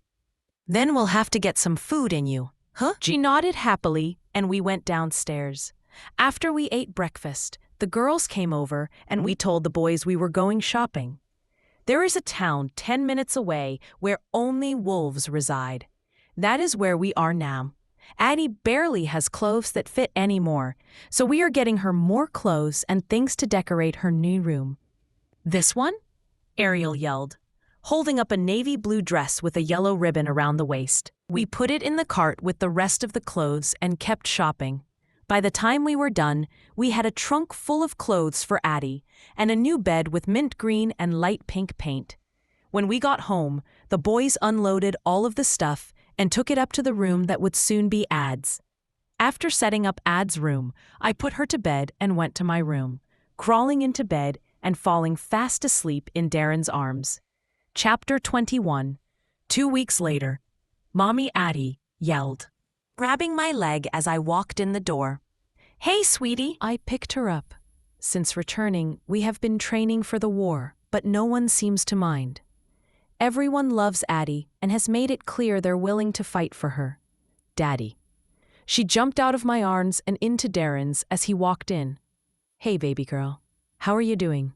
A: then we'll have to get some food in you, huh? She nodded happily and we went downstairs. After we ate breakfast, the girls came over and we told the boys we were going shopping. There is a town 10 minutes away where only wolves reside. That is where we are now. Addie barely has clothes that fit anymore, so we are getting her more clothes and things to decorate her new room. This one? Ariel yelled, holding up a navy blue dress with a yellow ribbon around the waist. We put it in the cart with the rest of the clothes and kept shopping. By the time we were done, we had a trunk full of clothes for Addie and a new bed with mint green and light pink paint. When we got home, the boys unloaded all of the stuff and took it up to the room that would soon be Ad's. After setting up Ad's room, I put her to bed and went to my room, crawling into bed and falling fast asleep in Darren's arms. Chapter 21. 2 weeks later, Mommy Addie yelled, grabbing my leg as I walked in the door. Hey, sweetie! I picked her up. Since returning, we have been training for the war, but no one seems to mind. Everyone loves Addie and has made it clear they're willing to fight for her. Daddy. She jumped out of my arms and into Darren's as he walked in. Hey, baby girl. How are you doing?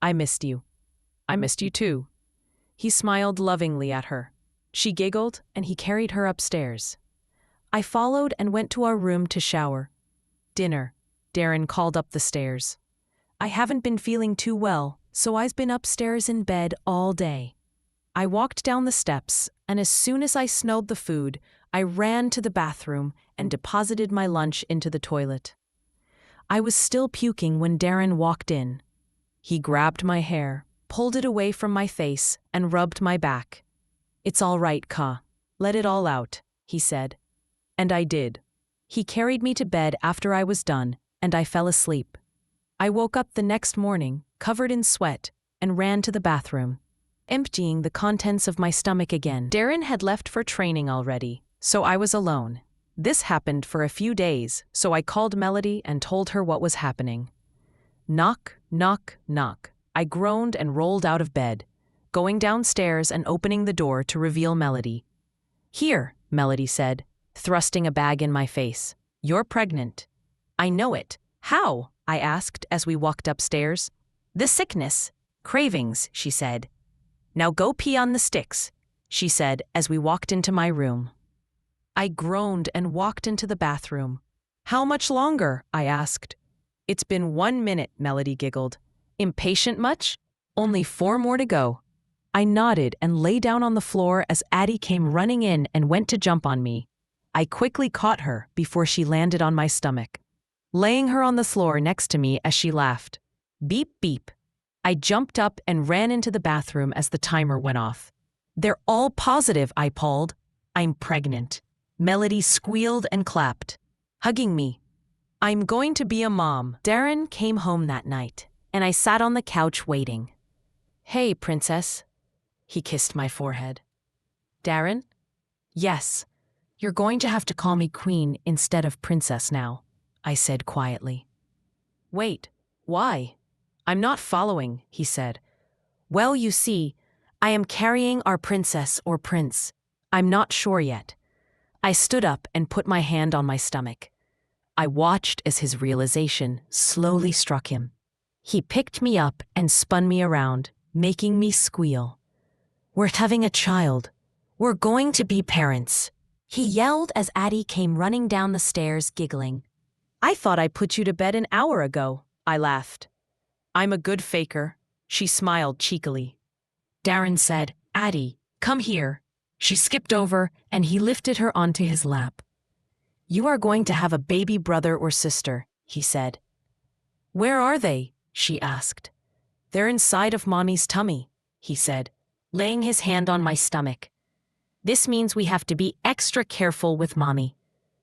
A: I missed you. I missed you too. He smiled lovingly at her. She giggled and he carried her upstairs. I followed and went to our room to shower. Dinner, Darren called up the stairs. I haven't been feeling too well, so I've been upstairs in bed all day. I walked down the steps, and as soon as I smelled the food, I ran to the bathroom and deposited my lunch into the toilet. I was still puking when Darren walked in. He grabbed my hair, pulled it away from my face, and rubbed my back. It's all right, Ka. Let it all out, he said. And I did. He carried me to bed after I was done, and I fell asleep. I woke up the next morning, covered in sweat, and ran to the bathroom, emptying the contents of my stomach again. Darren had left for training already, so I was alone. This happened for a few days, so I called Melody and told her what was happening. Knock, knock, knock. I groaned and rolled out of bed, going downstairs and opening the door to reveal Melody. Here, Melody said, thrusting a bag in my face. You're pregnant. I know it. How? I asked as we walked upstairs. The sickness. Cravings, she said. Now go pee on the sticks, she said as we walked into my room. I groaned and walked into the bathroom. How much longer? I asked. It's been 1 minute, Melody giggled. Impatient much? Only 4 more to go. I nodded and lay down on the floor as Addie came running in and went to jump on me. I quickly caught her before she landed on my stomach, laying her on the floor next to me as she laughed. Beep, beep. I jumped up and ran into the bathroom as the timer went off. They're all positive, I called. I'm pregnant. Melody squealed and clapped, hugging me. I'm going to be a mom. Darren came home that night, and I sat on the couch waiting. Hey, princess. He kissed my forehead. Darren? Yes. You're going to have to call me queen instead of princess now, I said quietly. Wait, why? I'm not following, he said. Well, you see, I am carrying our princess or prince. I'm not sure yet. I stood up and put my hand on my stomach. I watched as his realization slowly struck him. He picked me up and spun me around, making me squeal. We're having a child. We're going to be parents. He yelled as Addie came running down the stairs, giggling. I thought I put you to bed an hour ago, I laughed. I'm a good faker, she smiled cheekily. Darren said, Addie, come here. She skipped over and he lifted her onto his lap. You are going to have a baby brother or sister, he said. Where are they? She asked. They're inside of Mommy's tummy, he said, laying his hand on my stomach. This means we have to be extra careful with Mommy.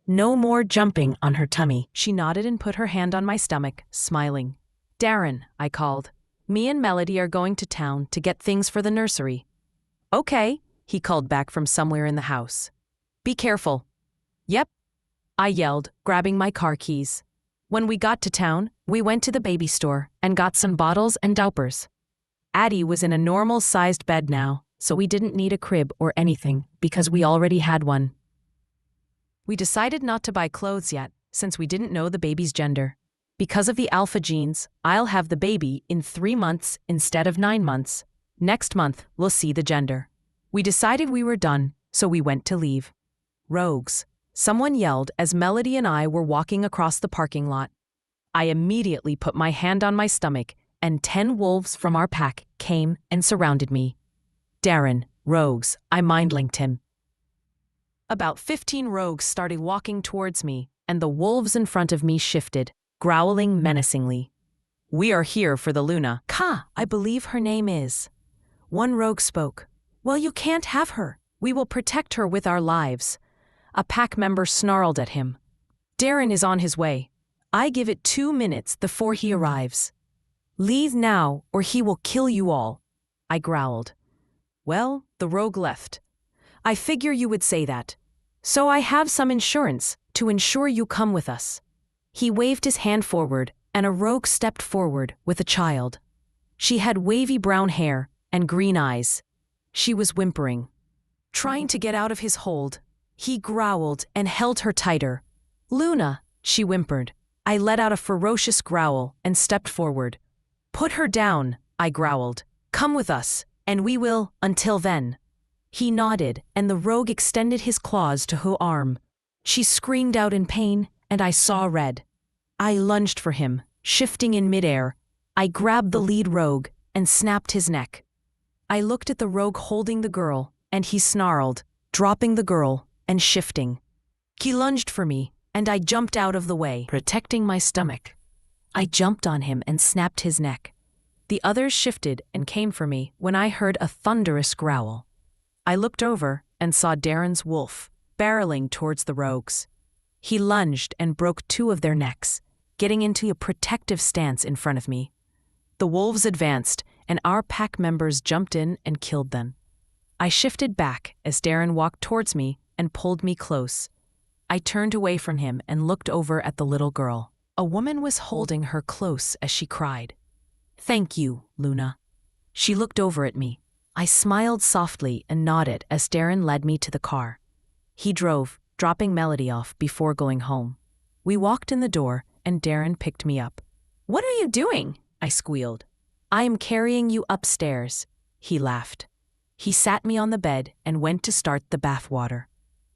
A: No more jumping on her tummy. She nodded and put her hand on my stomach, smiling. Darren, I called. Me and Melody are going to town to get things for the nursery. Okay, he called back from somewhere in the house. Be careful. Yep, I yelled, grabbing my car keys. When we got to town, we went to the baby store and got some bottles and diapers. Addie was in a normal-sized bed now, so we didn't need a crib or anything because we already had one. We decided not to buy clothes yet, since we didn't know the baby's gender. Because of the alpha genes, I'll have the baby in 3 months instead of 9 months. Next month, we'll see the gender. We decided we were done, so we went to leave. Rogues, someone yelled as Melody and I were walking across the parking lot. I immediately put my hand on my stomach, and 10 wolves from our pack came and surrounded me. Darren, rogues, I mind-linked him. About 15 rogues started walking towards me, and the wolves in front of me shifted, growling menacingly. We are here for the Luna. Ka, I believe her name is. One rogue spoke. Well, you can't have her. We will protect her with our lives. A pack member snarled at him. Darren is on his way. I give it 2 minutes before he arrives. Leave now, or he will kill you all, I growled. Well, the rogue left. I figure you would say that. So I have some insurance to ensure you come with us. He waved his hand forward, and a rogue stepped forward with a child. She had wavy brown hair and green eyes. She was whimpering. Trying to get out of his hold, he growled and held her tighter. Luna, she whimpered. I let out a ferocious growl and stepped forward. Put her down, I growled. Come with us, and we will, until then. He nodded, and the rogue extended his claws to her arm. She screamed out in pain, and I saw red. I lunged for him, shifting in midair. I grabbed the lead rogue and snapped his neck. I looked at the rogue holding the girl, and he snarled, dropping the girl and shifting. He lunged for me, and I jumped out of the way, protecting my stomach. I jumped on him and snapped his neck. The others shifted and came for me when I heard a thunderous growl. I looked over and saw Darren's wolf, barreling towards the rogues. He lunged and broke 2 of their necks, getting into a protective stance in front of me. The wolves advanced, and our pack members jumped in and killed them. I shifted back as Darren walked towards me and pulled me close. I turned away from him and looked over at the little girl. A woman was holding her close as she cried. Thank you, Luna. She looked over at me. I smiled softly and nodded as Darren led me to the car. He drove, dropping Melody off before going home. We walked in the door, and Darren picked me up. What are you doing? I squealed. I am carrying you upstairs, he laughed. He sat me on the bed and went to start the bath water.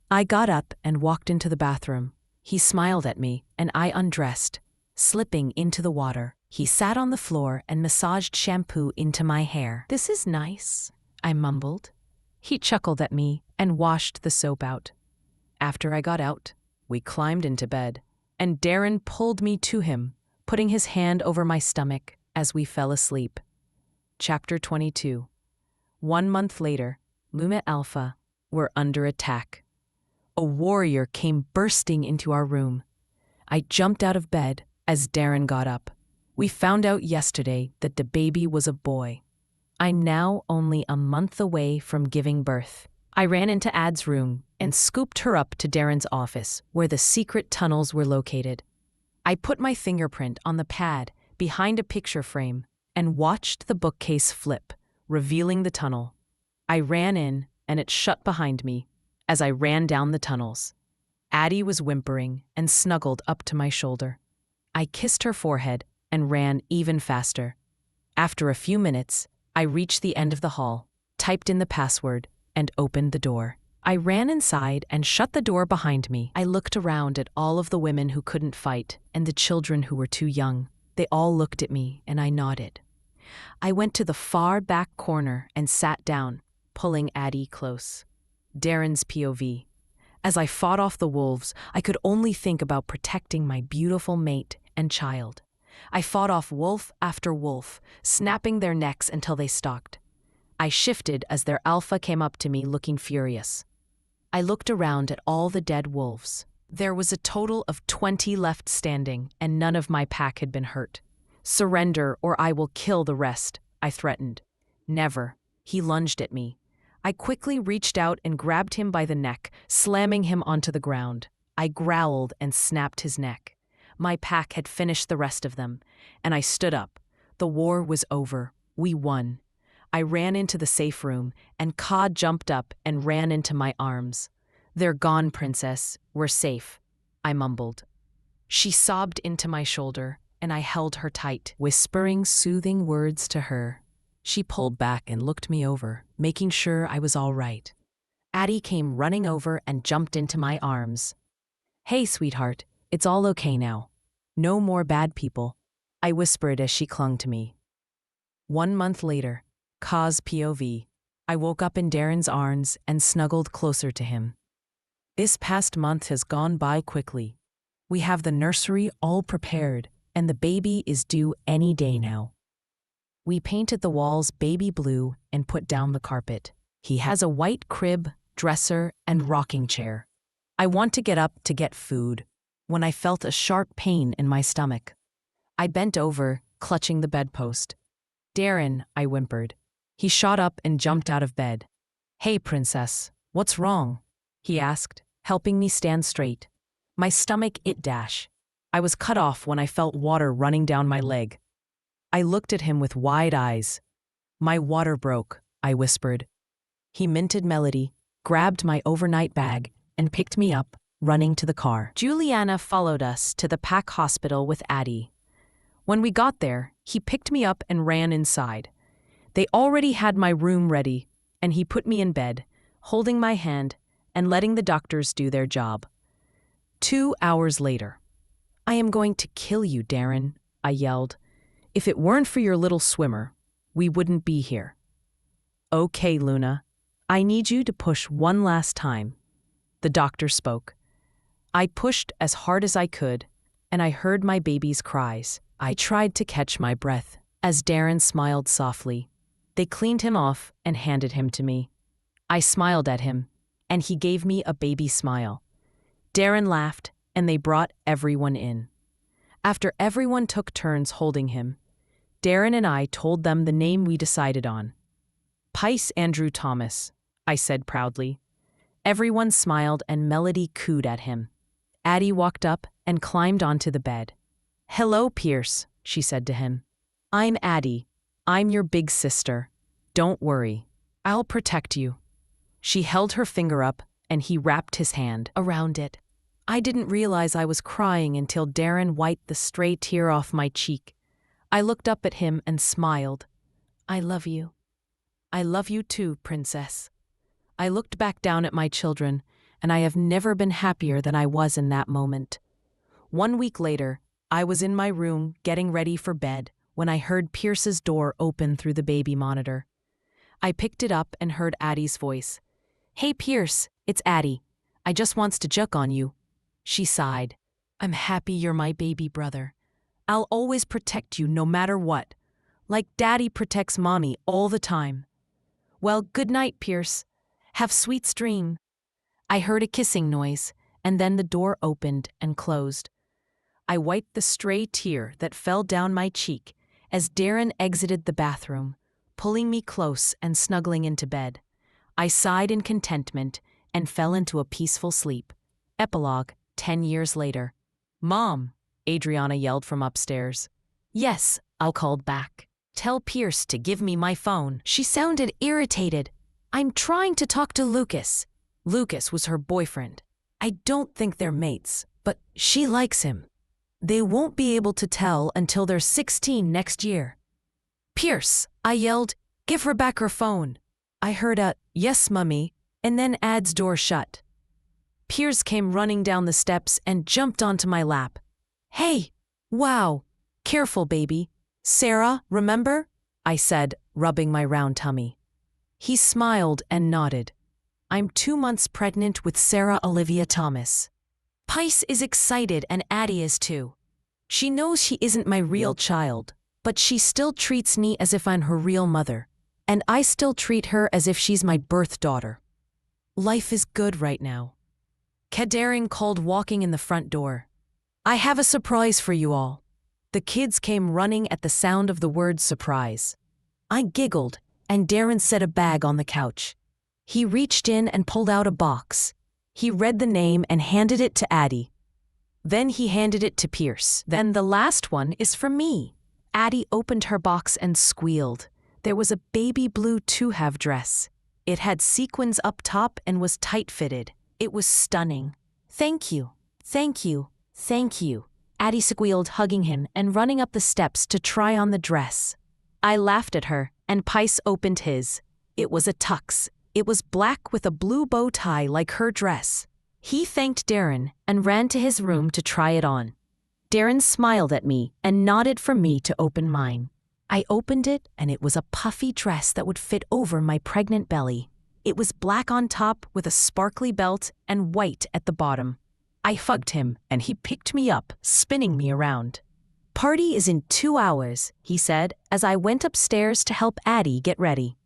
A: I got up and walked into the bathroom. He smiled at me, and I undressed, slipping into the water. He sat on the floor and massaged shampoo into my hair. This is nice, I mumbled. He chuckled at me and washed the soap out. After I got out, we climbed into bed, and Darren pulled me to him, putting his hand over my stomach as we fell asleep. Chapter 22. 1 month later, Luna Alpha were under attack. A warrior came bursting into our room. I jumped out of bed as Darren got up. We found out yesterday that the baby was a boy. I'm now only a month away from giving birth. I ran into Ad's room and scooped her up to Darren's office, where the secret tunnels were located. I put my fingerprint on the pad behind a picture frame and watched the bookcase flip, revealing the tunnel. I ran in, and it shut behind me as I ran down the tunnels. Addie was whimpering and snuggled up to my shoulder. I kissed her forehead and ran even faster. After a few minutes, I reached the end of the hall, typed in the password, and opened the door. I ran inside and shut the door behind me. I looked around at all of the women who couldn't fight and the children who were too young. They all looked at me, and I nodded. I went to the far back corner and sat down, pulling Addie close. Darren's POV. As I fought off the wolves, I could only think about protecting my beautiful mate and child. I fought off wolf after wolf, snapping their necks until they stalked. I shifted as their alpha came up to me looking furious. I looked around at all the dead wolves. There was a total of 20 left standing, and none of my pack had been hurt. Surrender or I will kill the rest, I threatened. Never. He lunged at me. I quickly reached out and grabbed him by the neck, slamming him onto the ground. I growled and snapped his neck. My pack had finished the rest of them, and I stood up. The war was over. We won. I ran into the safe room, and Ka jumped up and ran into my arms. "They're gone, princess. We're safe," I mumbled. She sobbed into my shoulder, and I held her tight, whispering soothing words to her. She pulled back and looked me over, making sure I was all right. Addie came running over and jumped into my arms. "Hey, sweetheart, it's all okay now. No more bad people," I whispered as she clung to me. 1 month later, Ka's POV, I woke up in Darren's arms and snuggled closer to him. This past month has gone by quickly. We have the nursery all prepared, and the baby is due any day now. We painted the walls baby blue and put down the carpet. He has a white crib, dresser, and rocking chair. I want to get up to get food when I felt a sharp pain in my stomach. I bent over, clutching the bedpost. "Darren," I whimpered. He shot up and jumped out of bed. "Hey, princess, what's wrong?" he asked, helping me stand straight. My stomach it. I was cut off when I felt water running down my leg. I looked at him with wide eyes. "My water broke," I whispered. He minted melody, grabbed my overnight bag, and picked me up, running to the car. Juliana followed us to the PAC hospital with Addie. When we got there, he picked me up and ran inside. They already had my room ready, and he put me in bed, holding my hand and letting the doctors do their job. 2 hours later. "I am going to kill you, Darren," I yelled. "If it weren't for your little swimmer, we wouldn't be here." "Okay, Luna. I need you to push one last time." The doctor spoke. I pushed as hard as I could, and I heard my baby's cries. I tried to catch my breath as Darren smiled softly. They cleaned him off and handed him to me. I smiled at him, and he gave me a baby smile. Darren laughed, and they brought everyone in. After everyone took turns holding him, Darren and I told them the name we decided on. "Pice Andrew Thomas," I said proudly. Everyone smiled and Melody cooed at him. Addie walked up and climbed onto the bed. "Hello, Pierce," she said to him. "I'm Addie. I'm your big sister. Don't worry. I'll protect you." She held her finger up, and he wrapped his hand around it. I didn't realize I was crying until Darren wiped the stray tear off my cheek. I looked up at him and smiled. "I love you." "I love you too, princess." I looked back down at my children, and I have never been happier than I was in that moment. 1 week later, I was in my room getting ready for bed when I heard Pierce's door open through the baby monitor. I picked it up and heard Addie's voice. "Hey, Pierce, it's Addie. I just wants to juck on you." She sighed. "I'm happy you're my baby brother. I'll always protect you no matter what, like Daddy protects Mommy all the time." "Well, good night, Pierce. Have sweet dreams." I heard a kissing noise, and then the door opened and closed. I wiped the stray tear that fell down my cheek as Darren exited the bathroom, pulling me close and snuggling into bed. I sighed in contentment and fell into a peaceful sleep. Epilogue, 10 years later. "Mom," Adriana yelled from upstairs. "Yes," I called back. "Tell Pierce to give me my phone." She sounded irritated. "I'm trying to talk to Lucas." Lucas was her boyfriend. I don't think they're mates, but she likes him. They won't be able to tell until they're 16 next year. "Pierce," I yelled, "give her back her phone." I heard a, "Yes, Mummy," and then Ad's door shut. Pierce came running down the steps and jumped onto my lap. "Hey, wow, careful, baby. Sarah, remember?" I said, rubbing my round tummy. He smiled and nodded. "I'm 2 months pregnant with Sarah Olivia Thomas." Pice is excited and Addie is too. She knows she isn't my real child, but she still treats me as if I'm her real mother, and I still treat her as if she's my birth daughter. Life is good right now. Kadaring called walking in the front door. "I have a surprise for you all." The kids came running at the sound of the word surprise. I giggled, and Darren set a bag on the couch. He reached in and pulled out a box. He read the name and handed it to Addie. Then he handed it to Pierce. Then the last one is for me. Addie opened her box and squealed. There was a baby blue two-have dress. It had sequins up top and was tight-fitted. It was stunning. Thank you, thank you, thank you, Addie squealed, hugging him and running up the steps to try on the dress. I laughed at her, and Pice opened his. It was a tux. It was black with a blue bow tie like her dress. He thanked Darren and ran to his room to try it on. Darren smiled at me and nodded for me to open mine. I opened it, and it was a puffy dress that would fit over my pregnant belly. It was black on top with a sparkly belt and white at the bottom. I hugged him, and he picked me up, spinning me around. Party is in 2 hours, he said, as I went upstairs to help Addie get ready.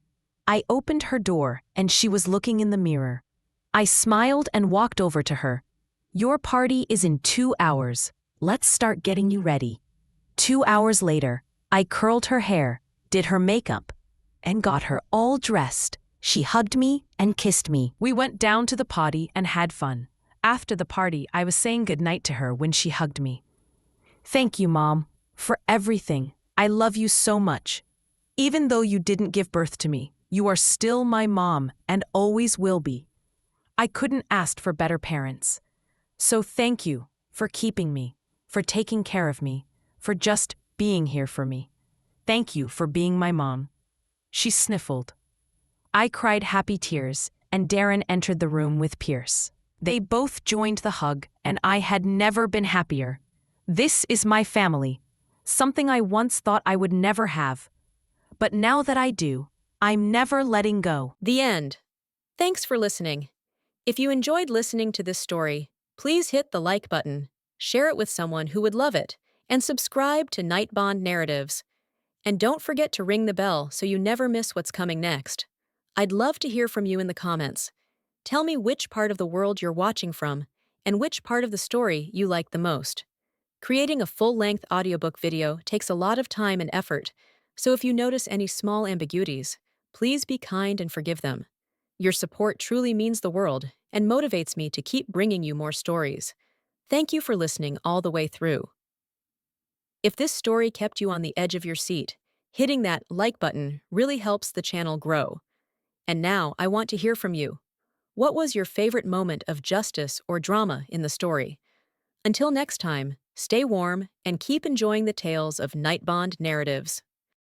A: I opened her door, and she was looking in the mirror. I smiled and walked over to her. Your party is in 2 hours. Let's start getting you ready. 2 hours later, I curled her hair, did her makeup, and got her all dressed. She hugged me and kissed me. We went down to the potty and had fun. After the party, I was saying goodnight to her when she hugged me. Thank you, Mom, for everything. I love you so much. Even though you didn't give birth to me, you are still my mom and always will be. I couldn't ask for better parents. So thank you for keeping me, for taking care of me, for just being here for me. Thank you for being my mom. She sniffled. I cried happy tears, and Darren entered the room with Pierce. They both joined the hug, and I had never been happier. This is my family, something I once thought I would never have. But now that I do, I'm never letting go.
C: The end. Thanks for listening. If you enjoyed listening to this story, please hit the like button, share it with someone who would love it, and subscribe to Nightbond Narratives. And don't forget to ring the bell so you never miss what's coming next. I'd love to hear from you in the comments. Tell me which part of the world you're watching from, and which part of the story you like the most. Creating a full-length audiobook video takes a lot of time and effort, so if you notice any small ambiguities, please be kind and forgive them. Your support truly means the world and motivates me to keep bringing you more stories. Thank you for listening all the way through. If this story kept you on the edge of your seat, hitting that like button really helps the channel grow. And now I want to hear from you. What was your favorite moment of justice or drama in the story? Until next time, stay warm and keep enjoying the tales of Nightbond Narratives.